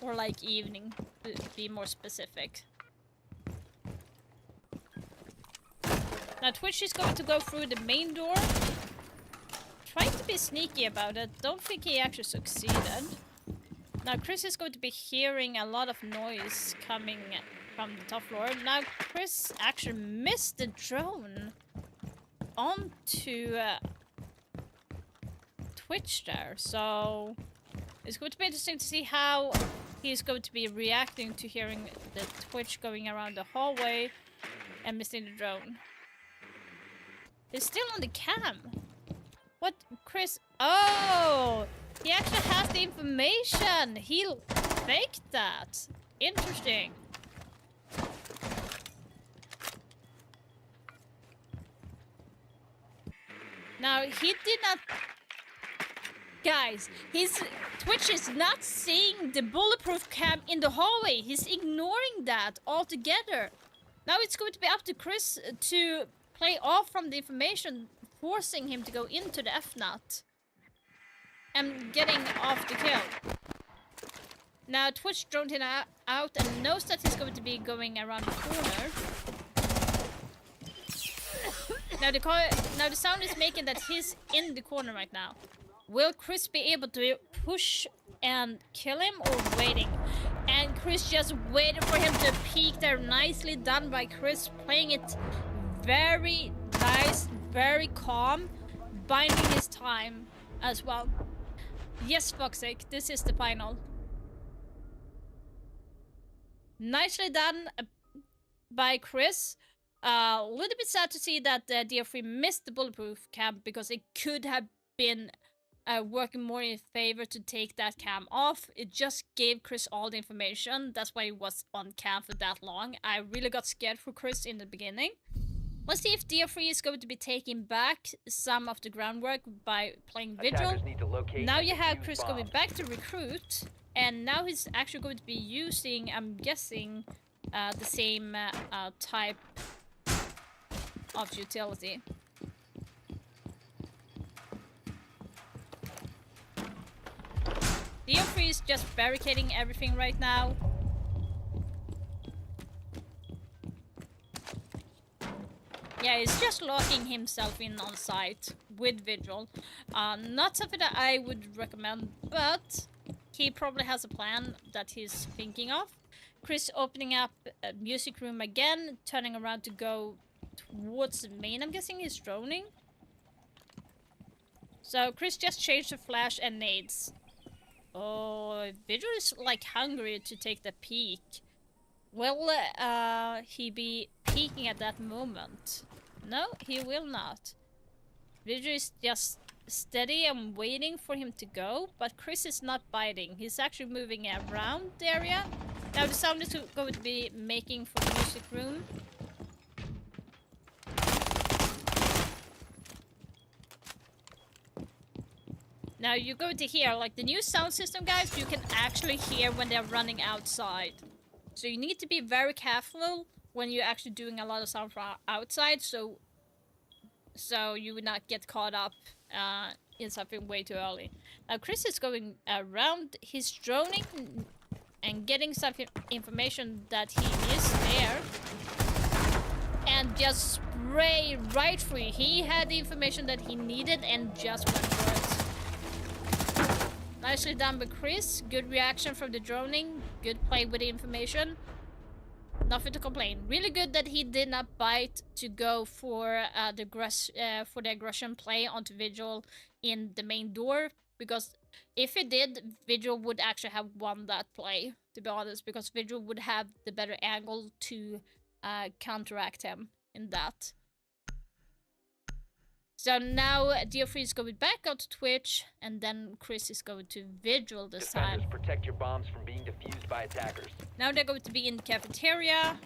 or like evening, to be more specific. Now Twitch is going to go through the main door, trying to be sneaky about it. Don't think he actually succeeded. Now Chris is going to be hearing a lot of noise coming from the top floor. Now Chris actually missed the drone onto Twitch there, so it's going to be interesting to see how he's going to be reacting to hearing the Twitch going around the hallway and missing the drone. He's still on the cam. What, Chris? Oh, he actually has the information. He faked that. Interesting. Now he did not. Guys, his Twitch is not seeing the bulletproof cam in the hallway. He's ignoring that altogether. Now it's going to be up to Chris to play off from the information, forcing him to go into the F-Nut and getting off the kill. Now Twitch droned him out and knows that he's going to be going around the corner. Now the sound is making that he's in the corner right now. Will Chris be able to push and kill him, or waiting? And Chris just waited for him to peek there. Nicely done by Chris, playing it very nice, very calm, binding his time as well. Yes, Foxic, this is the final. Nicely done by Chris. A little bit sad to see that Dio3 missed the bulletproof cam, because it could have been working more in favor to take that cam off. It just gave Chris all the information. That's why he was on cam for that long. I really got scared for Chris in the beginning. Let's see if Dio3 is going to be taking back some of the groundwork by playing Vigil. Now you have Chris going back to recruit, and now he's actually going to be using, I'm guessing, the same type of utility. Dio3 is just barricading everything right now. Yeah, he's just locking himself in on site with Vigil. Not something that I would recommend, but he probably has a plan that he's thinking of. Chris opening up a music room again, turning around to go towards the main. I'm guessing he's droning. So Chris just changed the flash and nades. Oh, Vigil is like hungry to take the peek. Will he be peeking at that moment? No, he will not. Vigil is just steady and waiting for him to go, but Chris is not biting. He's actually moving around the area. Now the sound is going to be making for the music room. Now you're going to hear, like the new sound system, guys, you can actually hear when they're running outside. So you need to be very careful when you're actually doing a lot of sound from outside, so you would not get caught up in something way too early. Now Chris is going around, he's droning and getting some information that he is there. And just spray right through. He had the information that he needed and just went for it. Nicely done by Chris. Good reaction from the droning. Good play with the information. Nothing to complain. Really good that he did not bite to go for the aggression play onto Vigil in the main door. Because if he did, Vigil would actually have won that play, to be honest. Because Vigil would have the better angle to counteract him in that. So now Dio3 is going back onto Twitch, and then Chris is going to Vigil this time. Protect your bombs from being defused by attackers. Now they're going to be in the cafeteria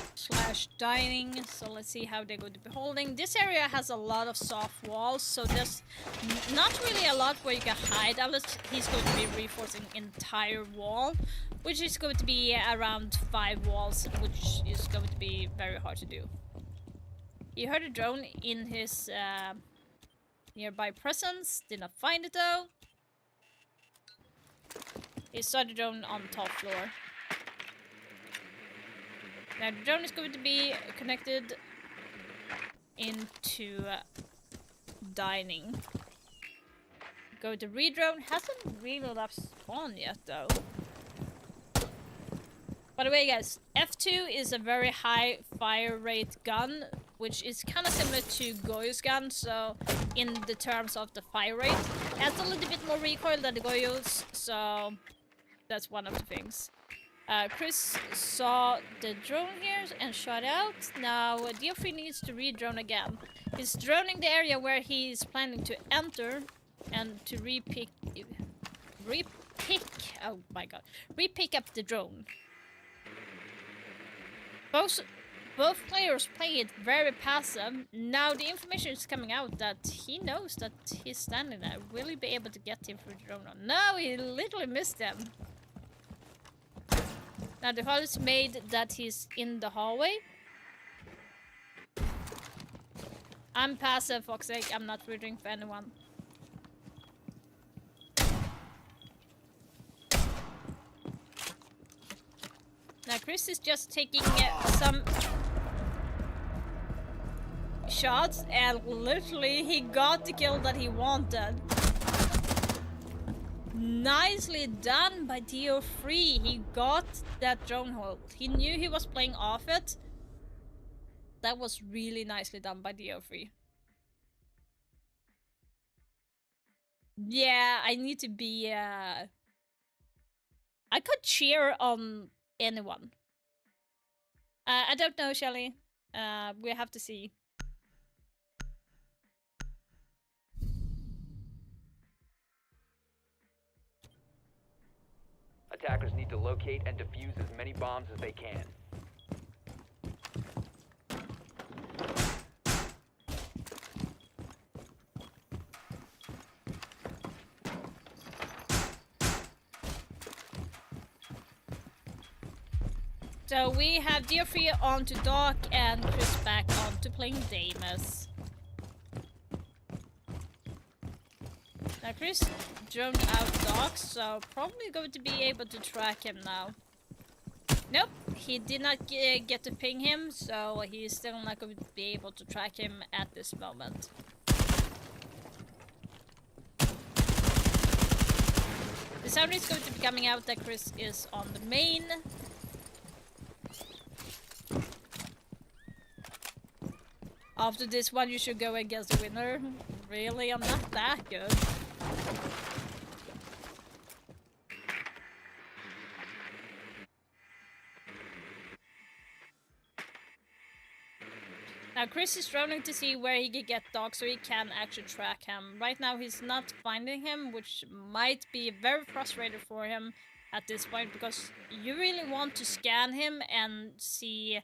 / dining. So let's see how they're going to be holding. This area has a lot of soft walls, so there's not really a lot where you can hide unless he's going to be reinforcing entire wall, which is going to be around 5 walls, which is going to be very hard to do. He heard a drone in his nearby presence. Did not find it though. He saw the drone on the top floor. Now the drone is going to be connected into dining. Go to redrone. Hasn't really left spawn yet though. By the way guys, F2 is a very high fire rate gun, which is kind of similar to Goyo's gun, so in the terms of the fire rate. It has a little bit more recoil than the Goyo's, so that's one of the things. Chris saw the drone here and shot out. Now Dio3 needs to re-drone again. He's droning the area where he's planning to enter and to repick up the drone. Both players play it very passive. Now the information is coming out that he knows that he's standing there. Will he be able to get him through the drone? No, he literally missed him. Now the call is made that he's in the hallway. I'm passive, fuck's sake. I'm not rooting for anyone. Now Chris is just taking some shots and literally he got the kill that he wanted. Nicely done by Dio3. He got that drone hold. He knew he was playing off it. That was really nicely done by Dio3. Yeah, I need to be I could cheer on anyone. I don't know, Shelly. We have to see. Attackers need to locate and defuse as many bombs as they can. So we have Dio3 on to Doc and Chris back on to playing Damus. Now Chris droned out Doc, so probably going to be able to track him now. Nope, he did not get to ping him, so he's still not going to be able to track him at this moment. sound is going to be coming out that Chris is on the main. After this one, you should go against the winner. Really? I'm not that good. Now Chris is struggling to see where he can get Doc so he can actually track him. Right now he's not finding him, which might be very frustrating for him at this point, because you really want to scan him and see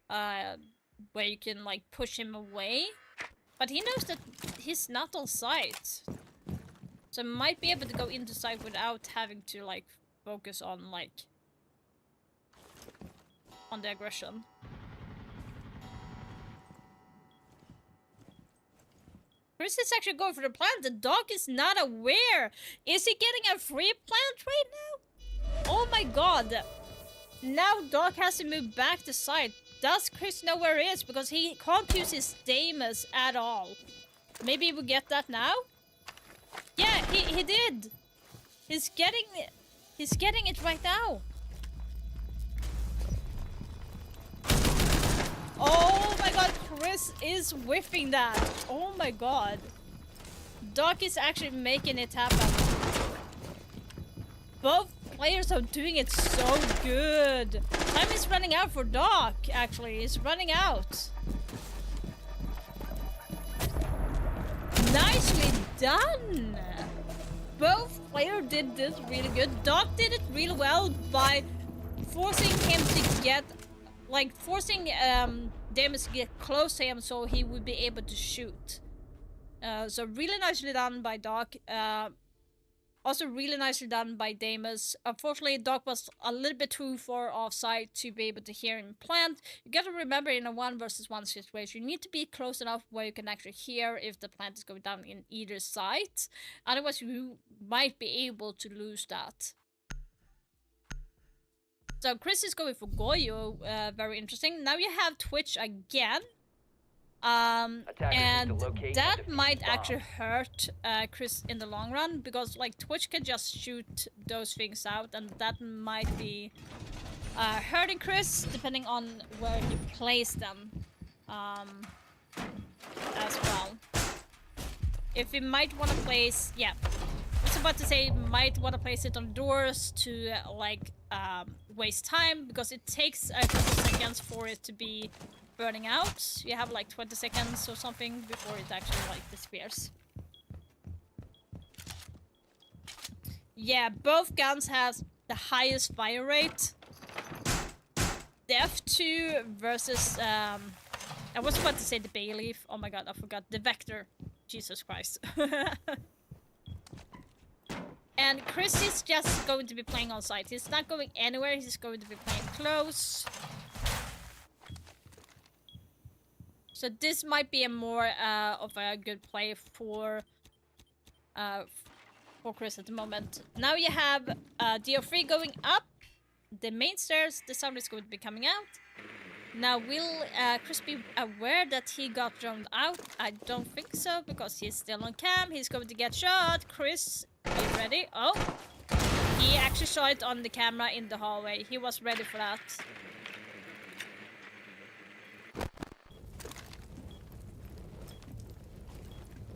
where you can like push him away. But he knows that he's not on site. So might be able to go into site without having to like focus on like on the aggression. Chris is actually going for the plant. The dog is not aware. Is he getting a free plant right now? Oh my god. Now dog has to move back to site. Does Chris know where he is? Because he can't use his Damus at all. Maybe we'll get that now? Yeah, he did. He's getting it right now. Oh my god, Chris is whiffing that. Oh my god. Doc is actually making it happen. Both players are doing it so good. Time is running out for Doc, actually. It's running out. Nicely done. Both players did this really good. Doc did it really well by forcing him to get... like, forcing Damus to get close to him so he would be able to shoot. So really nicely done by Doc. Also really nicely done by Damus. Unfortunately, Doc was a little bit too far offside to be able to hear him plant. You gotta remember, in a 1 versus 1 situation, you need to be close enough where you can actually hear if the plant is going down in either side. Otherwise, you might be able to lose that. So Chris is going for Goyo, very interesting. Now you have Twitch again. And that might actually hurt Chris in the long run, because like Twitch can just shoot those things out, and that might be hurting Chris depending on where you place them as well. If you might want to place, yeah, I was about to say might want to place it on doors to like waste time, because it takes a couple seconds for it to be burning out. You have like 20 seconds or something before it actually like disappears. Yeah, both guns have the highest fire rate. The F2 versus I was about to say the Bayleaf. Oh my god, I forgot. The Vector. Jesus Christ. And Chris is just going to be playing on site. He's not going anywhere. He's going to be playing close. So this might be a more of a good play for Chris at the moment. Now you have DO3 going up the main stairs. The sound is going to be coming out. Now will Chris be aware that he got drowned out? I don't think so, because he's still on cam. He's going to get shot. Chris, are you ready? Oh, he actually saw it on the camera in the hallway. He was ready for that.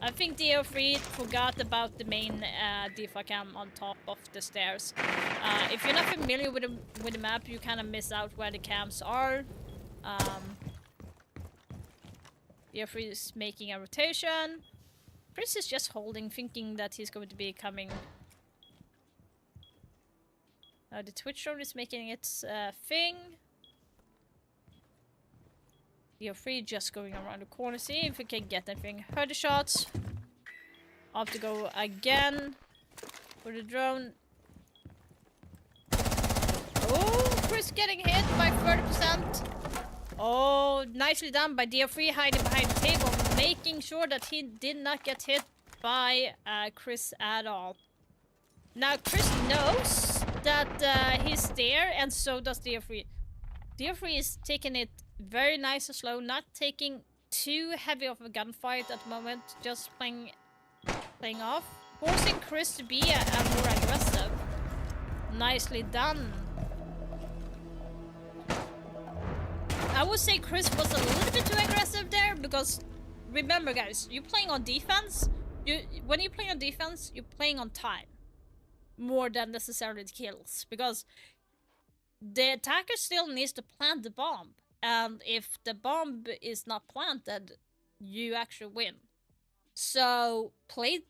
I think DO3 forgot about the main DeFi cam on top of the stairs. If you're not familiar with the map, you kind of miss out where the cams are. DO3 is making a rotation. Chris is just holding, thinking that he's going to be coming. The Twitch drone is making its thing. DO3 just going around the corner, see if we can get anything. Heard the shots. I'll have to go again for the drone. Oh, Chris getting hit by 30%. Oh, nicely done by DO3, hiding behind the table, making sure that he did not get hit by Chris at all. Now Chris knows that he's there, and so does DO3. DO3 is taking it very nice and slow, not taking too heavy of a gunfight at the moment, just playing off, forcing Chris to be a more aggressive. Nicely done. I would say Chris was a little bit too aggressive there because remember guys, you're playing on defense. When you're playing on defense, you're playing on time more than necessarily the kills because the attacker still needs to plant the bomb, and if the bomb is not planted, you actually win. So play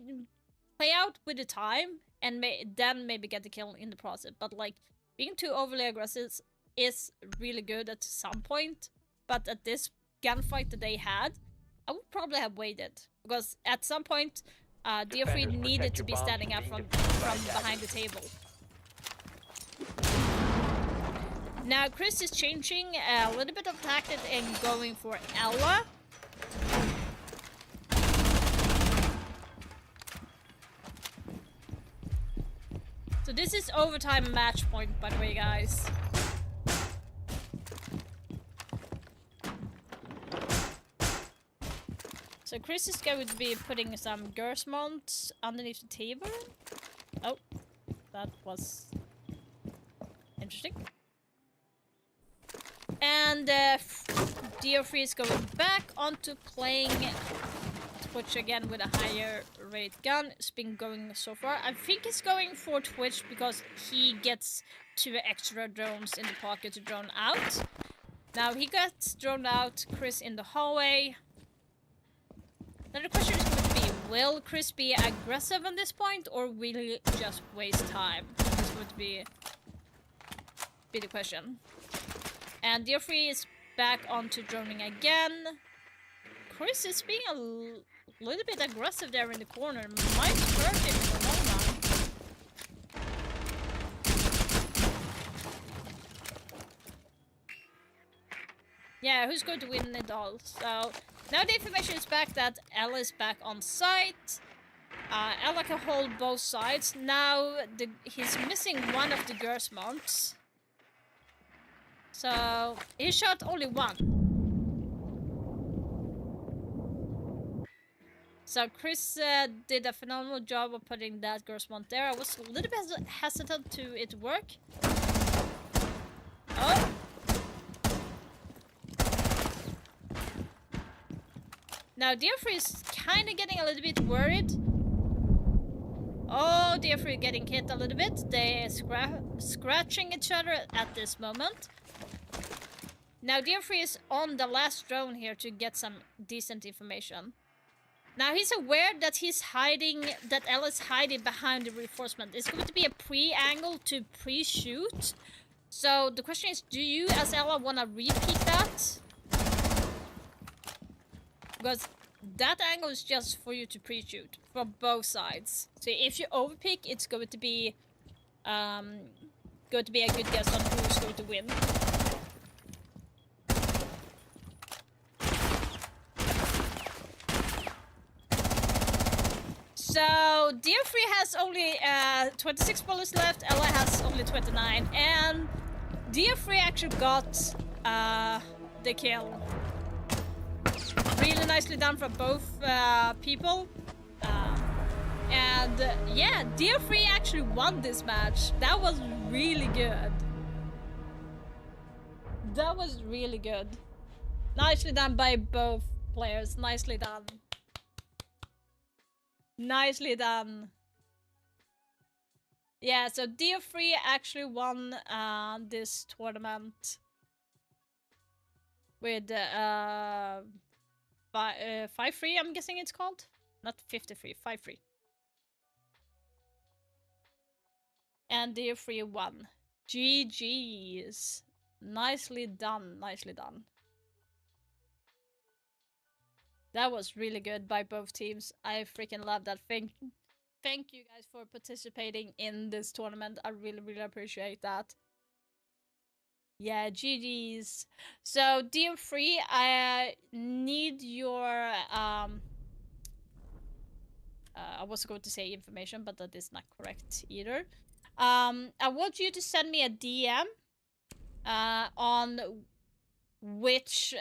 out with the time and then maybe get the kill in the process. But like being too overly aggressive is really good at some point, but at this gunfight that they had, I would probably have waited because at some point Diofree needed to be standing up from behind the table. Now Chris is changing a little bit of tactic and going for Ela. So this is overtime match point, by the way, guys. So Chris is going to be putting some Gersmont underneath the table. Oh, that was interesting. And Diofree is going back onto playing Twitch again with a higher rate gun. It's been going so far. I think he's going for Twitch because he gets 2 extra drones in the pocket to drone out. Now he gets droned out, Chris in the hallway. Now the question is going to be, will Chris be aggressive on this point or will he just waste time? This would be the question. And Diofree is back onto droning again. Chris is being a little bit aggressive there in the corner. Might hurt him in the long run. Yeah, who's going to win it all? So now the information is back that Ela is back on site. Ela can hold both sides. Now he's missing one of the Gersmonts. So he shot only one. So Chris did a phenomenal job of putting that Gersmont there. I was a little bit hesitant to it work. Oh! Now Diofree is kind of getting a little bit worried. Oh, Diofree getting hit a little bit. They're scratching each other at this moment. Now Diofree is on the last drone here to get some decent information. Now he's aware that he's hiding, that Ela's hiding behind the reinforcement. It's going to be a pre-angle to pre-shoot. So the question is, do you as Ela want to repeat that? Because that angle is just for you to pre-shoot from both sides. So if you overpick, it's going to be a good guess on who's going to win. So Diofree has only 26 bullets left, Ela has only 29, and Diofree actually got the kill. Really nicely done from both people. And yeah, Diofree actually won this match. That was really good. That was really good. Nicely done by both players. Nicely done. Nicely done. Yeah, so Diofree actually won this tournament with 5-3, I'm guessing it's called. Not 53, 5-3. And Diofree won. GG's. Nicely done, nicely done. That was really good by both teams. I freaking love that. Thank you guys for participating in this tournament. I really, really appreciate that. Yeah, GG's. So, Diofree, I need your, I was going to say information, but that is not correct either. I want you to send me a DM on which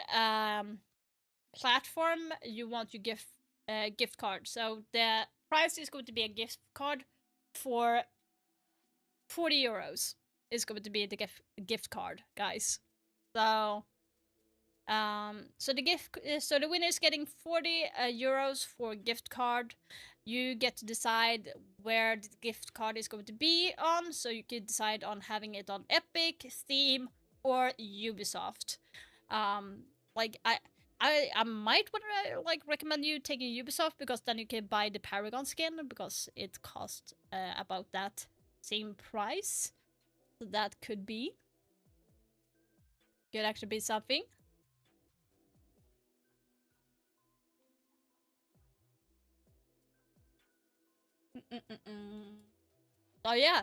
platform you want your gift card. So the prize is going to be a gift card for 40 euros is going to be the gift card, guys. So, so the winner is getting 40 euros for gift card. You get to decide where the gift card is going to be on, so you can decide on having it on Epic, Steam, or Ubisoft. Like I might want to like recommend you taking Ubisoft, because then you can buy the Paragon skin, because it costs about that same price. So that could actually be something. Oh yeah.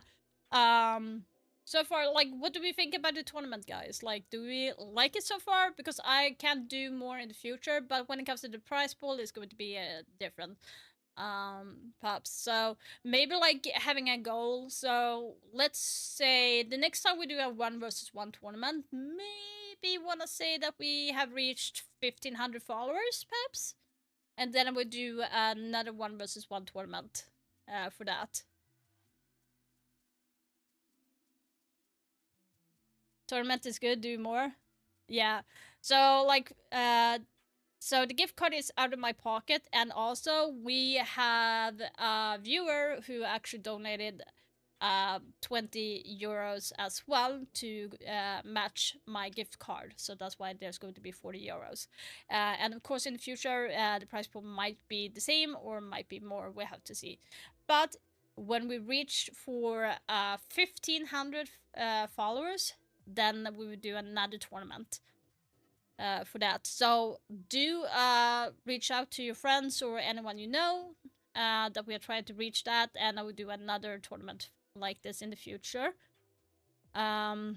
So far, like, what do we think about the tournament, guys? Like, do we like it so far? Because I can't do more in the future, but when it comes to the prize pool, it's going to be different. Perhaps. So maybe like having a goal. So let's say the next time we do a 1 versus 1 tournament, maybe wanna say that we have reached 1500 followers, perhaps, and then I would do another 1 versus 1 tournament for that. Tournament is good, do more. Yeah. So like so the gift card is out of my pocket, and also we have a viewer who actually donated 20 euros as well to match my gift card. So that's why there's going to be 40 euros. And of course in the future the price pool might be the same or might be more, we have to see. But when we reach for 1500 followers, then we will do another tournament for that. So do reach out to your friends or anyone you know that we are trying to reach that, and I will do another tournament like this in the future. Yeah,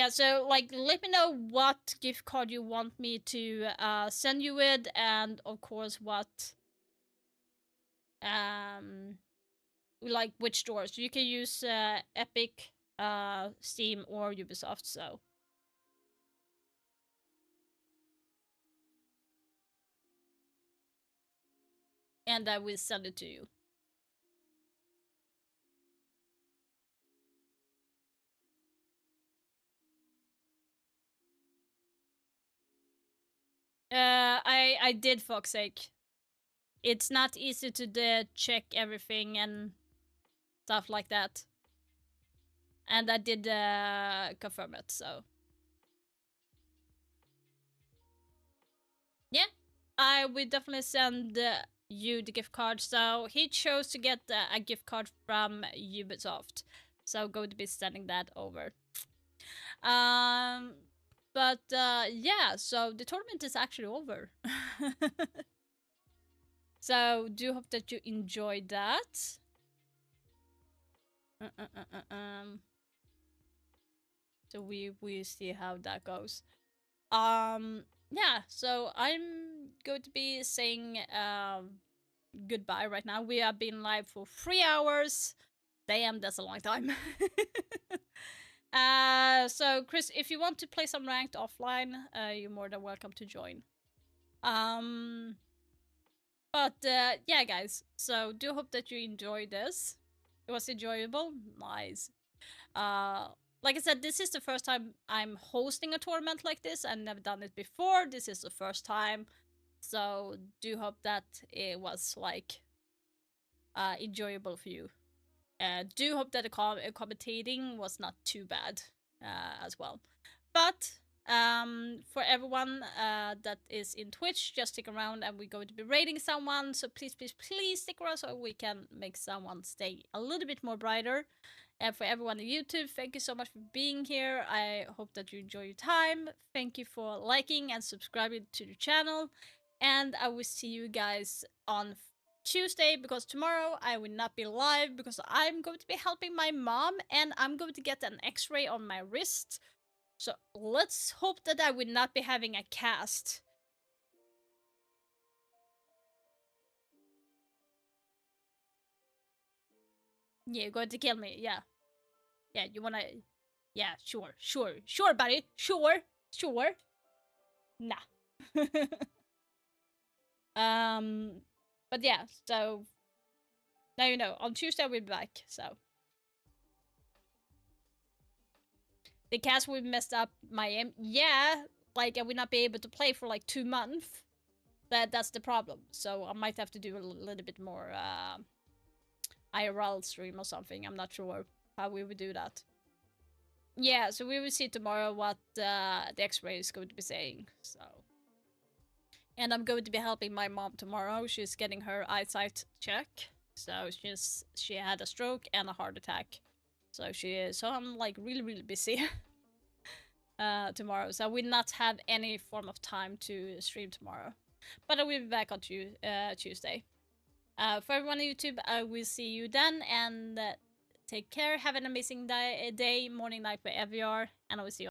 so like let me know what gift card you want me to send you with, and of course what like which stores. You can use Epic, Steam, or Ubisoft. So and I will send it to you. I did, fuck's sake. It's not easy to check everything and stuff like that. And I did confirm it, so. Yeah, I will definitely send you the gift card. So he chose to get a gift card from Ubisoft. So going to be sending that over. But yeah, so the tournament is actually over. So do hope that you enjoyed that. So we see how that goes. Yeah, so I'm going to be saying goodbye right now. We have been live for 3 hours. Damn, that's a long time. So Chris, if you want to play some ranked offline, you're more than welcome to join. But yeah, guys, so do hope that you enjoyed this. It was enjoyable. Nice. Like I said, this is the first time I'm hosting a tournament like this. I've never done it before. This is the first time. So do hope that it was like enjoyable for you. Do hope that the commentating was not too bad as well. But for everyone that is in Twitch, just stick around and we're going to be rating someone. So please, please, please stick around so we can make someone stay a little bit more brighter. And for everyone on YouTube, thank you so much for being here. I hope that you enjoy your time. Thank you for liking and subscribing to the channel. And I will see you guys on Tuesday, because tomorrow I will not be live because I'm going to be helping my mom and I'm going to get an x-ray on my wrist. So let's hope that I will not be having a cast. Yeah, you're going to kill me, yeah. Yeah, you wanna... Yeah, sure, buddy. Sure. Nah. But yeah, so... Now you know. On Tuesday we'll be back. So the cast will messed up my aim. Yeah, like I will not be able to play for like 2 months. That's the problem. So I might have to do a little bit more IRL stream or something. I'm not sure how we would do that. Yeah, so we will see tomorrow what the X-ray is going to be saying. So, and I'm going to be helping my mom tomorrow. She's getting her eyesight check. So she had a stroke and a heart attack. So I'm like really busy tomorrow. So I will not have any form of time to stream tomorrow. But I will be back on Tuesday. For everyone on YouTube, I will see you then, and take care. Have an amazing day, morning, night, wherever you are, and I will see you.